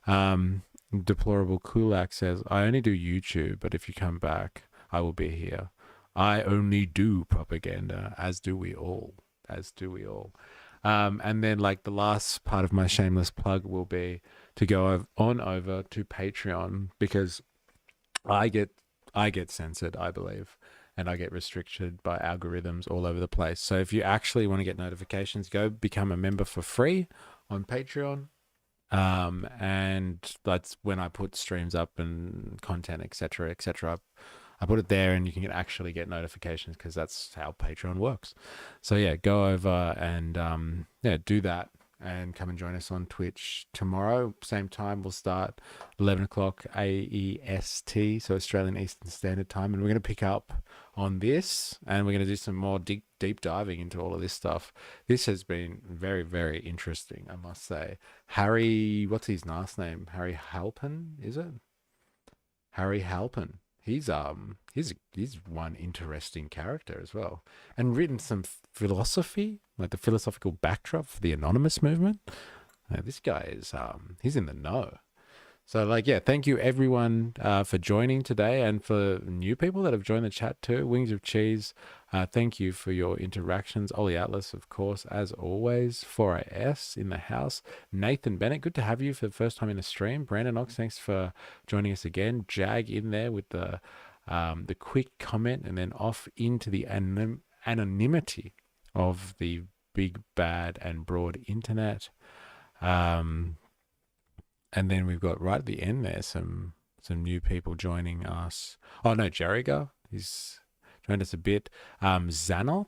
Speaker 1: Deplorable Kulak says, I only do YouTube, but if you come back, I will be here. I only do propaganda, as do we all. And then like the last part of my shameless plug will be to go on over to Patreon, because I get censored, I believe. and I get restricted by algorithms all over the place. So if you actually want to get notifications, go become a member for free on Patreon. And that's when I put streams up and content, etc., etc. I put it there, and you can actually get notifications because that's how Patreon works. So yeah, go over and do that, and come and join us on Twitch tomorrow. Same time, we'll start 11 o'clock AEST, so Australian Eastern Standard Time, and we're going to pick up on this, and we're going to do some more deep diving into all of this stuff. This has been very, very interesting, I must say. Harry, what's his last name? Harry Halpin, is it? Harry Halpin. He's one interesting character as well, and written some philosophy, like the philosophical backdrop for the anonymous movement. This guy is he's in the know. So thank you everyone for joining today, and for new people that have joined the chat too. Wings of Cheese, thank you for your interactions. Ollie Atlas, of course, as always. 4AS in the house. Nathan Bennett, good to have you for the first time in a stream. Brandon Ox, thanks for joining us again. Jag in there with the quick comment, and then off into the anonymity of the big, bad, and broad internet. And then we've got right at the end there some new people joining us. Oh no, Jerriga, he's joined us a bit. Xanoth,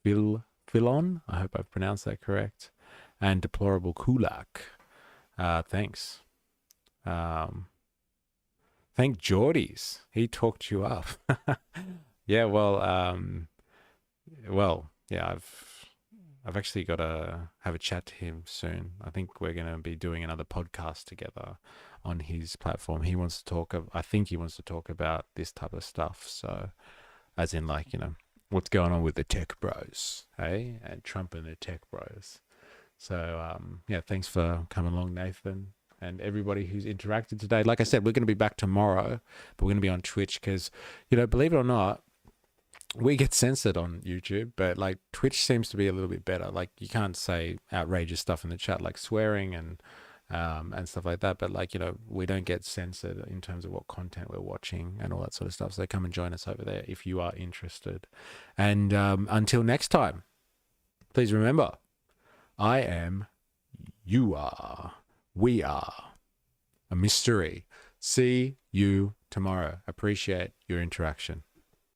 Speaker 1: Philon, I hope I've pronounced that correct. And Deplorable Kulak. Thanks. Thank Geordies. He talked you up. Yeah, I've actually got to have a chat to him soon. I think we're going to be doing another podcast together on his platform. I think he wants to talk about this type of stuff. So, as in what's going on with the tech bros, hey? And Trump and the tech bros. So, thanks for coming along, Nathan, and everybody who's interacted today. Like I said, we're going to be back tomorrow, but we're going to be on Twitch because, believe it or not, we get censored on YouTube, but Twitch seems to be a little bit better. You can't say outrageous stuff in the chat, like swearing and stuff like that. But we don't get censored in terms of what content we're watching and all that sort of stuff. So come and join us over there if you are interested. And until next time, please remember, I am, you are, we are a MysterE. See you tomorrow. Appreciate your interaction.